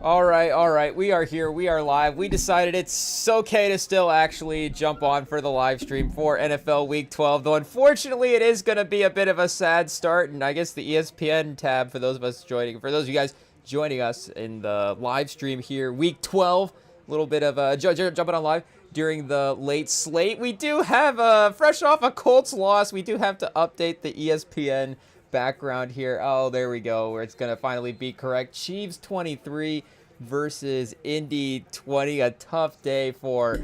All right. We are here. We are live. We decided it's okay to still actually jump on for the live stream for NFL Week 12, though unfortunately it is going to be a bit of a sad start, and I guess the ESPN tab for those of you guys joining us in the live stream here, Week 12, a little bit of jumping on live during the late slate. We do have fresh off a Colts loss. We do have to update the ESPN background here. Oh, there we go, where it's going to finally be correct. Chiefs 23 versus Indy 20. A tough day for,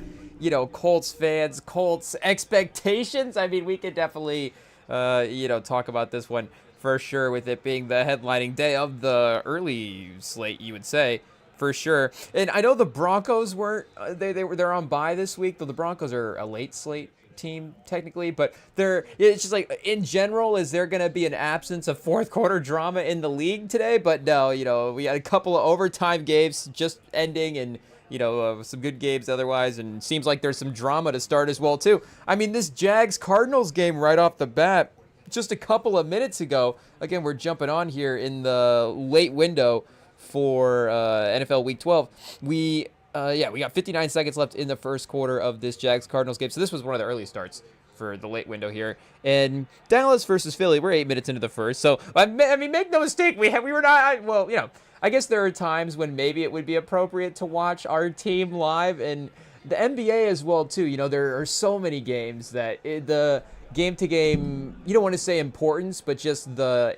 Colts fans, Colts expectations. I mean, we could definitely, talk about this one for sure, with it being the headlining day of the early slate, you would say. For sure. And I know the Broncos weren't, they're on bye this week, though the Broncos are a late slate team technically, but it's just like, in general, is there going to be an absence of fourth quarter drama in the league today? But no, we had a couple of overtime games just ending, and some good games otherwise, and seems like there's some drama to start as well too. I mean, this Jags Cardinals game right off the bat, just a couple of minutes ago, again, we're jumping on here in the late window for NFL Week 12. We got 59 seconds left in the first quarter of this Jags-Cardinals game. So this was one of the early starts for the late window here. And Dallas versus Philly, we're 8 minutes into the first. So, I mean, make no mistake, we were not, I guess there are times when maybe it would be appropriate to watch our team live, and the NBA as well, too. There are so many games that the game-to-game, you don't want to say importance, but just the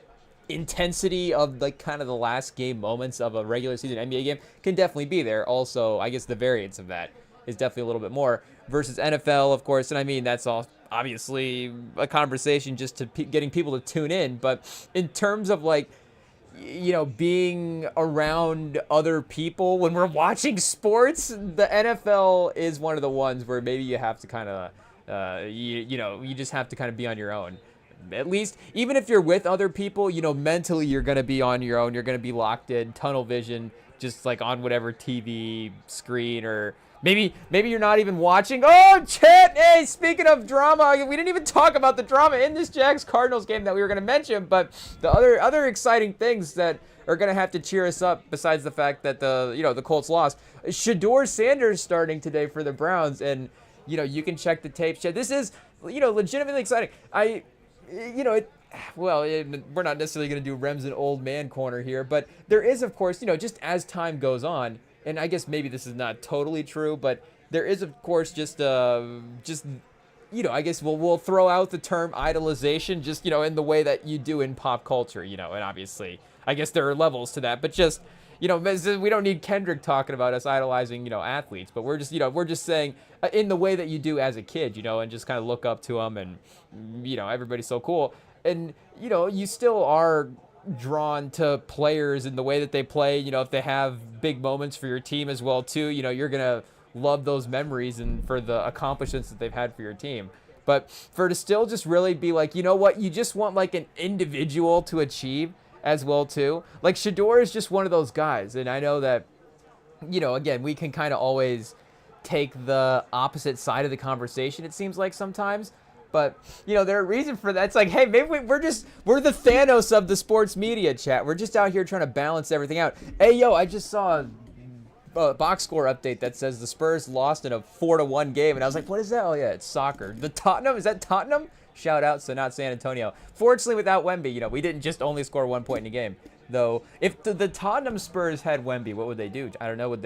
intensity of kind of the last game moments of a regular season NBA game can definitely be there. Also, I guess the variance of that is definitely a little bit more versus NFL, of course. And I mean, that's all obviously a conversation just to getting people to tune in. But in terms of being around other people when we're watching sports, the NFL is one of the ones where maybe you have to kind of, you just have to kind of be on your own. At least, even if you're with other people, mentally you're going to be on your own. You're going to be locked in, tunnel vision, just like on whatever TV screen, or maybe you're not even watching. Oh, chat! Hey, speaking of drama, we didn't even talk about the drama in this Jags-Cardinals game that we were going to mention, but the other exciting things that are going to have to cheer us up, besides the fact that the Colts lost. Shedeur Sanders starting today for the Browns, and you can check the tape. This is legitimately exciting. We're not necessarily going to do Rems and old man corner here, but there is, of course, just as time goes on, and I guess maybe this is not totally true, but there is, of course, I guess we'll throw out the term idolization, just, in the way that you do in pop culture, and obviously, I guess there are levels to that, but just, we don't need Kendrick talking about us idolizing, athletes, but we're just saying in the way that you do as a kid, and just kind of look up to them, and, everybody's so cool. And, you still are drawn to players in the way that they play, if they have big moments for your team as well, too, you're going to love those memories and for the accomplishments that they've had for your team. But for to still just really be like, you just want like an individual to achieve as well too. Like Shedeur is just one of those guys, and I know that again, we can kind of always take the opposite side of the conversation, it seems like sometimes, but there are reasons for that. It's like, hey, maybe we're the Thanos of the sports media, chat. We're just out here trying to balance everything out. Hey, I just saw a box score update that says the Spurs lost in a 4-1 game, and I was like, what is that? Oh yeah, it's soccer. The Tottenham, is that Tottenham? Shout out, so not San Antonio. Fortunately, without Wemby, we didn't just only score 1 point in a game. Though, if the Tottenham Spurs had Wemby, what would they do? I don't know.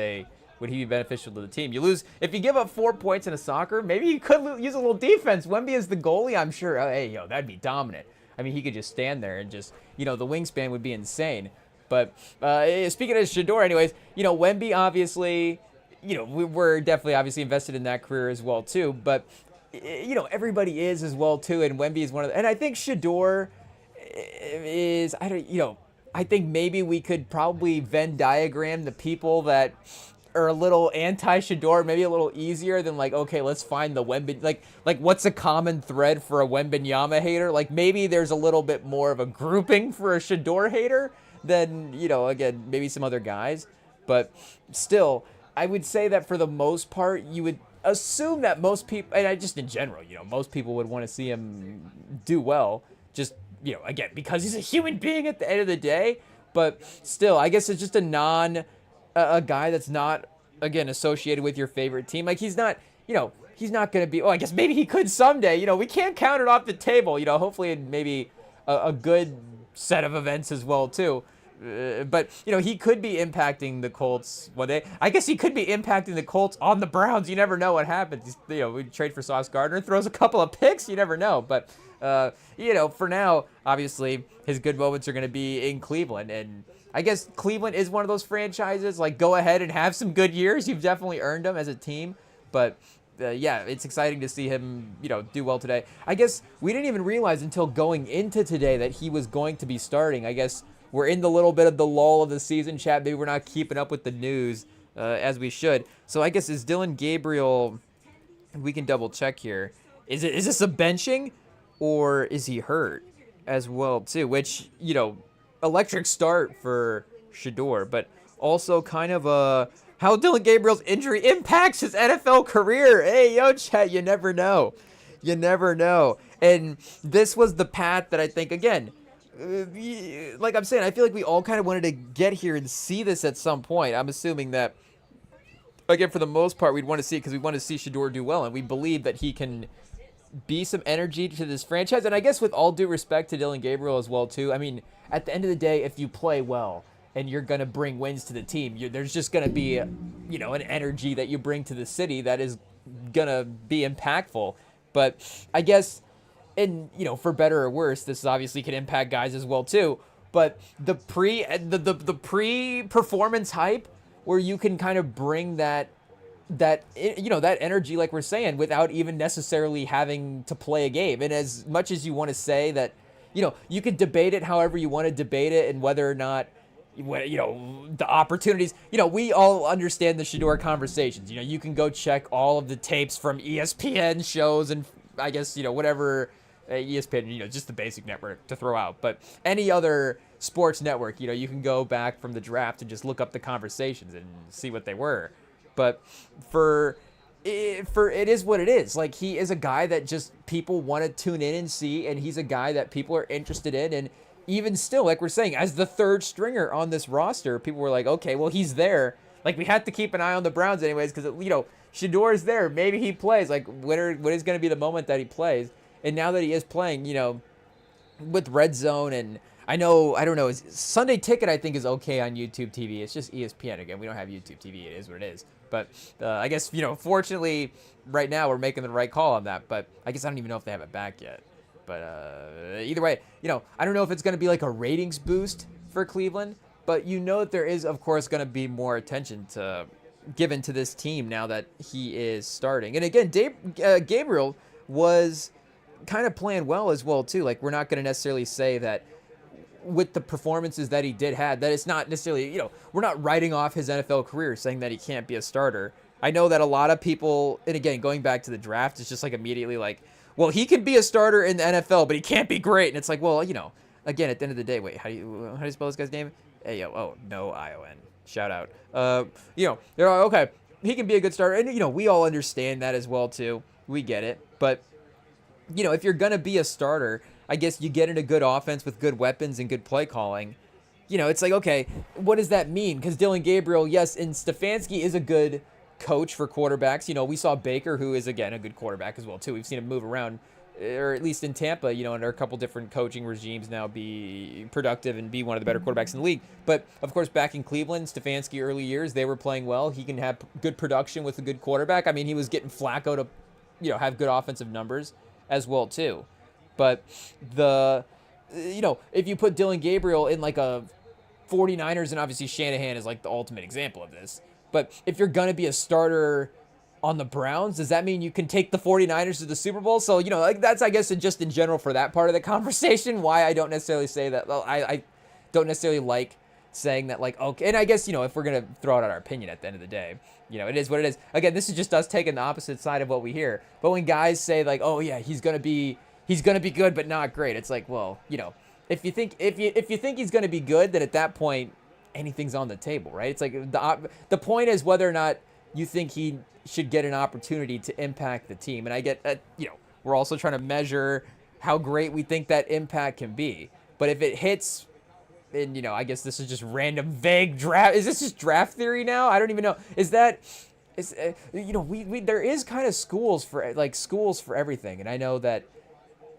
Would he be beneficial to the team? You lose if you give up 4 points in a soccer. Maybe you could use a little defense. Wemby is the goalie. I'm sure. Oh, hey, that'd be dominant. I mean, he could just stand there and just, the wingspan would be insane. But speaking of Shedeur, anyways, Wemby obviously, we're definitely obviously invested in that career as well too. But everybody is as well too, and Wemby is one of and I think Shedeur is, I think maybe we could probably Venn diagram the people that are a little anti-Shedeur, maybe a little easier than like, okay, let's find the Wemby, like what's a common thread for a Wembanyama hater? Like maybe there's a little bit more of a grouping for a Shedeur hater than, again, maybe some other guys, but still, I would say that for the most part, you would assume that most people, and I just in general, most people would want to see him do well, just, again, because he's a human being at the end of the day, but still, I guess it's just a a guy that's not, again, associated with your favorite team. Like, he's not, he's not going to be, oh, I guess maybe he could someday. We can't count it off the table. Hopefully maybe a good set of events as well, too. But, he could be impacting the Colts one day. I guess he could be impacting the Colts on the Browns. You never know what happens. We trade for Sauce Gardner, throws a couple of picks. You never know. But, for now, obviously, his good moments are going to be in Cleveland. And I guess Cleveland is one of those franchises. Like, go ahead and have some good years. You've definitely earned them as a team. But, yeah, it's exciting to see him, do well today. I guess we didn't even realize until going into today that he was going to be starting. I guess we're in the little bit of the lull of the season, chat. Maybe we're not keeping up with the news as we should. So I guess is Dylan Gabriel, we can double check here. Is this a benching or is he hurt as well too? Which, electric start for Shedeur, but also kind of how Dylan Gabriel's injury impacts his NFL career. Hey, yo, chat, you never know. You never know. And this was the path that I think, again, like I'm saying, I feel like we all kind of wanted to get here and see this at some point. I'm assuming that, again, for the most part, we'd want to see it because we want to see Shedeur do well, and we believe that he can be some energy to this franchise. And I guess with all due respect to Dylan Gabriel as well, too, I mean, at the end of the day, if you play well and you're going to bring wins to the team, there's just going to be, an energy that you bring to the city that is going to be impactful. But I guess, and, for better or worse, this obviously can impact guys as well, too. But the pre-performance hype where you can kind of bring that energy, like we're saying, without even necessarily having to play a game. And as much as you want to say that, you could debate it however you want to debate it, and whether or not, the opportunities, we all understand the Shedeur conversations. You can go check all of the tapes from ESPN shows and I guess, whatever, ESPN, just the basic network to throw out. But any other sports network, you can go back from the draft and just look up the conversations and see what they were. But for it is what it is. Like, he is a guy that just people want to tune in and see, and he's a guy that people are interested in. And even still, like we're saying, as the third stringer on this roster, people were like, okay, well, he's there. Like, we have to keep an eye on the Browns anyways because, Shedeur is there. Maybe he plays. Like, what is going to be the moment that he plays? And now that he is playing, with Red Zone, and I don't know, Sunday Ticket I think is okay on YouTube TV. It's just ESPN. Again, we don't have YouTube TV. It is what it is. But I guess, fortunately, right now we're making the right call on that. But I guess I don't even know if they have it back yet. But either way, I don't know if it's going to be like a ratings boost for Cleveland. But that there is, of course, going to be more attention given to this team now that he is starting. And again, Gabriel was kind of playing well as well, too. Like, we're not going to necessarily say that with the performances that he did have, that it's not necessarily, we're not writing off his NFL career saying that he can't be a starter. I know that a lot of people, and again, going back to the draft, it's just like immediately like, well, he can be a starter in the NFL, but he can't be great. And it's like, well, again, at the end of the day, wait, how do you spell this guy's name? No I-O-N. Shout out. They're like, okay, he can be a good starter. And, we all understand that as well, too. We get it. But, if you're going to be a starter, I guess you get in a good offense with good weapons and good play calling. It's like, okay, what does that mean? Because Dylan Gabriel, yes, and Stefanski is a good coach for quarterbacks. We saw Baker, who is, again, a good quarterback as well, too. We've seen him move around, or at least in Tampa, under a couple different coaching regimes now, be productive and be one of the better quarterbacks in the league. But, of course, back in Cleveland, Stefanski early years, they were playing well. He can have good production with a good quarterback. I mean, he was getting Flacco to, have good offensive numbers as well, too. But if you put Dylan Gabriel in like a 49ers, and obviously Shanahan is like the ultimate example of this. But if you're going to be a starter on the Browns, does that mean you can take the 49ers to the Super Bowl? So, like that's, I guess, just in general for that part of the conversation, why I don't necessarily say that. Well, I don't necessarily like saying that, like, okay. And I guess, if we're going to throw out our opinion at the end of the day, it is what it is. Again, this is just us taking the opposite side of what we hear. But when guys say like, oh yeah, he's going to be good, but not great. It's like, well, if you think he's going to be good, then at that point, anything's on the table, right? It's like the point is whether or not you think he should get an opportunity to impact the team. And I get that, we're also trying to measure how great we think that impact can be. But if it hits and I guess this is just random vague draft. Is this just draft theory now? I don't even know. Is that is we there is kind of schools for everything, and I know that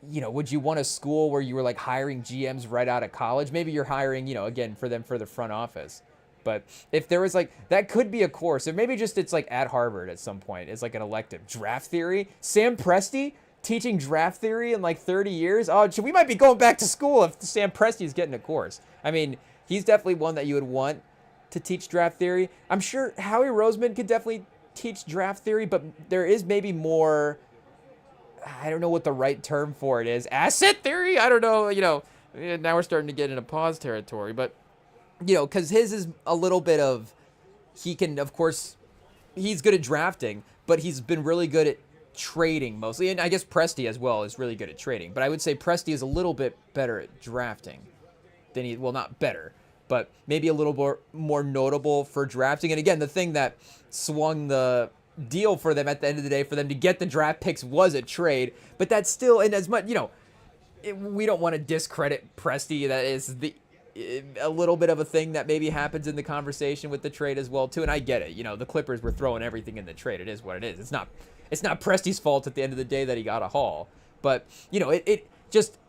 would you want a school where you were like hiring GMs right out of college? Maybe you're hiring again for the front office. But if there was that could be a course, or maybe just it's like at Harvard at some point. It's like an elective draft theory. Sam Presti teaching draft theory in like 30 years. Oh, we might be going back to school if Sam Presti is getting a course. I mean, he's definitely one that you would want to teach draft theory. I'm sure Howie Roseman could definitely teach draft theory, but there is maybe more. I don't know what the right term for it is. Asset theory? I don't know. Now we're starting to get into pause territory, but. Because his is a little bit of, he can, of course, he's good at drafting, but he's been really good at trading mostly. And I guess Presti as well is really good at trading. But I would say Presti is a little bit better at drafting than well, not better, but maybe a little more notable for drafting. And again, the thing that swung the deal for them at the end of the day, for them to get the draft picks, was a trade. But that's still, and as much, we don't want to discredit Presti. That is a little bit of a thing that maybe happens in the conversation with the trade as well too, and I get it. The Clippers were throwing everything in the trade. It is what it is. It's not Presti's fault at the end of the day that he got a haul, but it just,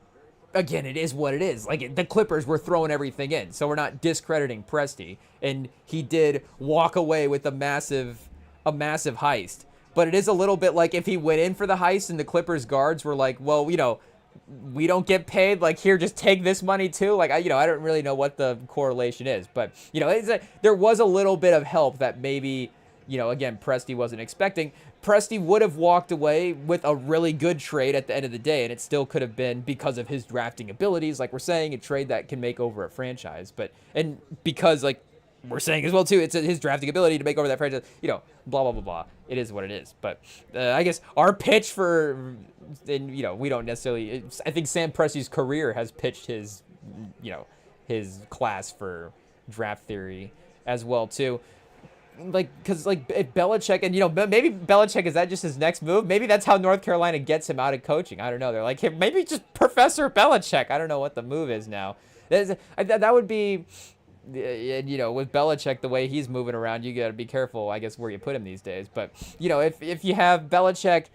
again, it is what it is. Like the Clippers were throwing everything in, so we're not discrediting Presti, and he did walk away with a massive heist. But it is a little bit like if he went in for the heist and the Clippers guards were like, well, we don't get paid, like, here, just take this money too. Like, I don't really know what the correlation is, but there was a little bit of help that maybe again, Presti wasn't expecting. Presti would have walked away with a really good trade at the end of the day, and it still could have been, because of his drafting abilities, like we're saying, a trade that can make over a franchise. And because, like we're saying as well too, it's his drafting ability to make over that franchise, blah blah blah blah. It is what it is. But I guess our pitch for, and we don't necessarily, I think Sam Presti's career has pitched his his class for draft theory as well too. Because if Belichick, and maybe Belichick, is that just his next move? Maybe that's how North Carolina gets him out of coaching. I don't know. They're like, hey, maybe just Professor Belichick. I don't know what the move is now. That would be, and with Belichick, the way he's moving around, you got to be careful, I guess, where you put him these days. But if you have Belichick,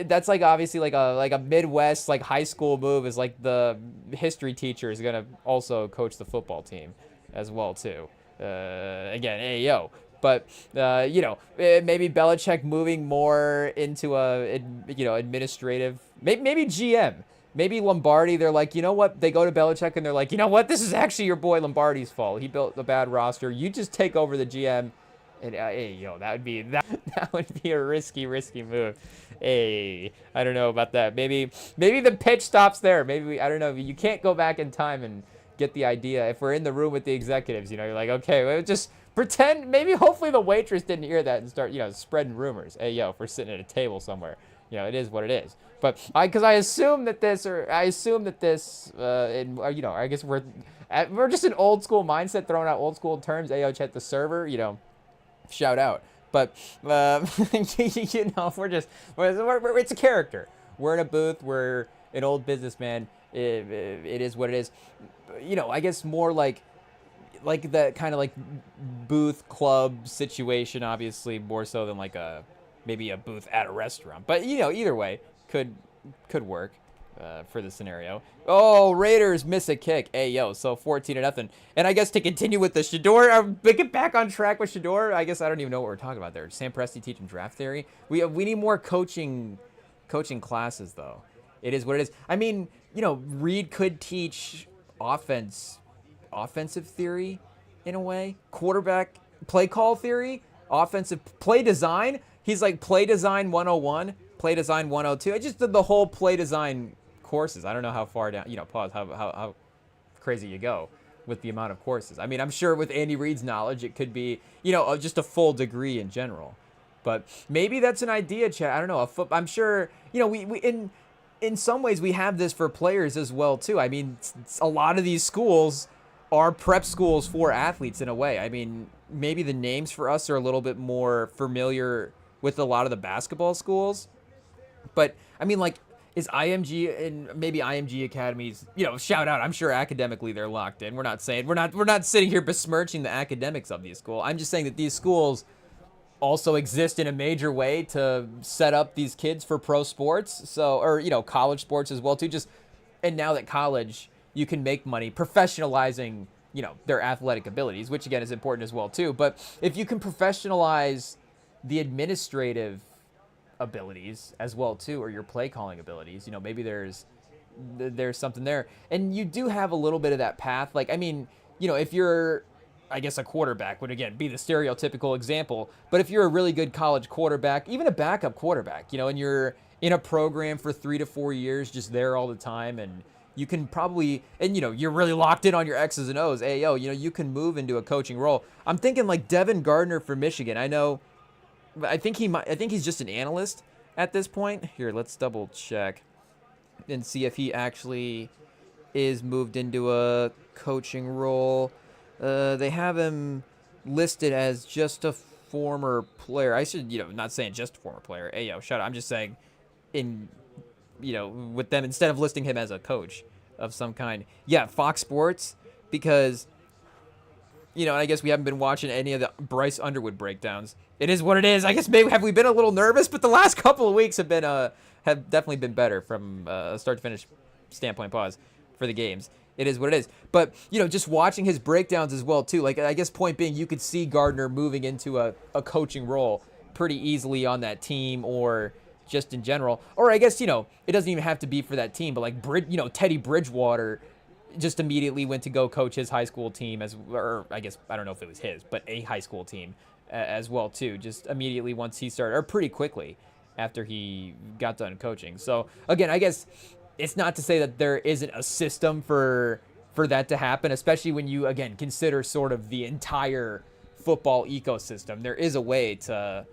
that's like obviously like a Midwest high school move, is like the history teacher is gonna also coach the football team as well too. Again, AO. But maybe Belichick moving more into a administrative, maybe GM. Maybe Lombardi, they're like, what? They go to Belichick and they're like, this is actually your boy Lombardi's fault. He built a bad roster. You just take over the GM. And that would be a risky move. Hey, I don't know about that. Maybe the pitch stops there. Maybe I don't know. You can't go back in time and get the idea. If we're in the room with the executives, you're like, okay, well, just pretend. Maybe hopefully the waitress didn't hear that and start spreading rumors. Hey, if we're sitting at a table somewhere, it is what it is. But I assume that this, I guess we're just an old school mindset, throwing out old school terms. Ayo, Chet the server, shout out. But we're it's a character. We're in a booth. We're an old businessman. It is what it is. I guess more like that kind of like booth club situation. Obviously, more so than maybe a booth at a restaurant. But either way could work for the scenario. Oh, Raiders miss a kick. So 14-0. And I guess to continue with the Shedeur, get back on track with Shedeur. I guess I don't even know what we're talking about there. Sam Presti teaching draft theory. We need more coaching classes though. It is what it is. I mean, Reed could teach offensive theory in a way, quarterback play call theory, offensive play design. He's like play design 101, play design 102. I just did the whole play design courses. I don't know how far down, pause, how crazy you go with the amount of courses. I mean, I'm sure with Andy Reid's knowledge, it could be, just a full degree in general. But maybe that's an idea, Chad. I don't know. I'm sure, we in some ways we have this for players as well too. I mean, a lot of these schools are prep schools for athletes in a way. I mean, maybe the names for us are a little bit more familiar with a lot of the basketball schools. But I mean, is IMG and maybe IMG academies, shout out. I'm sure academically they're locked in. We're not sitting here besmirching the academics of these schools. I'm just saying that these schools also exist in a major way to set up these kids for pro sports. So, or college sports as well too. And now that college, you can make money professionalizing, their athletic abilities, which again is important as well too. But if you can professionalize the administrative abilities as well too, or your play calling abilities, maybe there's something there, and you do have a little bit of that path. Like, I mean, if you're, I guess a quarterback would again be the stereotypical example, but if you're a really good college quarterback, even a backup quarterback, and you're in a program for 3 to 4 years, just there all the time, and you can probably, and you're really locked in on your X's and O's, you can move into a coaching role. I'm thinking like Devin Gardner for Michigan. I think he's just an analyst at this point. Here, let's double check and see if he actually is moved into a coaching role. They have him listed as just a former player. I should, not saying just a former player. Hey, shut up. I'm just saying with them, instead of listing him as a coach of some kind. Yeah, Fox Sports, because I guess we haven't been watching any of the Bryce Underwood breakdowns. It is what it is. I guess maybe have we been a little nervous, but the last couple of weeks have definitely been better from a start to finish standpoint. Pause for the games. It is what it is. But just watching his breakdowns as well too. Like, I guess point being, you could see Gardner moving into a coaching role pretty easily on that team, or just in general. Or I guess it doesn't even have to be for that team, but like Teddy Bridgewater just immediately went to go coach his high school team or I guess, I don't know if it was his, but a high school team as well too, just immediately once he started, or pretty quickly after he got done coaching. So again, I guess it's not to say that there isn't a system for that to happen, especially when you, again, consider sort of the entire football ecosystem. There is a way to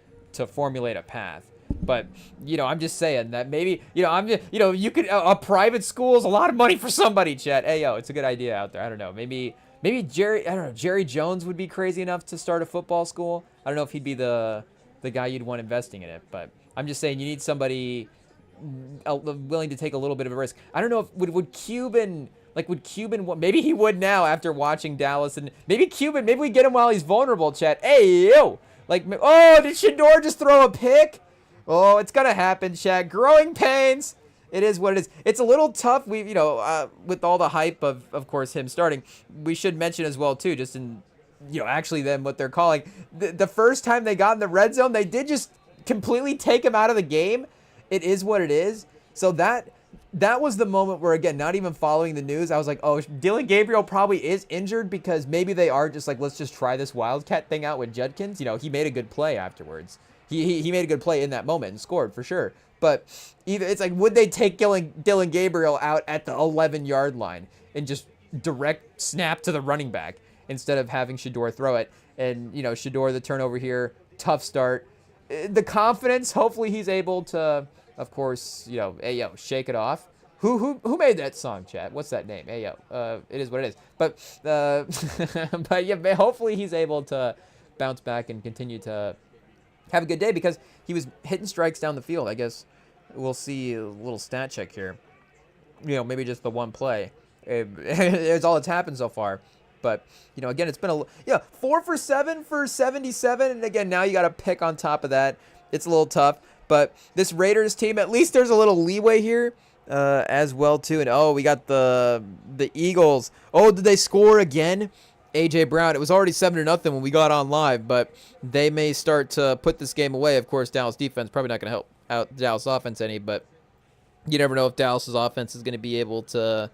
formulate a path. But, I'm just saying that maybe, you could, a private school is a lot of money for somebody, Chet. Hey, it's a good idea out there. I don't know. Maybe Jerry Jones would be crazy enough to start a football school. I don't know if he'd be the guy you'd want investing in it. But I'm just saying you need somebody willing to take a little bit of a risk. I don't know if would Cuban, maybe he would now after watching Dallas, and maybe we get him while he's vulnerable, Chet. Hey, yo. Did Shedeur just throw a pick? Oh, it's going to happen, Shaq. Growing pains. It is what it is. It's a little tough. We, with all the hype of course, him starting, we should mention as well, too, just in, actually then what they're calling. The first time they got in the red zone, they did just completely take him out of the game. It is what it is. So that was the moment where, again, not even following the news, I was like, oh, Dylan Gabriel probably is injured, because maybe they are just like, let's just try this Wildcat thing out with Judkins. He made a good play afterwards. He made a good play in that moment and scored for sure. But it's like, would they take Dylan Gabriel out at the 11-yard line and just direct snap to the running back instead of having Shedeur throw it? And, Shedeur, the turnover here, tough start. The confidence, hopefully he's able to, of course, shake it off. Who made that song, Chad? What's that name? It is what it is. But, but yeah, hopefully he's able to bounce back and continue to have a good day, because he was hitting strikes down the field. I guess we'll see a little stat check here. Maybe just the one play. It's all that's happened so far. But, again, it's been 4 for 7 for 77. And again, now you got to pick on top of that. It's a little tough. But this Raiders team, at least there's a little leeway here as well, too. And, we got the Eagles. Oh, did they score again? A.J. Brown. It was already 7-0 when we got on live, but they may start to put this game away. Of course, Dallas defense probably not going to help out Dallas offense any, but you never know if Dallas's offense is going to be able to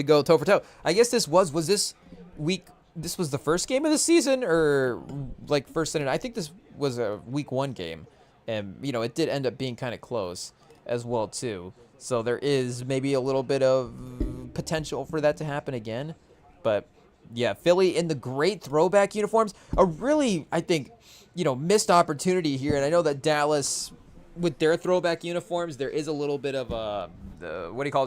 go toe for toe. I guess this was this week. This was the first game of the season, or like first inning. I think this was a week 1 game, and it did end up being kind of close as well too. So there is maybe a little bit of potential for that to happen again, but. Yeah, Philly in the great throwback uniforms. A really, I think, missed opportunity here. And I know that Dallas, with their throwback uniforms, there is a little bit of a,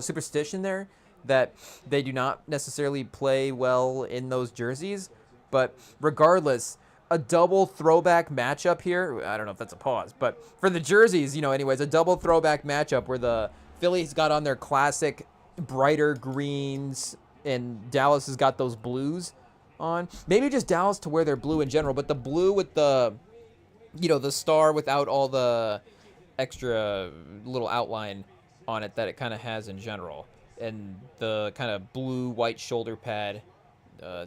superstition there, that they do not necessarily play well in those jerseys. But regardless, a double throwback matchup here. I don't know if that's a pause, but for the jerseys, anyways, a double throwback matchup where the Philly's got on their classic brighter greens, and Dallas has got those blues on. Maybe just Dallas to wear their blue in general, but the blue with the, the star without all the extra little outline on it that it kind of has in general, and the kind of blue-white shoulder pad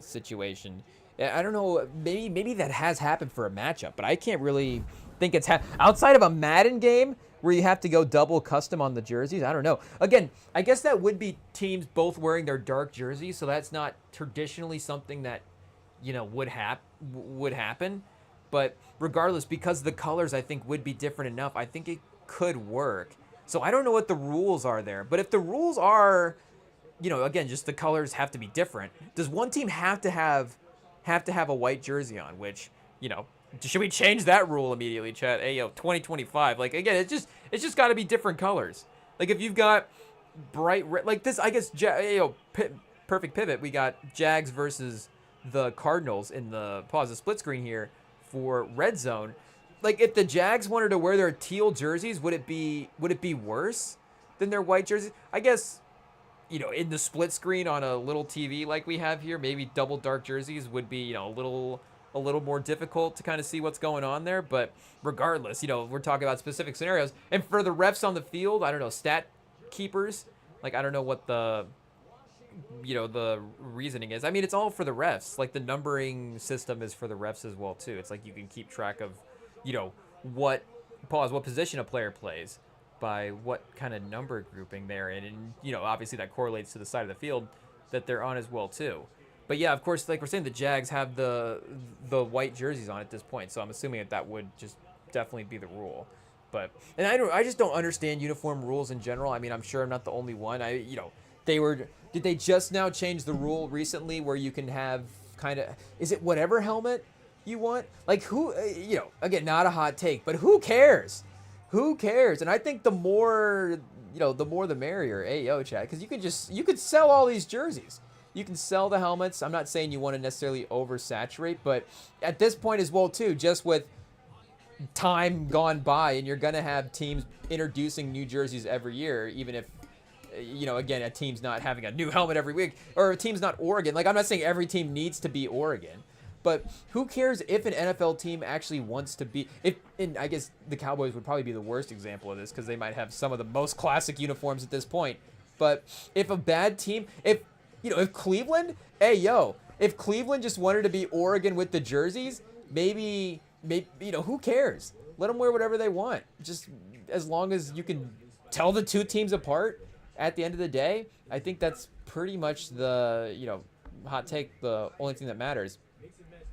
situation. I don't know, maybe that has happened for a matchup, but I can't really think it's outside of a Madden game where you have to go double custom on the jerseys. I don't know. Again, I guess that would be teams both wearing their dark jerseys, so that's not traditionally something that would happen. But regardless, because the colors I think would be different enough, I think it could work. So I don't know what the rules are there, but if the rules are, again, just the colors have to be different, does one team have to have a white jersey on? Which, should we change that rule immediately, chat? Hey, 2025. Like, again, it's just got to be different colors. Like, if you've got bright red, like this, I guess, perfect pivot. We got Jags versus the Cardinals in the split screen here for Red Zone. Like, if the Jags wanted to wear their teal jerseys, would it be worse than their white jerseys? I guess, in the split screen on a little TV like we have here, maybe double dark jerseys would be, a little more difficult to kind of see what's going on there. But regardless, we're talking about specific scenarios. And for the refs on the field, I don't know, stat keepers, like, I don't know what the reasoning is. I mean, it's all for the refs. Like, the numbering system is for the refs as well, too. It's like you can keep track of, what position a player plays by what kind of number grouping they're in. And, obviously that correlates to the side of the field that they're on as well, too. But yeah, of course, like we're saying, the Jags have the white jerseys on at this point, so I'm assuming that would just definitely be the rule. But I just don't understand uniform rules in general. I mean, I'm sure I'm not the only one. Did they just now change the rule recently where you can have is it whatever helmet you want? Like, who, again, not a hot take, but who cares? Who cares? And I think the more the merrier. Hey, chat, because you could sell all these jerseys. You can sell the helmets. I'm not saying you want to necessarily oversaturate, but at this point as well, too, just with time gone by, and you're going to have teams introducing new jerseys every year, even if, again, a team's not having a new helmet every week, or a team's not Oregon. Like, I'm not saying every team needs to be Oregon, but who cares if an NFL team actually wants to be, and I guess the Cowboys would probably be the worst example of this because they might have some of the most classic uniforms at this point. But if a bad team, if Cleveland, if Cleveland just wanted to be Oregon with the jerseys, maybe, who cares? Let them wear whatever they want. Just as long as you can tell the two teams apart at the end of the day, I think that's pretty much the, hot take, the only thing that matters.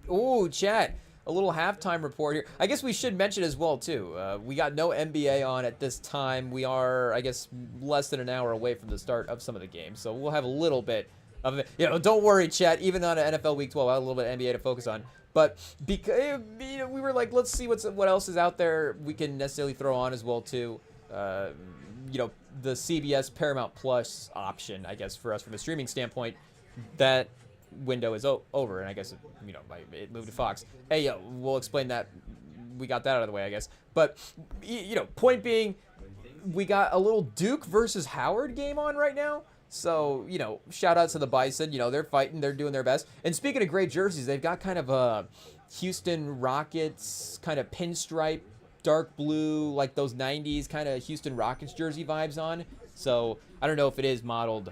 Ooh, chat, a little halftime report here. I guess we should mention as well, too. We got no NBA on at this time. We are, I guess, less than an hour away from the start of some of the games, so we'll have a little bit of it. Don't worry, chat. Even on an NFL Week 12, I have a little bit of NBA to focus on. But because we were like, let's see what else is out there we can necessarily throw on as well, too. The CBS Paramount Plus option, I guess, for us from a streaming standpoint, that window is over, and I guess it moved to Fox. Hey, we'll explain that. We got that out of the way, I guess. But point being, we got a little Duke versus Howard game on right now. So shout out to the Bison. They're fighting, they're doing their best. And speaking of great jerseys, they've got kind of a Houston Rockets kind of pinstripe, dark blue, like those '90s kind of Houston Rockets jersey vibes on. So I don't know if it is modeled,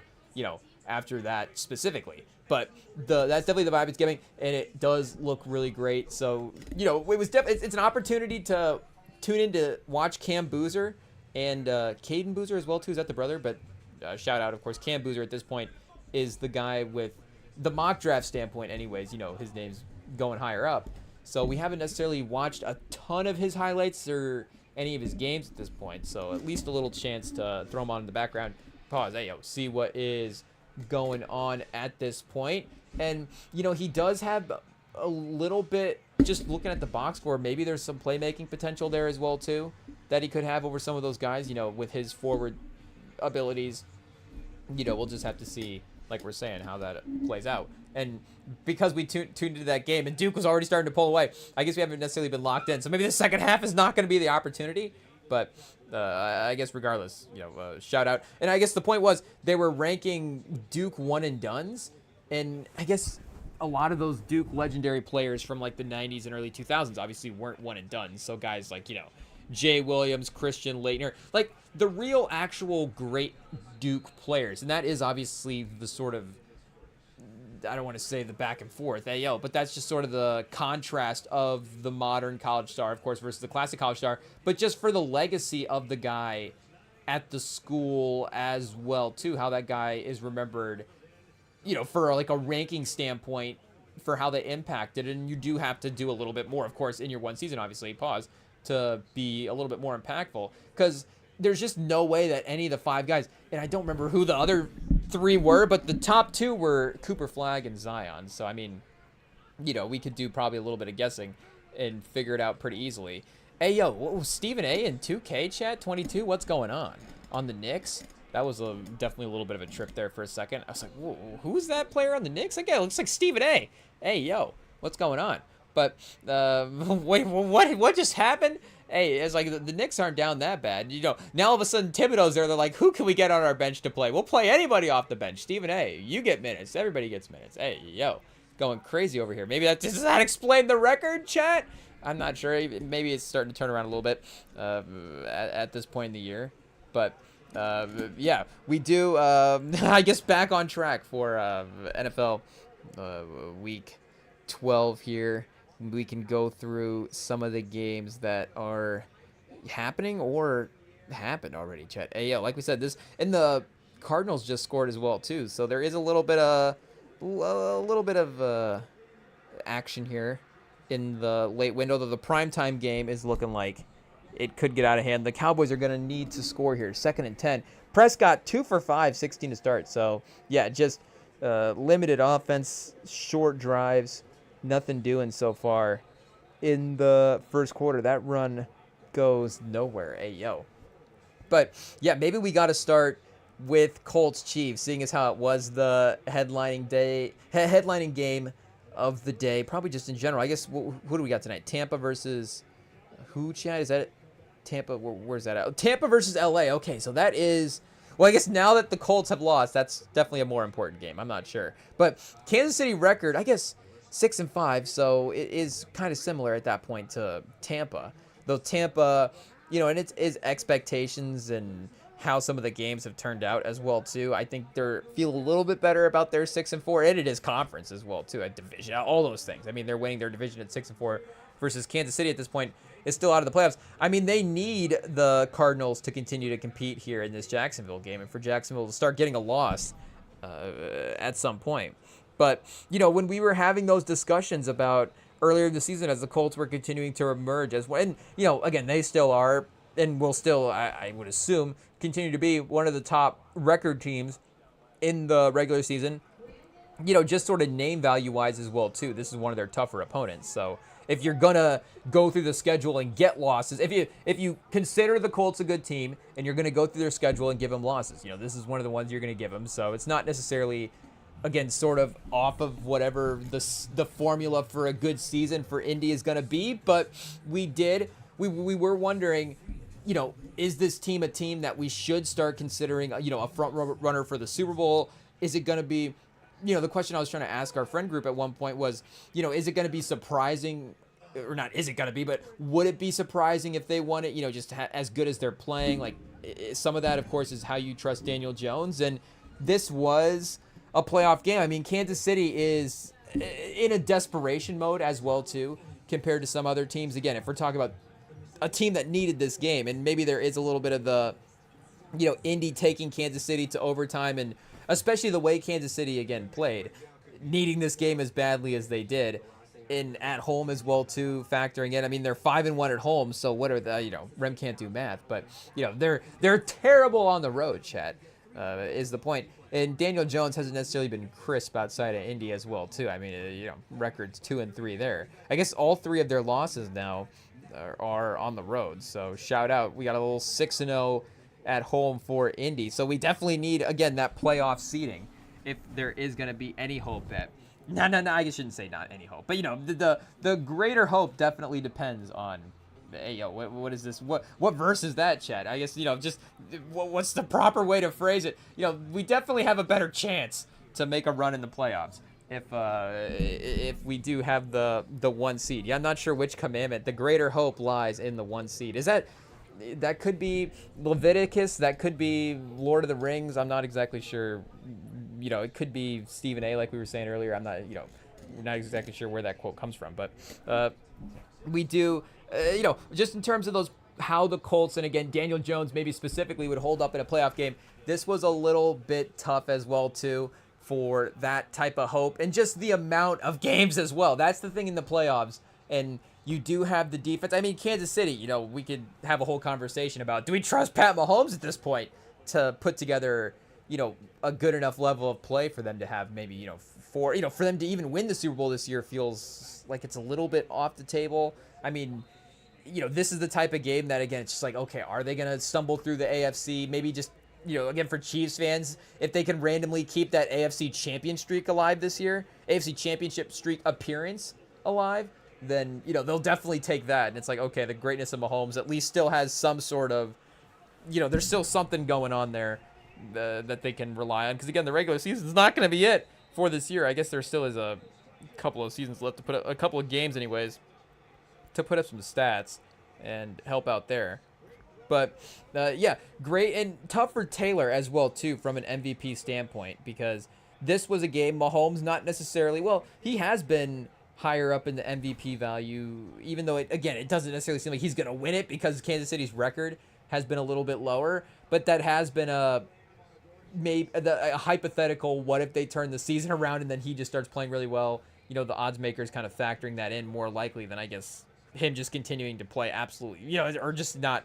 after that specifically. But that's definitely the vibe it's giving, and it does look really great. So, it was it's an opportunity to tune in to watch Cam Boozer and Caden Boozer as well, too. Is that the brother? But shout out, of course. Cam Boozer at this point is the guy with the mock draft standpoint anyways. His name's going higher up. So we haven't necessarily watched a ton of his highlights or any of his games at this point. So at least a little chance to throw him on in the background. Pause. Hey, see what is going on at this point. And he does have a little bit, just looking at the box score, maybe there's some playmaking potential there as well too that he could have over some of those guys, with his forward abilities. We'll just have to see, like we're saying, how that plays out. And because we tuned into that game and Duke was already starting to pull away, I guess we haven't necessarily been locked in, so maybe the second half is not going to be the opportunity. But I guess regardless, shout out. And I guess the point was they were ranking Duke one and dones, and I guess a lot of those Duke legendary players from like the 90s and early 2000s obviously weren't one and done. So guys like, Jay Williams, Christian Laettner, like the real actual great Duke players. And that is obviously the sort of, I don't want to say the back and forth, but that's just sort of the contrast of the modern college star, of course, versus the classic college star, but just for the legacy of the guy at the school as well, too, how that guy is remembered, for like a ranking standpoint for how they impacted. And you do have to do a little bit more, of course, in your one season, obviously, to be a little bit more impactful, because there's just no way that any of the five guys, and I don't remember who the other three were, but the top two were Cooper Flagg and Zion. So, I mean, we could do probably a little bit of guessing and figure it out pretty easily. Hey, Stephen A in 2K chat 22, what's going on the Knicks? That was definitely a little bit of a trip there for a second. I was like, whoa, who's that player on the Knicks? Again, it looks like Stephen A. Hey, what's going on? But wait, what just happened? Hey, it's like the Knicks aren't down that bad. Now all of a sudden Thibodeau's there. They're like, who can we get on our bench to play? We'll play anybody off the bench. Stephen A, you get minutes. Everybody gets minutes. Hey, going crazy over here. Maybe does that explain the record, chat? I'm not sure. Maybe it's starting to turn around a little bit at this point in the year. But yeah, we do. I guess back on track for NFL week 12 here. We can go through some of the games that are happening or happened already, Chet. Hey, like we said, and the Cardinals just scored as well too. So there is a little bit of action here in the late window. Though the primetime game is looking like it could get out of hand. The Cowboys are going to need to score here. 2nd and 10. Prescott 2 for 5, 16 to start. So yeah, just limited offense, short drives. Nothing doing so far in the first quarter. That run goes nowhere. But yeah, maybe we got to start with Colts Chiefs, seeing as how it was the headlining game of the day. Probably just in general. I guess who do we got tonight? Tampa versus who? Chad, is that it? Tampa. Where's that at? Tampa versus LA. Okay, so that is. Well, I guess now that the Colts have lost, that's definitely a more important game. I'm not sure, but Kansas City record, I guess. 6-5, so it is kind of similar at that point to Tampa. Though Tampa, and it's expectations and how some of the games have turned out as well too. I think they feel a little bit better about their 6-4, and it is conference as well too, a division, all those things. I mean, they're winning their division at 6-4 versus Kansas City at this point is still out of the playoffs. I mean, they need the Cardinals to continue to compete here in this Jacksonville game, and for Jacksonville to start getting a loss at some point. But, when we were having those discussions about earlier in the season as the Colts were continuing to emerge as well, and, again, they still are and will still, I would assume, continue to be one of the top record teams in the regular season, just sort of name value-wise as well, too. This is one of their tougher opponents. So if you're going to go through the schedule and get losses, if you consider the Colts a good team and you're going to go through their schedule and give them losses, this is one of the ones you're going to give them. So it's not necessarily... Again, sort of off of whatever the formula for a good season for Indy is going to be. But we were wondering, is this team a team that we should start considering, a front runner for the Super Bowl? Is it going to be, the question I was trying to ask our friend group at one point was, is it going to be surprising, or not is it going to be, but would it be surprising if they won it, just as good as they're playing? Like, some of that, of course, is how you trust Daniel Jones. And this was a playoff game. I mean, Kansas City is in a desperation mode as well, too, compared to some other teams. Again, if we're talking about a team that needed this game, and maybe there is a little bit of the, Indy taking Kansas City to overtime, and especially the way Kansas City, again, played, needing this game as badly as they did, and at home as well, too, factoring in. I mean, they're 5-1 at home, so what are the, Rem can't do math, but, they're terrible on the road, Chad, is the point. And Daniel Jones hasn't necessarily been crisp outside of Indy as well, too. I mean, records 2-3 there. I guess all three of their losses now are on the road. So shout out. We got a little 6-0 at home for Indy. So we definitely need, again, that playoff seeding if there is going to be any hope that. No, I shouldn't say not any hope. But, the greater hope definitely depends on Hey, yo, what is this? What verse is that, Chad? I guess, just what's the proper way to phrase it? We definitely have a better chance to make a run in the playoffs if we do have the 1 seed. Yeah, I'm not sure which commandment. The greater hope lies in the 1 seed. That could be Leviticus, that could be Lord of the Rings. I'm not exactly sure. It could be Stephen A, like we were saying earlier. I'm not, not exactly sure where that quote comes from, but we do, just in terms of those, how the Colts, and again, Daniel Jones maybe specifically, would hold up in a playoff game. This was a little bit tough as well, too, for that type of hope, and just the amount of games as well. That's the thing in the playoffs. And you do have the defense. I mean, Kansas City, we could have a whole conversation about, do we trust Pat Mahomes at this point to put together, a good enough level of play for them to have maybe, for them to even win the Super Bowl this year feels like it's a little bit off the table. I mean, this is the type of game that, again, it's just like, okay, are they going to stumble through the AFC? Maybe just, again, for Chiefs fans, if they can randomly keep that AFC champion streak alive this year, AFC championship streak appearance alive, then, they'll definitely take that. And it's like, okay, the greatness of Mahomes at least still has some sort of, there's still something going on there that they can rely on. Because, again, the regular season is not going to be it for this year. I guess there still is a couple of seasons left to put up, a couple of games anyways, to put up some stats and help out there. But, yeah, great and tough for Taylor as well, too, from an MVP standpoint, because this was a game Mahomes not necessarily, well, he has been higher up in the MVP value, even though, it doesn't necessarily seem like he's going to win it because Kansas City's record has been a little bit lower, but that has been a hypothetical, what if they turn the season around and then he just starts playing really well, the odds makers kind of factoring that in more likely than, I guess, him just continuing to play absolutely, or just not,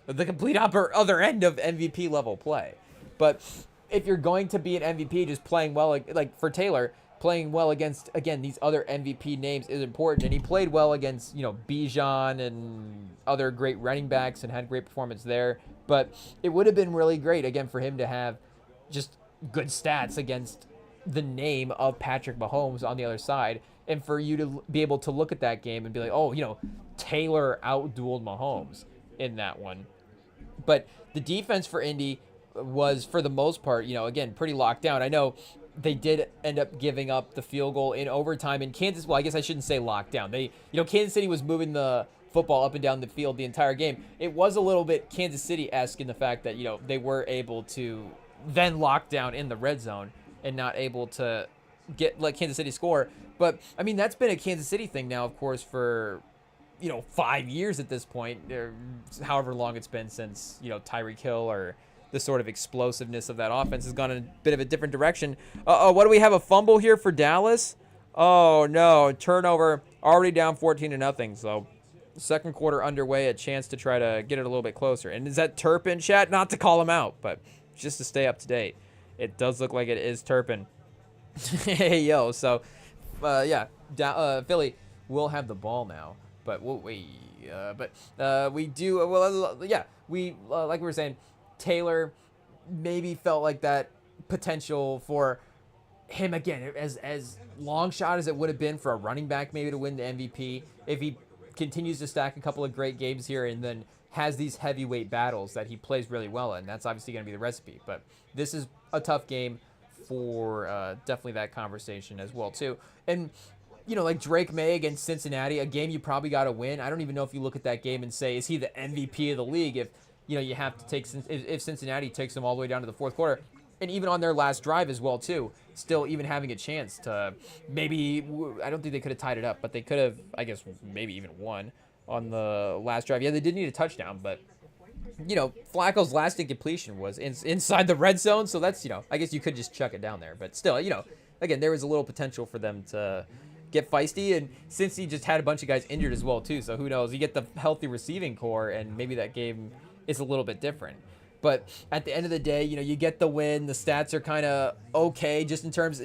the complete other end of MVP level play. But if you're going to be an MVP, just playing well, like for Taylor, playing well against, again, these other MVP names is important. And he played well against, Bijan and other great running backs and had great performance there. But it would have been really great, again, for him to have just good stats against the name of Patrick Mahomes on the other side. And for you to be able to look at that game and be like, oh, Taylor outdueled Mahomes in that one. But the defense for Indy was, for the most part, again, pretty locked down. I know they did end up giving up the field goal in overtime in Kansas. Well, I guess I shouldn't say locked down. Kansas City was moving the football up and down the field the entire game. It was a little bit Kansas City-esque in the fact that, they were able to then lock down in the red zone and not able to let Kansas City score. But, I mean, that's been a Kansas City thing now, of course, for, 5 years at this point, or however long it's been since, Tyreek Hill, or the sort of explosiveness of that offense has gone in a bit of a different direction. What do we have? A fumble here for Dallas? Oh, no. Turnover, already down 14-0. So, second quarter underway, a chance to try to get it a little bit closer. And is that Turpin, chat? Not to call him out, but just to stay up to date. It does look like it is Turpin. Hey, yo. So, yeah, Philly will have the ball now. But we do, like we were saying, Taylor maybe felt like that potential for him, again, as long shot as it would have been for a running back maybe to win the MVP, if he continues to stack a couple of great games here and then has these heavyweight battles that he plays really well in. That's obviously going to be the recipe. But this is a tough game for definitely that conversation as well, too. And, like Drake May against Cincinnati, a game you probably got to win. I don't even know if you look at that game and say, is he the MVP of the league if, you have to take, if Cincinnati takes them all the way down to the fourth quarter. And even on their last drive as well, too, still even having a chance to maybe, I don't think they could have tied it up, but they could have, I guess, maybe even won on the last drive. Yeah, they did need a touchdown, but, Flacco's last incompletion was inside the red zone, so that's, I guess you could just chuck it down there. But still, again, there was a little potential for them to get feisty, and since he just had a bunch of guys injured as well, too, so who knows? You get the healthy receiving core, and maybe that game is a little bit different. But at the end of the day, you get the win. The stats are kind of okay, just in terms.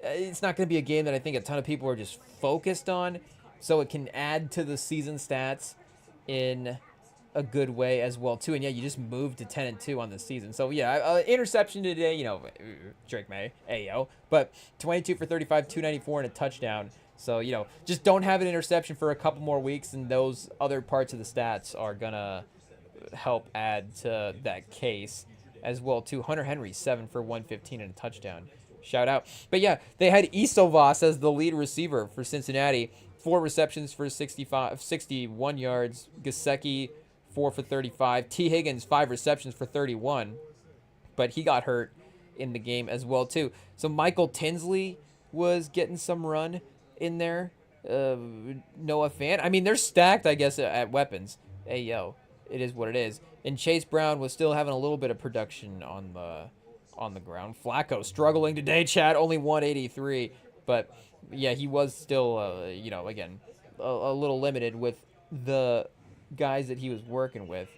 It's not going to be a game that I think a ton of people are just focused on, so it can add to the season stats in a good way as well too. And yeah, you just moved to 10-2 on the season. So yeah, interception today. Drake May, ayo, but 22 for 35, 294 and a touchdown. So, just don't have an interception for a couple more weeks, and those other parts of the stats are going to help add to that case as well, too. Hunter Henry, 7 for 115 and a touchdown. Shout out. But, yeah, they had Isovas as the lead receiver for Cincinnati. 4 receptions for 61 yards. Gesicki, 4 for 35. T. Higgins, 5 receptions for 31. But he got hurt in the game as well, too. So Michael Tinsley was getting some run in there. Noah Fant. I mean, they're stacked, I guess, at weapons. Hey, yo, it is what it is. And Chase Brown was still having a little bit of production on the ground. Flacco struggling today, Chad, only 183. But, yeah, he was still, again, a little limited with the guys that he was working with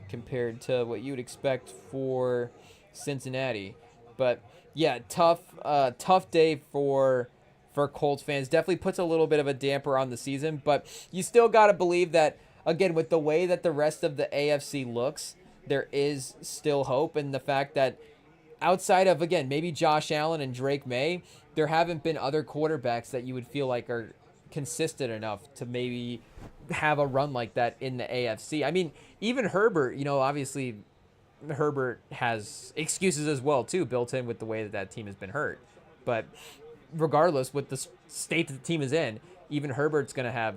compared to what you would expect for Cincinnati. But, yeah, tough day for Colts fans. Definitely puts a little bit of a damper on the season, but you still got to believe that, again, with the way that the rest of the AFC looks, there is still hope. And the fact that outside of, again, maybe Josh Allen and Drake May, there haven't been other quarterbacks that you would feel like are consistent enough to maybe have a run like that in the AFC. I mean, even Herbert, obviously Herbert has excuses as well, too, built in with the way that team has been hurt. But regardless, with the state that the team is in, even Herbert's going to have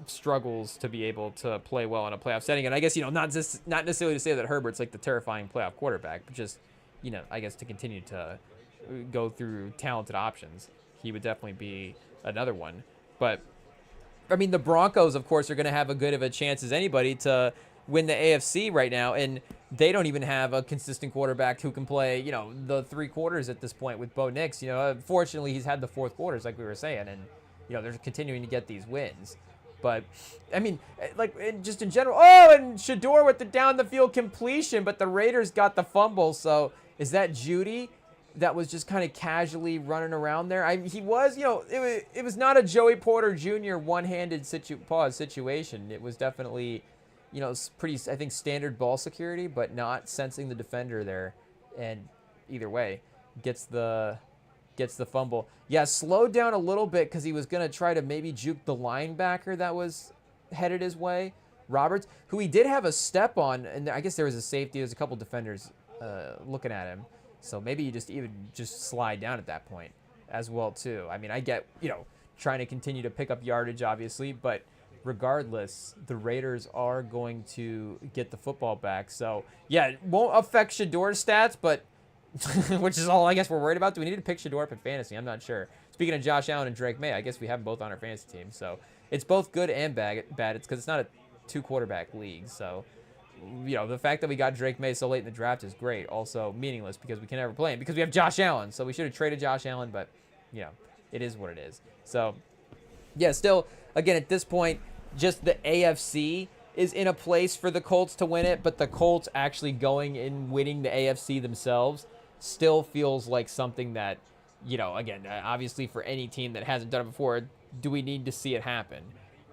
struggles to be able to play well in a playoff setting. And I guess, not necessarily to say that Herbert's like the terrifying playoff quarterback, but just, I guess to continue to go through talented options, he would definitely be another one. But, I mean, the Broncos, of course, are going to have a good of a chance as anybody to win the AFC right now, and they don't even have a consistent quarterback who can play, the 3 quarters at this point with Bo Nix. Fortunately, he's had the 4th quarters, like we were saying, and, they're continuing to get these wins. But, I mean, just in general, and Shedeur with the down-the-field completion, but the Raiders got the fumble, so is that Judy that was just kind of casually running around there? He was, it was not a Joey Porter Jr. one-handed situation. It was definitely, pretty, I think, standard ball security, but not sensing the defender there. And either way, gets the fumble. Yeah, slowed down a little bit because he was going to try to maybe juke the linebacker that was headed his way, Roberts, who he did have a step on, and I guess there was a safety. There's a couple defenders looking at him. So maybe you just slide down at that point as well, too. I mean, I get, trying to continue to pick up yardage, obviously, but regardless, the Raiders are going to get the football back. So, yeah, it won't affect Shedeur's stats, but which is all I guess we're worried about. Do we need to pick Shedeur up in fantasy? I'm not sure. Speaking of Josh Allen and Drake May, I guess we have them both on our fantasy team. So it's both good and bad. It's because it's not a 2-quarterback league. So, the fact that we got Drake May so late in the draft is great. Also meaningless because we can never play him because we have Josh Allen. So we should have traded Josh Allen, but, it is what it is. So, yeah, still, again, at this point, just the AFC is in a place for the Colts to win it, but the Colts actually going and winning the AFC themselves still feels like something that, again, obviously for any team that hasn't done it before, do we need to see it happen?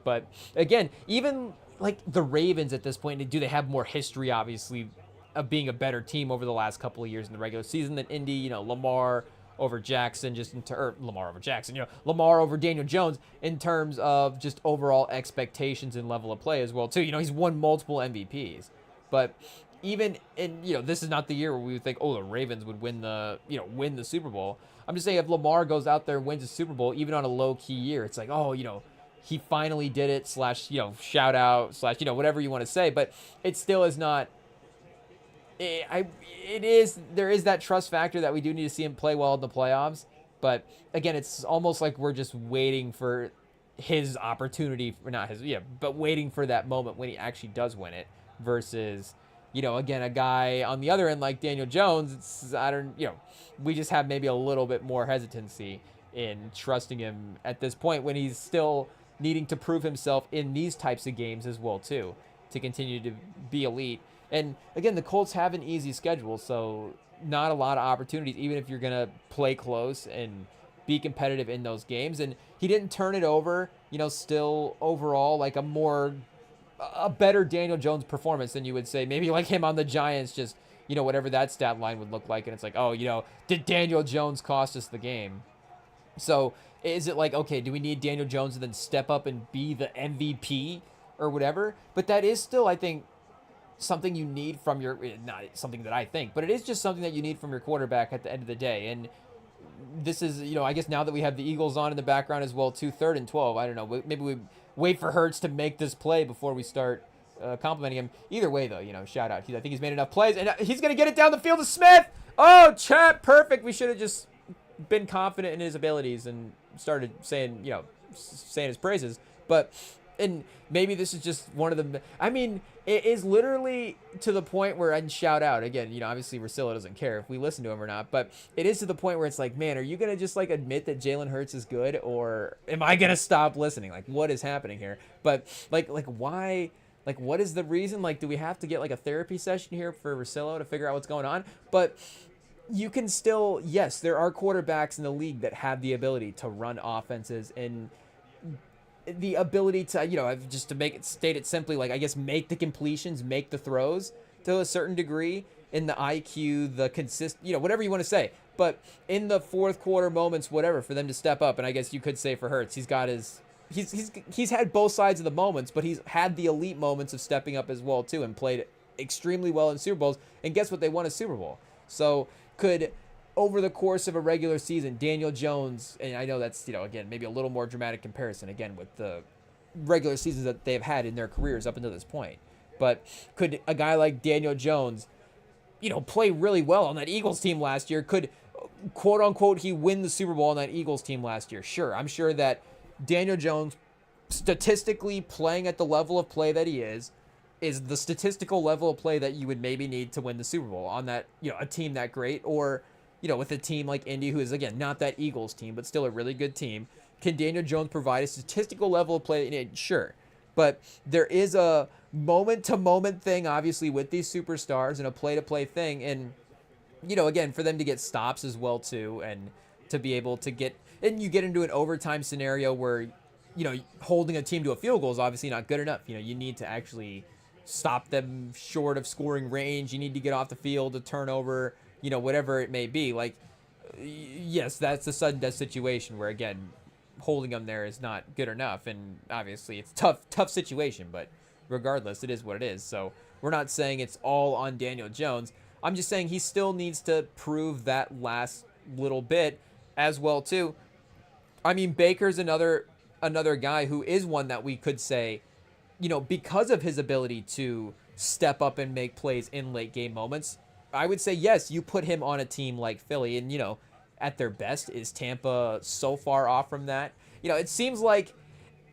But, again, even like the Ravens at this point, do they have more history, obviously, of being a better team over the last couple of years in the regular season than Indy? Lamar over Jackson, Lamar over Daniel Jones in terms of just overall expectations and level of play as well, too. He's won multiple MVPs. But even in, this is not the year where we would think, the Ravens would win the Super Bowl. I'm just saying if Lamar goes out there and wins a Super Bowl, even on a low-key year, it's like, he finally did it, shout out, whatever you want to say. But it still is not, there is that trust factor that we do need to see him play well in the playoffs. But again, it's almost like we're just waiting for his opportunity, but waiting for that moment when he actually does win it versus, again, a guy on the other end like Daniel Jones. We just have maybe a little bit more hesitancy in trusting him at this point when he's still needing to prove himself in these types of games as well, too, to continue to be elite. And again, the Colts have an easy schedule, so not a lot of opportunities, even if you're going to play close and be competitive in those games. And he didn't turn it over, still overall like a better Daniel Jones performance than you would say. Maybe like him on the Giants, just, whatever that stat line would look like. And it's like, did Daniel Jones cost us the game? So is it like, okay, do we need Daniel Jones to then step up and be the MVP or whatever? But that is still, I think, something you need from your, not something that I think, but it is just something that you need from your quarterback at the end of the day. And this is, I guess now that we have the Eagles on in the background as well, too, 3rd and 12. I don't know. Maybe we wait for Hurts to make this play before we start complimenting him. Either way, though, shout out. I think he's made enough plays, and he's going to get it down the field to Smith. Oh, chat, perfect. We should have just been confident in his abilities and started saying his praises. But, and maybe this is just one of the, I mean, it is literally to the point where I'd shout out again, obviously Russillo doesn't care if we listen to him or not, but it is to the point where it's like, man, are you going to just like admit that Jalen Hurts is good, or am I going to stop listening? Like, what is happening here? But like why, like, what is the reason? Like, do we have to get like a therapy session here for Russillo to figure out what's going on? But you can still, yes, there are quarterbacks in the league that have the ability to run offenses and the ability to, just to state it simply, like, I guess, make the completions, make the throws to a certain degree in the IQ, the whatever you want to say. But in the fourth quarter moments, whatever, for them to step up, and I guess you could say for Hurts, he's had both sides of the moments, but he's had the elite moments of stepping up as well, too, and played extremely well in Super Bowls. And guess what? They won a Super Bowl. So could, over the course of a regular season, Daniel Jones, and I know that's, again, maybe a little more dramatic comparison, again, with the regular seasons that they've had in their careers up until this point. But could a guy like Daniel Jones, play really well on that Eagles team last year? Could, quote unquote, he win the Super Bowl on that Eagles team last year? Sure. I'm sure that Daniel Jones, statistically playing at the level of play that he is the statistical level of play that you would maybe need to win the Super Bowl on that, a team that great, or with a team like Indy, who is, again, not that Eagles team, but still a really good team. Can Daniel Jones provide a statistical level of play? Sure. But there is a moment-to-moment thing, obviously, with these superstars and a play-to-play thing. And, again, for them to get stops as well, too, and to be able to get – and you get into an overtime scenario where, holding a team to a field goal is obviously not good enough. You need to actually stop them short of scoring range. You need to get off the field, a turnover – whatever it may be. Like, yes, that's a sudden death situation where, again, holding them there is not good enough. And obviously it's tough situation, but regardless, it is what it is. So we're not saying it's all on Daniel Jones. I'm just saying he still needs to prove that last little bit as well, too. I mean, Baker's another guy who is one that we could say, because of his ability to step up and make plays in late game moments, I would say, yes, you put him on a team like Philly, and, at their best, is Tampa so far off from that? It seems like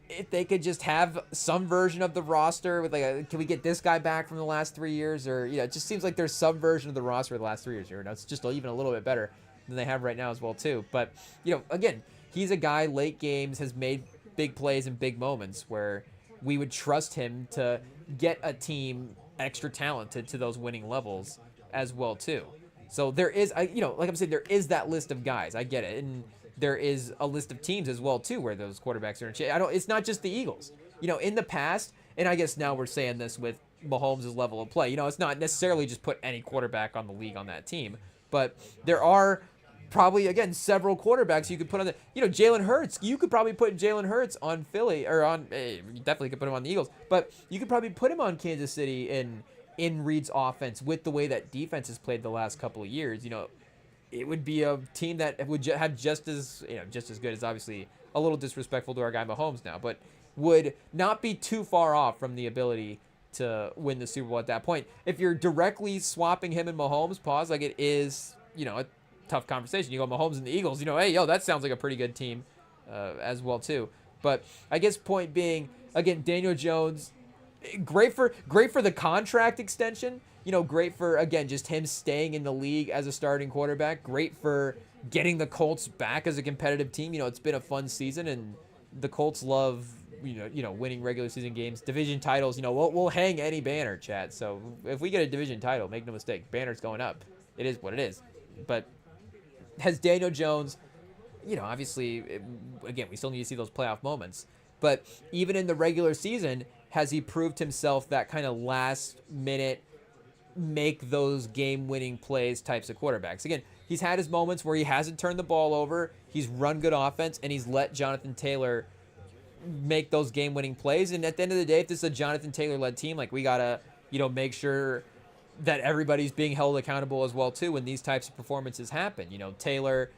if they could just have some version of the roster with, like, can we get this guy back from the last 3 years? Or, it just seems like there's some version of the roster of the last 3 years. It's just even a little bit better than they have right now as well, too. But, again, he's a guy, late games, has made big plays in big moments where we would trust him to get a team extra talented to those winning levels as well, too. So there is, like I'm saying, there is that list of guys. I get it. And there is a list of teams as well, too, where those quarterbacks are in. It's not just the Eagles. In the past, and I guess now we're saying this with Mahomes' level of play, it's not necessarily just put any quarterback on the league on that team. But there are probably, again, several quarterbacks you could put on the, Jalen Hurts. You could probably put Jalen Hurts on Philly, or on, you definitely could put him on the Eagles. But you could probably put him on Kansas City in Reed's offense with the way that defense has played the last couple of years. It would be a team that would have just as good as, obviously a little disrespectful to our guy Mahomes now, but would not be too far off from the ability to win the Super Bowl at that point. If you're directly swapping him and Mahomes, like, it is, a tough conversation. You go Mahomes and the Eagles, hey, that sounds like a pretty good team as well, too. But I guess point being, again, Daniel Jones, great for the contract extension. Great for, again, just him staying in the league as a starting quarterback. Great for getting the Colts back as a competitive team. It's been a fun season, and the Colts love, winning regular season games, division titles. We'll hang any banner, chat. So if we get a division title, make no mistake, banner's going up. It is what it is. But has Daniel Jones, obviously, again, we still need to see those playoff moments. But even in the regular season, has he proved himself that kind of last minute, make those game-winning plays types of quarterbacks? Again, he's had his moments where he hasn't turned the ball over. He's run good offense, and he's let Jonathan Taylor make those game-winning plays. And at the end of the day, if this is a Jonathan Taylor-led team, like, we gotta, make sure that everybody's being held accountable as well too when these types of performances happen. Taylor,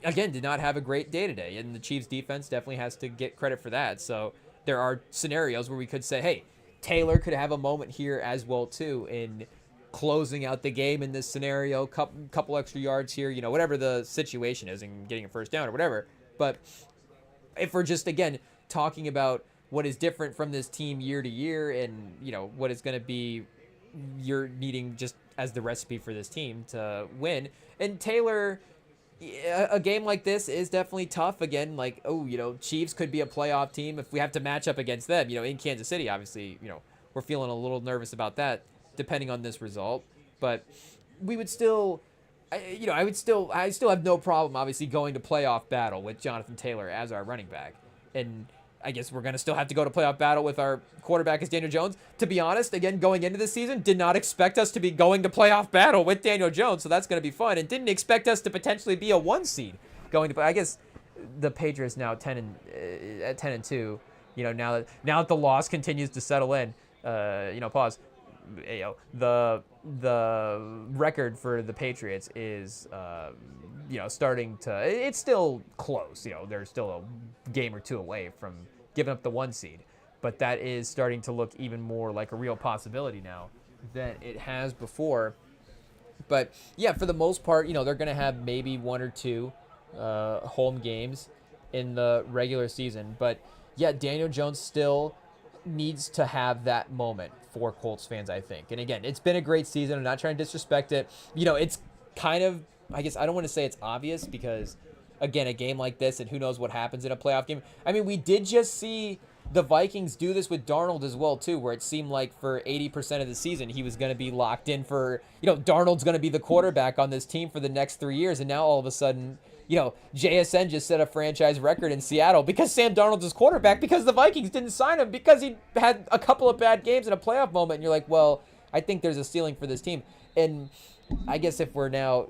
again, did not have a great day today, and the Chiefs defense definitely has to get credit for that. So there are scenarios where we could say, hey, Taylor could have a moment here as well too in closing out the game in this scenario, couple extra yards here, whatever the situation is, and getting a first down or whatever. But if we're just, again, talking about what is different from this team year to year, and what is going to be you're needing just as the recipe for this team to win. And Taylor, a game like this is definitely tough. Again, like, Chiefs could be a playoff team if we have to match up against them, in Kansas City. Obviously, we're feeling a little nervous about that depending on this result, but we would still, I still have no problem, obviously, going to playoff battle with Jonathan Taylor as our running back. And I guess we're going to still have to go to playoff battle with our quarterback as Daniel Jones. To be honest, again, going into this season, did not expect us to be going to playoff battle with Daniel Jones, so that's going to be fun. And didn't expect us to potentially be a 1 seed going to. I guess the Patriots now 10-2. Now that the loss continues to settle in. Pause. The record for the Patriots is starting to, it's still close. They're still a game or two away from giving up the 1 seed, but that is starting to look even more like a real possibility now than it has before. But yeah, for the most part, they're going to have maybe 1 or 2 home games in the regular season. But yeah, Daniel Jones still needs to have that moment for Colts fans, I think. And again, it's been a great season. I'm not trying to disrespect it. It's kind of, I guess I don't want to say it's obvious because, again, a game like this and who knows what happens in a playoff game. I mean, we did just see the Vikings do this with Darnold as well, too, where it seemed like for 80% of the season he was going to be locked in for, Darnold's going to be the quarterback on this team for the next 3 years. And now all of a sudden, JSN just set a franchise record in Seattle because Sam Darnold's his quarterback because the Vikings didn't sign him because he had a couple of bad games in a playoff moment. And you're like, well, I think there's a ceiling for this team. And I guess if we're now,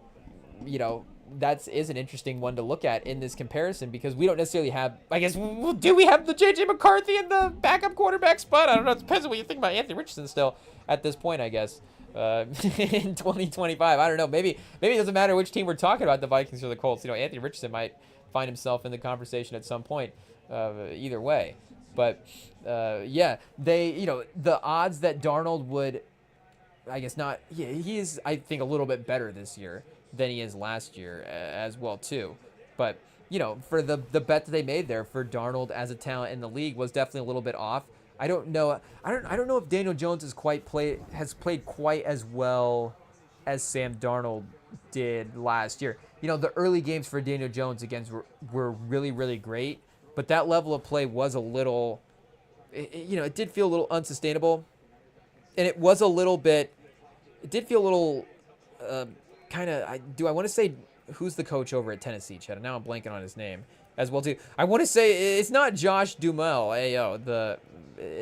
that is an interesting one to look at in this comparison because we don't necessarily have, I guess, do we have the J.J. McCarthy in the backup quarterback spot? I don't know. It depends on what you think about Anthony Richardson still at this point, I guess. In 2025, I don't know. Maybe it doesn't matter which team we're talking about, the Vikings or the Colts. Anthony Richardson might find himself in the conversation at some point. Either way, but yeah, they, the odds that Darnold would, I guess not. Yeah, he is, I think, a little bit better this year than he is last year as well too. But for the bet that they made there for Darnold as a talent in the league was definitely a little bit off. I don't know. I don't know if Daniel Jones has played quite as well as Sam Darnold did last year. The early games for Daniel Jones against were really, really great, but that level of play was a little, it did feel a little unsustainable, and it was a little bit. It did feel a little kind of. Do I want to say who's the coach over at Tennessee, Chad? Now I'm blanking on his name as well too. I want to say it's not Josh Duhamel.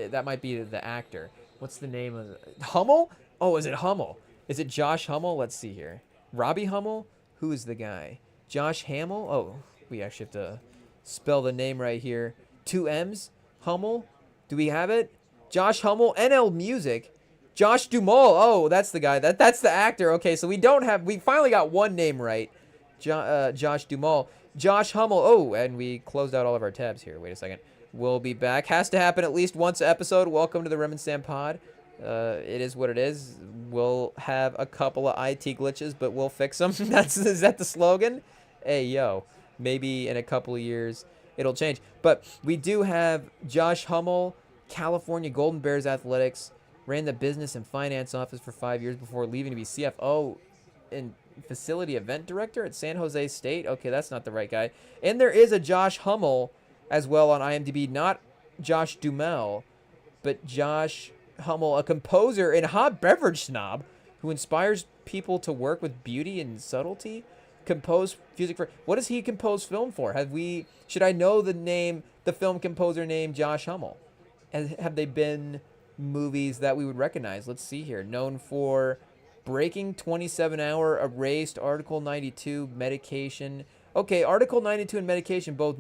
That might be the actor. What's the name of it? Hummel? Oh, is it Hummel? Is it Josh Hummel? Let's see here. Robbie Hummel? Who is the guy? Josh Hamill? Oh, we actually have to spell the name right here. 2 M's? Hummel? Do we have it? Josh Hummel? NL Music? Josh Duhamel. Oh, that's the guy. That's the actor. Okay, so we finally got one name right. Josh Duhamel. Josh Hummel. Oh, and we closed out all of our tabs here. Wait a second. We'll be back. Has to happen at least once an episode. Welcome to the REMINGTOM pod. It is what it is. We'll have a couple of IT glitches, but we'll fix them. Is that the slogan? Hey, yo. Maybe in a couple of years it'll change. But we do have Josh Hummel, California Golden Bears Athletics, ran the business and finance office for 5 years before leaving to be CFO and facility event director at San Jose State. Okay, that's not the right guy. And there is a Josh Hummel as well on IMDb, not Josh Duhamel, but Josh Hummel, a composer and hot beverage snob who inspires people to work with beauty and subtlety. Compose music for, what does he compose film for? Should I know the film composer name Josh Hummel? And have they been movies that we would recognize? Let's see here. Known for breaking 27-hour erased Article 92 medication. Okay, Article 92 and medication both,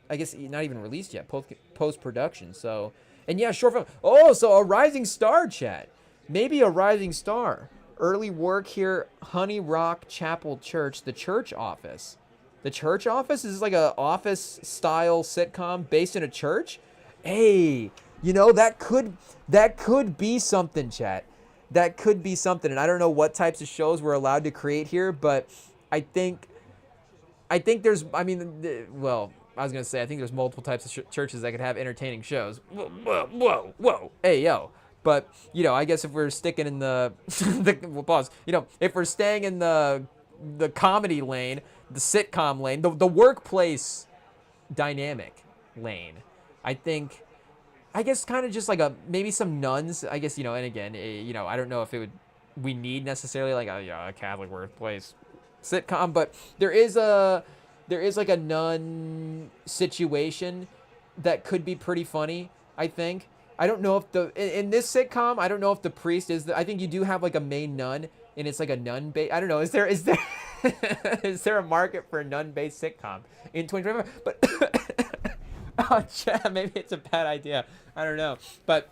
I guess, not even released yet, post production. So, and yeah, short film. Oh, so a rising star, chat. Maybe a rising star. Early work here, Honey Rock Chapel Church, the church office. The church office? Is this like a office style sitcom based in a church? Hey, you know, that could be something, chat. That could be something. And I don't know what types of shows we're allowed to create here, but I think there's, I mean, well, I was going to say, I think there's multiple types of churches that could have entertaining shows. Whoa. Hey, yo. But, you know, I guess if we're sticking in we'll pause. You know, if we're staying in the comedy lane, the sitcom lane, the workplace dynamic lane, I guess kind of just like maybe some nuns, I guess, you know, and again, you know, I don't know if we need necessarily like a Catholic workplace sitcom, but there is like a nun situation that could be pretty funny, I think. I don't know if in this sitcom, I don't know if the priest is I think you do have like a main nun, and it's like a nun-based, I don't know, is there is there a market for a nun-based sitcom in 2025? But oh, chat, maybe it's a bad idea. I don't know. But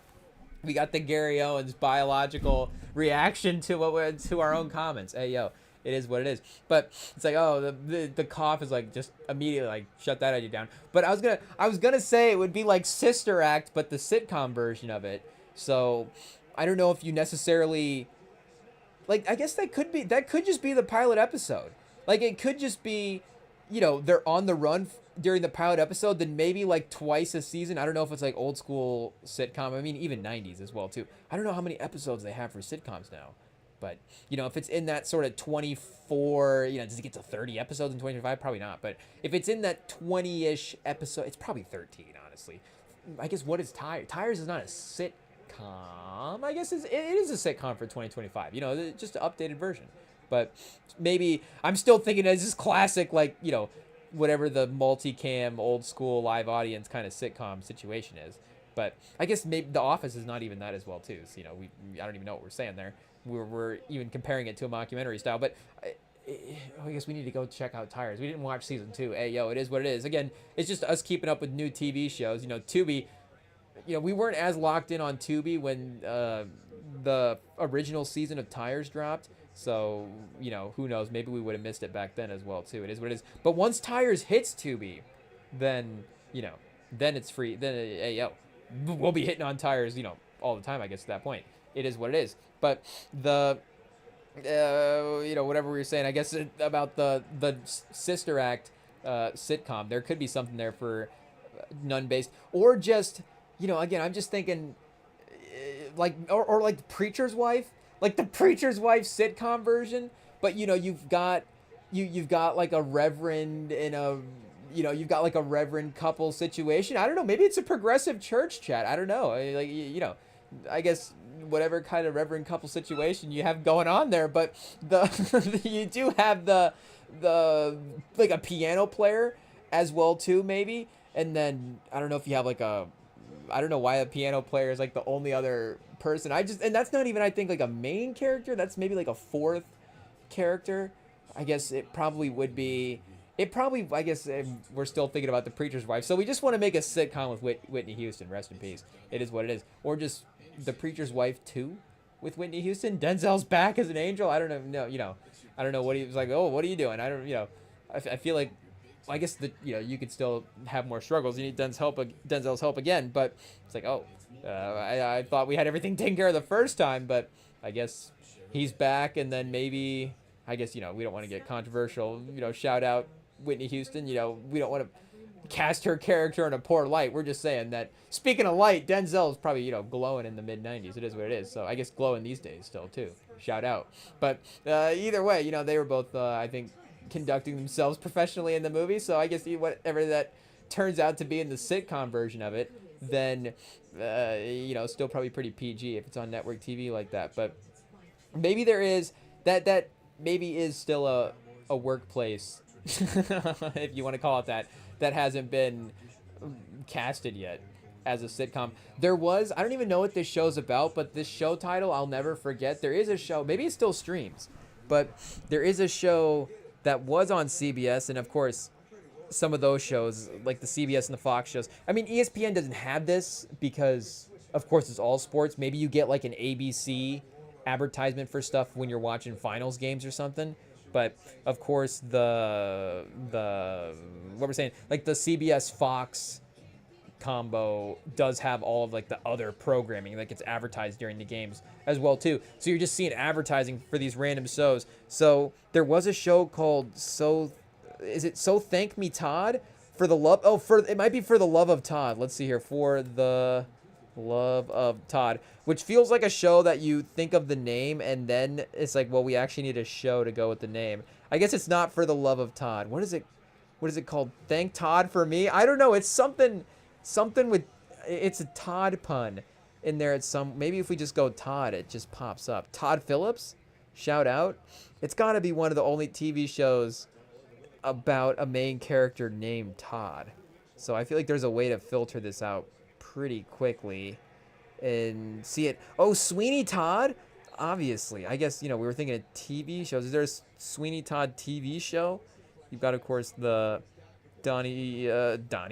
we got the Gary Owens biological reaction to our own comments. Hey, yo, it is what it is. But it's like, oh, the cough is like just immediately like shut that idea down. But I was gonna say it would be like Sister Act, but the sitcom version of it. So I don't know if you necessarily like. I guess that could just be the pilot episode. Like it could just be, you know, they're on the run during the pilot episode, then maybe like twice a season. I don't know if it's like old school sitcom. I mean, even 90s as well too. I don't know how many episodes they have for sitcoms now. But, you know, if it's in that sort of 24, you know, does it get to 30 episodes in 25? Probably not. But if it's in that 20-ish episode, it's probably 13, honestly. I guess what is Tires? Tires is not a sitcom. I guess it is a sitcom for 2025. You know, just an updated version. But maybe I'm still thinking it's this classic, like, you know, whatever the multicam, old school, live audience kind of sitcom situation is. But I guess maybe The Office is not even that as well, too. So, you know, I don't even know what we're saying there. We're even comparing it to a mockumentary style, but I guess we need to go check out Tires. We didn't watch season 2. Hey, yo, it is what it is. Again, it's just us keeping up with new TV shows. You know, Tubi, you know, we weren't as locked in on Tubi when the original season of Tires dropped. So, you know, who knows? Maybe we would have missed it back then as well, too. It is what it is. But once Tires hits Tubi, then, you know, then it's free. Then, hey, yo, we'll be hitting on Tires, you know, all the time, I guess, at that point. It is what it is. But the, you know, whatever we were saying, I guess about the Sister Act sitcom, there could be something there for nun-based. Or just, you know, again, I'm just thinking, like, or like The Preacher's Wife. Like the Preacher's Wife sitcom version. But, you know, you've got like a reverend and a, you know, you've got like a reverend couple situation. I don't know. Maybe it's a progressive church, chat. I don't know. Like, you know, I guess whatever kind of reverend couple situation you have going on there, but you do have the like a piano player as well too, maybe. And then I don't know if you have like I don't know why a piano player is like the only other person. And that's not even, I think, like a main character. That's maybe like a fourth character. I guess it probably would be. I guess we're still thinking about The Preacher's Wife. So we just want to make a sitcom with Whitney Houston. Rest in peace. It is what it is. Or just The Preacher's Wife 2 with Whitney Houston. Denzel's back as an angel. I don't know. No, you know, I don't know what he was like. Oh, what are you doing? I don't, you know, I feel like, I guess that, you know, you could still have more struggles. You need Denzel's help again. But it's like, oh, I thought we had everything taken care of the first time, but I guess he's back. And then maybe, I guess, you know, we don't want to get controversial, you know, shout out Whitney Houston. You know, we don't want to cast her character in a poor light. We're just saying that, speaking of light, Denzel is probably, you know, glowing in the mid-90s. It is what it is. So I guess glowing these days still too. Shout out. But either way, you know, they were both, I think, conducting themselves professionally in the movie. So I guess whatever that turns out to be in the sitcom version of it, then, you know, still probably pretty PG if it's on network TV like that. But maybe there is, that maybe is still a workplace, if you want to call it that hasn't been casted yet. as a sitcom. There was, I don't even know what this show's about, but this show title I'll never forget. There is a show, maybe it still streams, but there is a show that was on CBS, and of course, some of those shows, like the CBS and the Fox shows. I mean, ESPN doesn't have this because, of course, it's all sports. Maybe you get like an ABC advertisement for stuff when you're watching finals games or something. But of course, the what we're saying, like the CBS Fox combo does have all of like the other programming that gets advertised during the games as well too. So you're just seeing advertising for these random shows. So there was a show called So Thank Me Todd for the love. Oh, it might be For the Love of Todd. Let's see here. For the Love of Todd, which feels like a show that you think of the name and then it's like, well, we actually need a show to go with the name. I guess it's not For the Love of Todd. What is it called? Thank Todd for Me? I don't know. It's something with, it's a Todd pun in there. It's maybe if we just go Todd, it just pops up. Todd Phillips, shout out. It's got to be one of the only TV shows about a main character named Todd. So I feel like there's a way to filter this out pretty quickly and see it. Oh, Sweeney Todd? Obviously. I guess, we were thinking of TV shows. Is there a Sweeney Todd TV show? You've got, of course, the Donnie Jepp?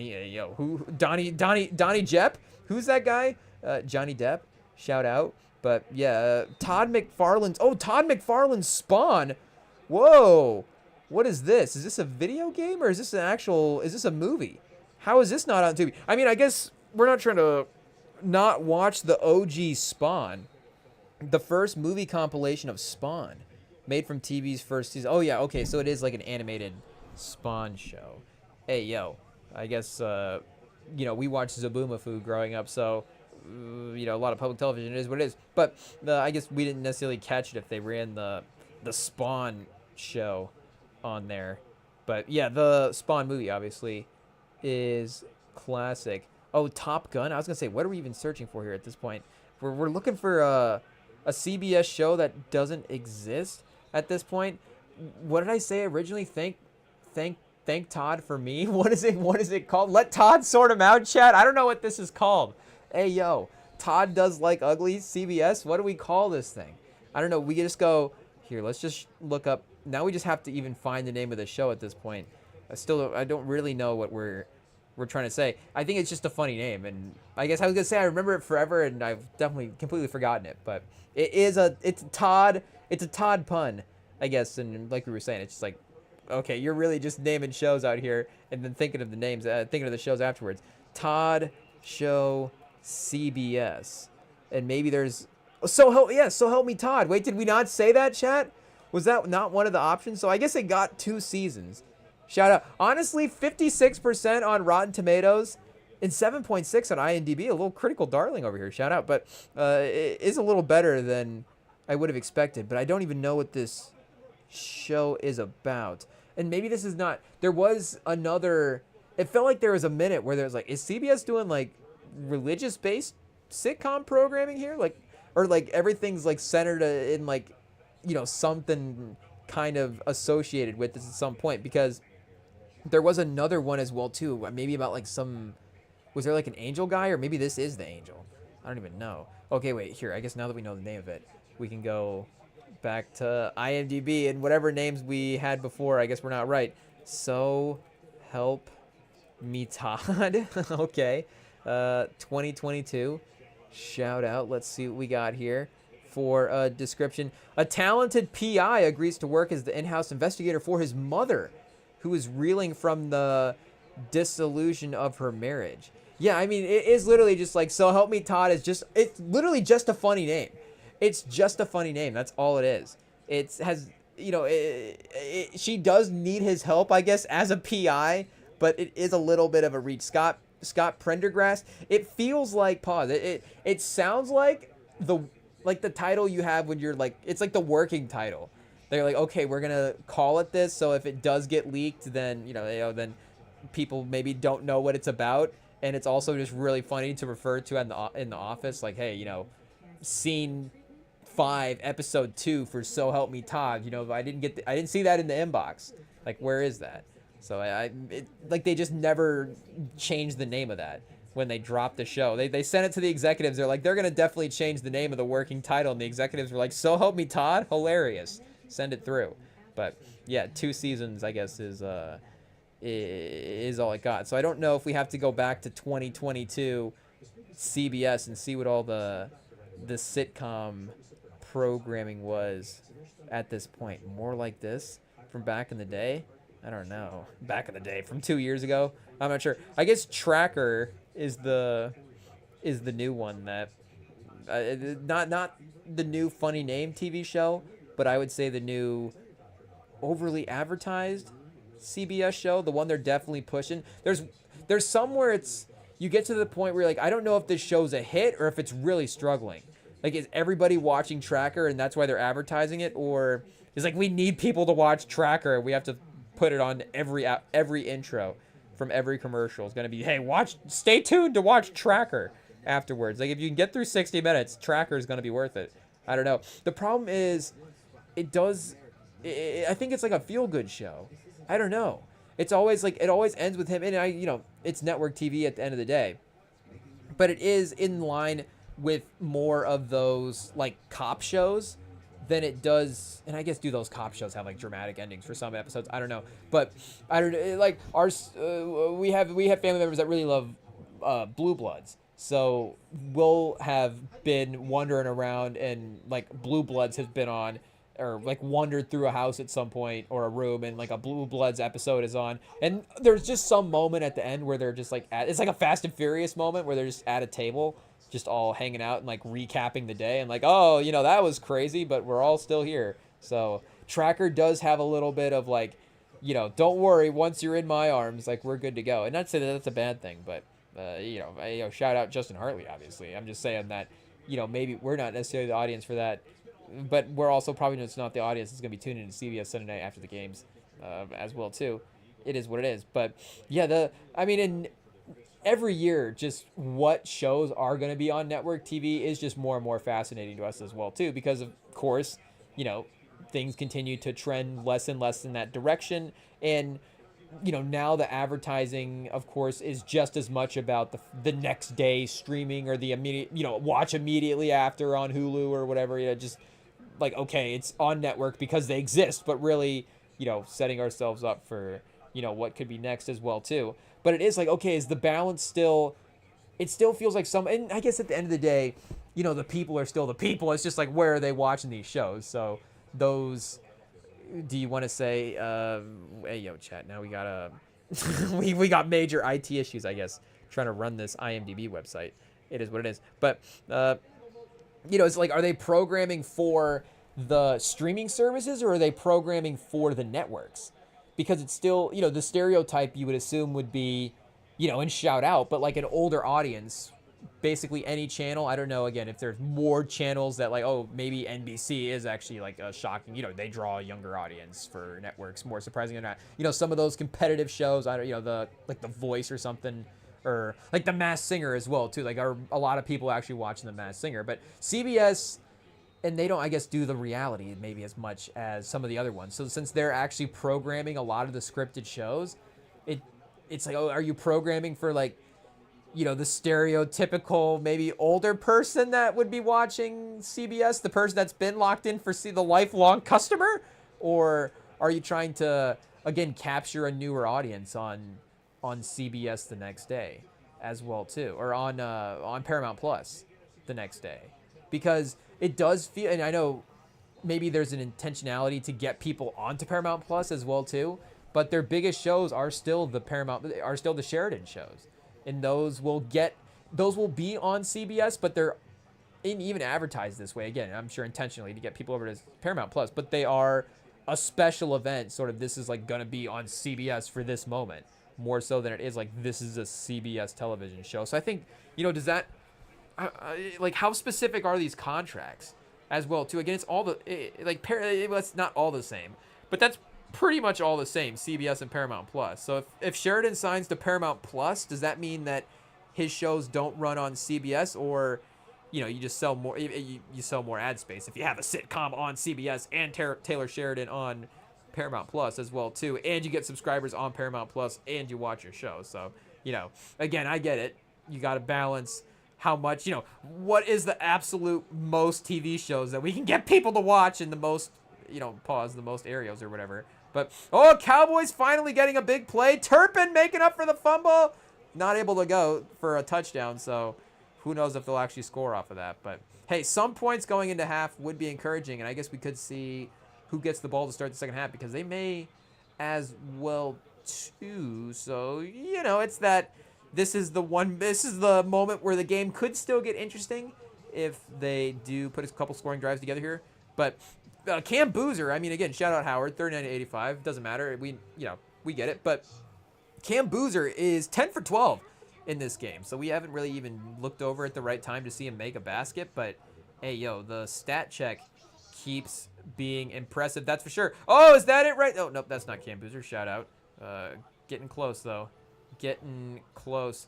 Who's that guy? Johnny Depp. Shout out. But, yeah, Todd McFarlane's Spawn. Whoa. What is this? Is this a video game or is this a movie? How is this not on Tubi? I mean, I guess we're not trying to not watch the OG Spawn, the first movie compilation of Spawn, made from TV's first season. Oh, yeah, okay, so it is like an animated Spawn show. Hey, yo, I guess, we watched Zaboomafoo growing up, so, a lot of public television is what it is. But I guess we didn't necessarily catch it if they ran the Spawn show on there. But, yeah, the Spawn movie, obviously, is classic. Oh, Top Gun. I was going to say, what are we even searching for here at this point? We're looking for a CBS show that doesn't exist at this point. What did I say originally? Thank Todd for Me? What is it called? Let Todd sort him out, chat? I don't know what this is called. Hey, yo. Todd Does Like Ugly, CBS? What do we call this thing? I don't know. We just go, here, let's just look up. Now we just have to even find the name of the show at this point. I don't really know what we're trying to say. I think it's just a funny name, and I guess I was gonna say I remember it forever, and I've definitely completely forgotten it. But it's a Todd pun, I guess. And like we were saying, it's just like, okay, you're really just naming shows out here, and then thinking of the names, thinking of the shows afterwards. Todd Show CBS, and maybe there's So Help Me Todd. Wait, did we not say that, chat? Was that not one of the options? So I guess it got 2 seasons. Shout out. Honestly, 56% on Rotten Tomatoes and 7.6 on IMDb. A little critical darling over here. Shout out. But it is a little better than I would have expected. But I don't even know what this show is about. And maybe this is not. There was another. It felt like there was a minute where there's like, is CBS doing like religious-based sitcom programming here? Or everything's like centered in like, something kind of associated with this at some point, because there was another one as well too, maybe about like was there like an angel guy, or maybe this is the angel? I don't even know. Okay, wait, here, I guess now that we know the name of it, we can go back to IMDb, and whatever names we had before, I guess we're not right. So Help Me Todd. Okay. 2022. Shout out. Let's see what we got here for a description. A talented PI agrees to work as the in-house investigator for his mother, who is reeling from the disillusion of her marriage. Yeah, I mean, it is literally just like, So Help Me Todd it's literally just a funny name. It's just a funny name. That's all it is. It has, she does need his help, I guess, as a PI, but it is a little bit of a reach. Scott Prendergast. It feels like, pause. It sounds like the title you have when you're like, it's like the working title. They're like, okay, we're gonna call it this, so if it does get leaked, then then people maybe don't know what it's about, and it's also just really funny to refer to in the office, like, hey, scene 5, episode 2 for So Help Me Todd. I didn't see that in the inbox. Like, where is that? So like they just never changed the name of that. when they dropped the show. They sent it to the executives. They're like, they're going to definitely change the name of the working title. And the executives were like, so help me, Todd. Hilarious. Send it through. But yeah, 2 seasons, I guess, is all it got. So I don't know if we have to go back to 2022 CBS and see what all the sitcom programming was at this point. More like this from back in the day? I don't know. Back in the day, from 2 years ago? I'm not sure. I guess Tracker is the new one that not the new funny name TV show, but I would say the new overly advertised CBS show, the one they're definitely pushing. There's some where it's you get to the point where you're like, I don't know if this show's a hit or if it's really struggling. Like, is everybody watching Tracker and that's why they're advertising it, or it's like we need people to watch Tracker, we have to put it on every intro from every commercial. It's going to be, hey, stay tuned to watch Tracker afterwards. Like, if you can get through 60 minutes, Tracker is going to be worth it. I don't know. The problem is I think it's like a feel-good show. I don't know. It's always like, it always ends with him, and it's network TV at the end of the day. But it is in line with more of those like cop shows than it does, and I guess do those cop shows have like dramatic endings for some episodes? I don't know, but I don't know. Like we have family members that really love Blue Bloods, so we'll have been wandering around and like Blue Bloods has been on, or like wandered through a house at some point or a room and like a Blue Bloods episode is on, and there's just some moment at the end where they're just like it's like a Fast and Furious moment where they're just at a table just all hanging out and like recapping the day and like, oh, that was crazy, but we're all still here. So Tracker does have a little bit of like, don't worry, once you're in my arms, like we're good to go. And not to say that that's a bad thing, but shout out Justin Hartley, obviously. I'm just saying that, maybe we're not necessarily the audience for that, but we're also probably just not the audience that's going to be tuning into CBS Sunday night after the games as well too. It is what it is. But yeah, in every year, just what shows are going to be on network TV is just more and more fascinating to us as well too, because of course, things continue to trend less and less in that direction. And, now the advertising, of course, is just as much about the next day streaming or the immediate, watch immediately after on Hulu or whatever, just like, okay, it's on network because they exist, but really, setting ourselves up for, what could be next as well too. But it is like, okay, is the balance still, it still feels like and I guess at the end of the day, the people are still the people. It's just like, where are they watching these shows? So those, do you want to say, hey, yo, chat, now we got we got major IT issues, I guess, trying to run this IMDb website. It is what it is. But, it's like, are they programming for the streaming services or are they programming for the networks? Because it's still, the stereotype you would assume would be, and shout out, but like an older audience, basically any channel. I don't know, again, if there's more channels that like, oh, maybe NBC is actually like a shocking, they draw a younger audience for networks, more surprising or not. Some of those competitive shows, the Voice or something, or like The Masked Singer as well too. Like, are a lot of people actually watching The Masked Singer? But CBS, and they don't, I guess, do the reality maybe as much as some of the other ones. So since they're actually programming a lot of the scripted shows, it's like, oh, are you programming for like, the stereotypical maybe older person that would be watching CBS, the person that's been locked in for the lifelong customer? Or are you trying to, again, capture a newer audience on CBS the next day as well too, or on Paramount Plus the next day? Because it does feel, and I know maybe there's an intentionality to get people onto Paramount Plus as well too, but their biggest shows are still the Sheridan shows, and those will be on CBS, but they're even advertised this way, again, I'm sure intentionally to get people over to Paramount Plus, but they are a special event, sort of, this is like gonna be on CBS for this moment, more so than it is like this is a CBS television show. So I think, does that, like, how specific are these contracts as well too? Again, it's all it's not all the same, but that's pretty much all the same, CBS and Paramount Plus. So if Sheridan signs to Paramount Plus, does that mean that his shows don't run on CBS, or you just sell more, you sell more ad space if you have a sitcom on CBS and Taylor Sheridan on Paramount Plus as well too, and you get subscribers on Paramount Plus and you watch your show? So again, I get it. you got to balance how much, what is the absolute most TV shows that we can get people to watch in the most, pause, the most areas or whatever. But, Cowboys finally getting a big play. Turpin making up for the fumble. Not able to go for a touchdown, so who knows if they'll actually score off of that. But, hey, some points going into half would be encouraging, and I guess we could see who gets the ball to start the second half because they may as well too. So, it's that this is the moment where the game could still get interesting if they do put a couple scoring drives together here. But Cam Boozer, I mean, again, shout out Howard, 39-85. Doesn't matter. We get it. But Cam Boozer is 10 for 12 in this game. So we haven't really even looked over at the right time to see him make a basket. But, hey, the stat check keeps being impressive. That's for sure. Oh, is that it right? Oh, nope, that's not Cam Boozer. Shout out. Getting close, though. Getting close.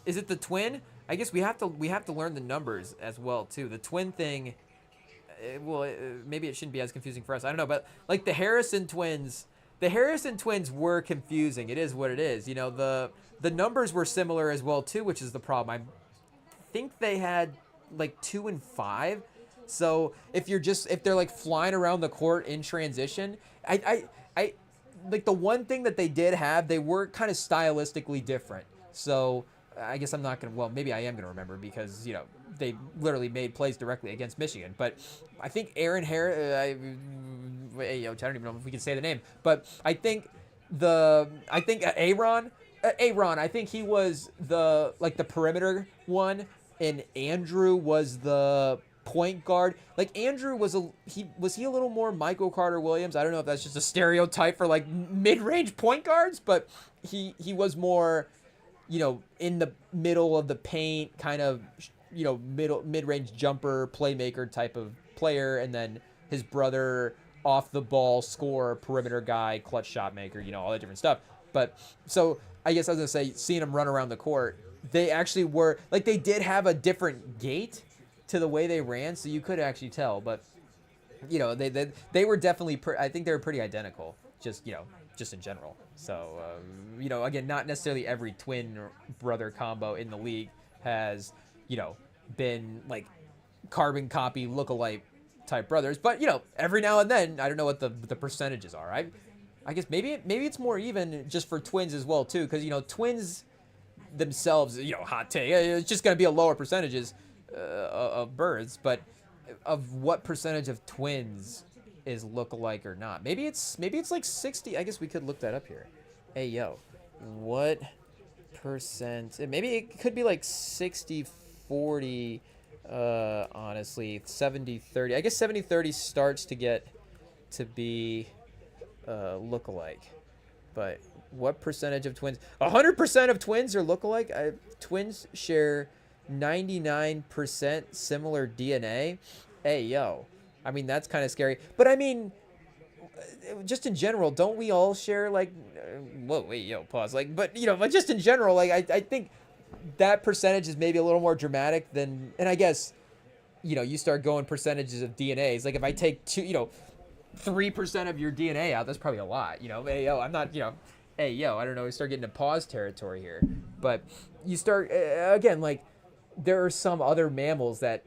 Is it the twin? I guess we have to learn the numbers as well, too. The twin thing, maybe it shouldn't be as confusing for us. I don't know, but like the Harrison twins were confusing. It is what it is. The numbers were similar as well, too, which is the problem. I think they had like 2 and 5. So if they're like flying around the court in transition, I like the one thing that they did have, they were kind of stylistically different. So I guess I'm not going to, well, maybe I am going to remember because, they literally made plays directly against Michigan. But I think Aaron Harris, I don't even know if we can say the name, but I think Aaron, I think he was the perimeter one, and Andrew was the point guard. Like Andrew was he a little more Michael Carter Williams? I don't know if that's just a stereotype for like mid-range point guards, but he was more, in the middle of the paint, kind of, mid-range jumper, playmaker type of player, and then his brother off the ball scorer, perimeter guy, clutch shot maker, all that different stuff. But so I guess I was gonna say, seeing him run around the court, they actually were like, they did have a different gait to the way they ran, so you could actually tell. But they were definitely I think they were pretty identical, just in general. So again, not necessarily every twin brother combo in the league has been like carbon copy lookalike type brothers, but every now and then, I don't know what the percentages are. I guess maybe it's more even just for twins as well too, because twins themselves, hot take, it's just going to be a lower percentages of births, but of what percentage of twins is lookalike or not? Maybe it's like 60. I guess we could look that up here. Hey what percent? Maybe it could be like 60-40. Honestly, 70-30. I guess 70-30 starts to get to be lookalike. But what percentage of twins? 100% of twins are lookalike. Twins share 99% similar DNA. I mean, that's kind of scary. But I mean, just in general, don't we all share like? Pause. But just in general, like I think that percentage is maybe a little more dramatic than, and I guess, you start going percentages of DNAs. Like if I take 3% of your DNA out, that's probably a lot. I'm not, I don't know. We start getting to pause territory here, but you start again, like there are some other mammals that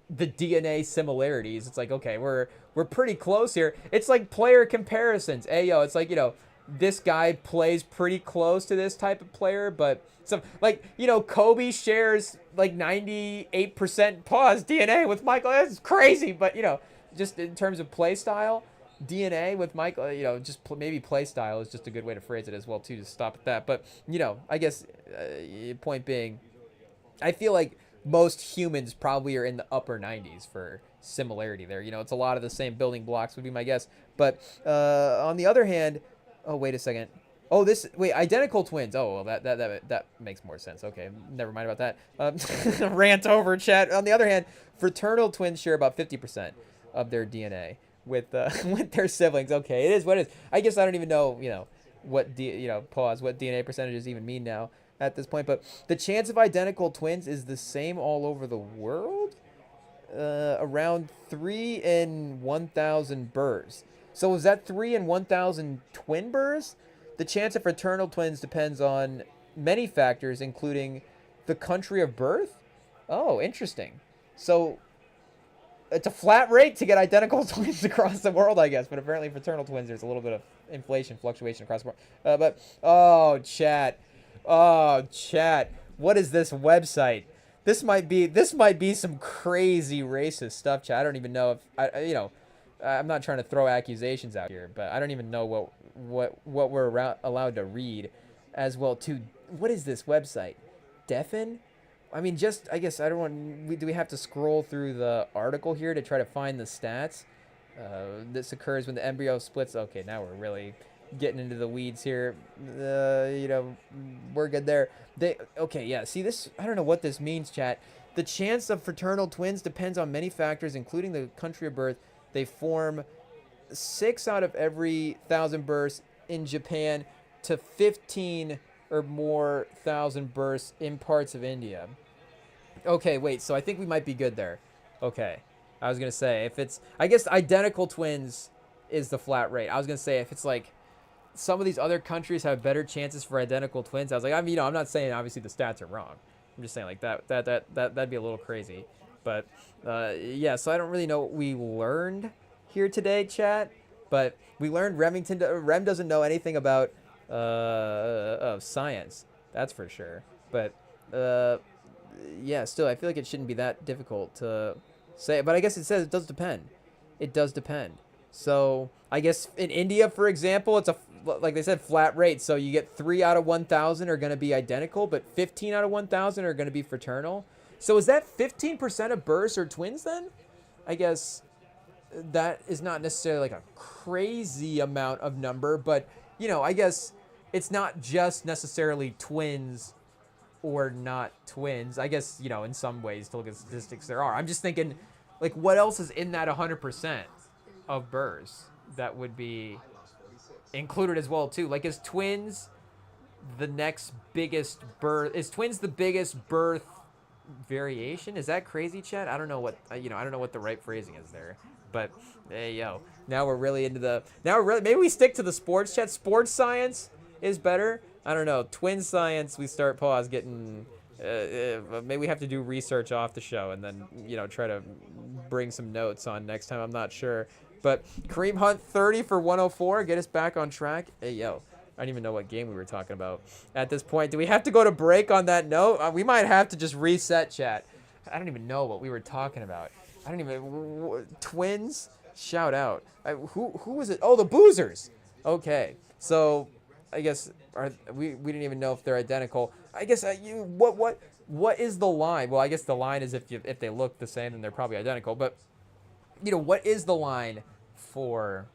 the DNA similarities. It's like, okay, we're pretty close here. It's like player comparisons. It's like, this guy plays pretty close to this type of player, but some like, Kobe shares like 98% pause DNA with Michael. That's crazy, but just in terms of play style, DNA with Michael, maybe play style is just a good way to phrase it as well too, to stop at that. But I guess point being, I feel like most humans probably are in the upper 90s for similarity there. It's a lot of the same building blocks would be my guess. But on the other hand, oh, wait a second. Oh, identical twins. Oh, well, that makes more sense. Okay, never mind about that. Rant over, chat. On the other hand, fraternal twins share about 50% of their DNA with their siblings. Okay, it is what it is. I guess I don't even know, what what DNA percentages even mean now at this point. But the chance of identical twins is the same all over the world. Around 3 in 1,000 births. So is that 3 in 1,000 twin births? The chance of fraternal twins depends on many factors, including the country of birth? Oh, interesting. So it's a flat rate to get identical twins across the world, I guess. But apparently fraternal twins, there's a little bit of inflation, fluctuation across the board. Oh, chat. Oh, chat. What is this website? This might be some crazy racist stuff, chat. I don't even know if I'm not trying to throw accusations out here, but I don't even know what we're allowed to read as well too. What is this website? Deafin? I mean, I guess I don't want. Do we have to scroll through the article here to try to find the stats? This occurs when the embryo splits. Okay, now we're really getting into the weeds here. We're good there. Okay, yeah. See this? I don't know what this means, chat. The chance of fraternal twins depends on many factors, including the country of birth. They form 6 out of every 1,000 births in Japan to 15 or more thousand births in parts of India. Okay, wait. So I think we might be good there. Okay. I was going to say, I guess identical twins is the flat rate. I was going to say if it's like some of these other countries have better chances for identical twins. I was like, I'm not saying obviously the stats are wrong. I'm just saying like that'd be a little crazy. But yeah, so I don't really know what we learned here today, chat. But we learned Rem doesn't know anything about science. That's for sure. But yeah, still, I feel like it shouldn't be that difficult to say. But I guess it says it does depend. It does depend. So I guess in India, for example, it's like they said, flat rate. So you get 3 out of 1,000 are going to be identical, but 15 out of 1,000 are going to be fraternal. So is that 15% of births are twins then? I guess that is not necessarily like a crazy amount of number, but I guess it's not just necessarily twins or not twins. I guess, in some ways to look at statistics there are. I'm just thinking like what else is in that 100% of births that would be included as well too? Like is twins the next biggest birth? Is twins the biggest birth variation? Is that crazy, chat? I don't know what I don't know what the right phrasing is there. But hey, yo, now we're really into maybe we stick to the sports, chat. Sports science is better. I don't know. Twin science, we start getting maybe we have to do research off the show and then try to bring some notes on next time. I'm not sure. But Kareem Hunt 30 for 104, get us back on track. Hey, yo, I don't even know what game we were talking about at this point. Do we have to go to break on that note? We might have to just reset, chat. I don't even know what we were talking about. I don't even... Twins? Shout out. Who was it? Oh, the Boozers. Okay. So, I guess we didn't even know if they're identical. I guess what is the line? Well, I guess the line is if they look the same, then they're probably identical. But, what is the line for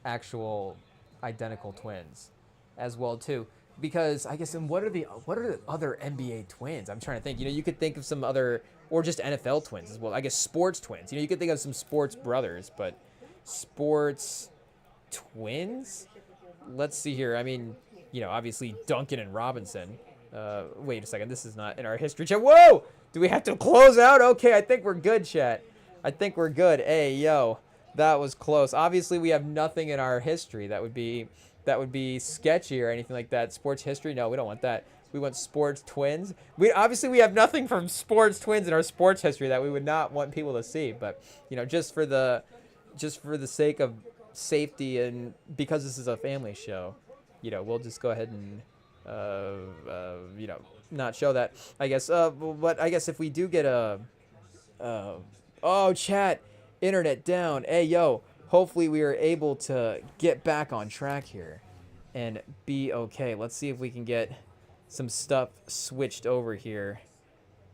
actual identical twins as well, too? Because I guess, and what are the other NBA twins? I'm trying to think. You could think of some other, or just NFL twins as well. I guess sports twins. You could think of some sports brothers, but sports twins? Let's see here. I mean, obviously Duncan and Robinson. Wait a second. This is not in our history chat. Whoa! Do we have to close out? Okay, I think we're good, chat. I think we're good. Hey, yo, that was close. Obviously, we have nothing in our history that would be sketchy or anything like that. Sports history? No, we don't want that. We want sports twins. We have nothing from sports twins in our sports history that we would not want people to see. But just for the sake of safety and because this is a family show, we'll just go ahead and not show that. I guess. But I guess if we do get oh, chat, internet down. Hey, yo. Hopefully we are able to get back on track here and be okay. Let's see if we can get some stuff switched over here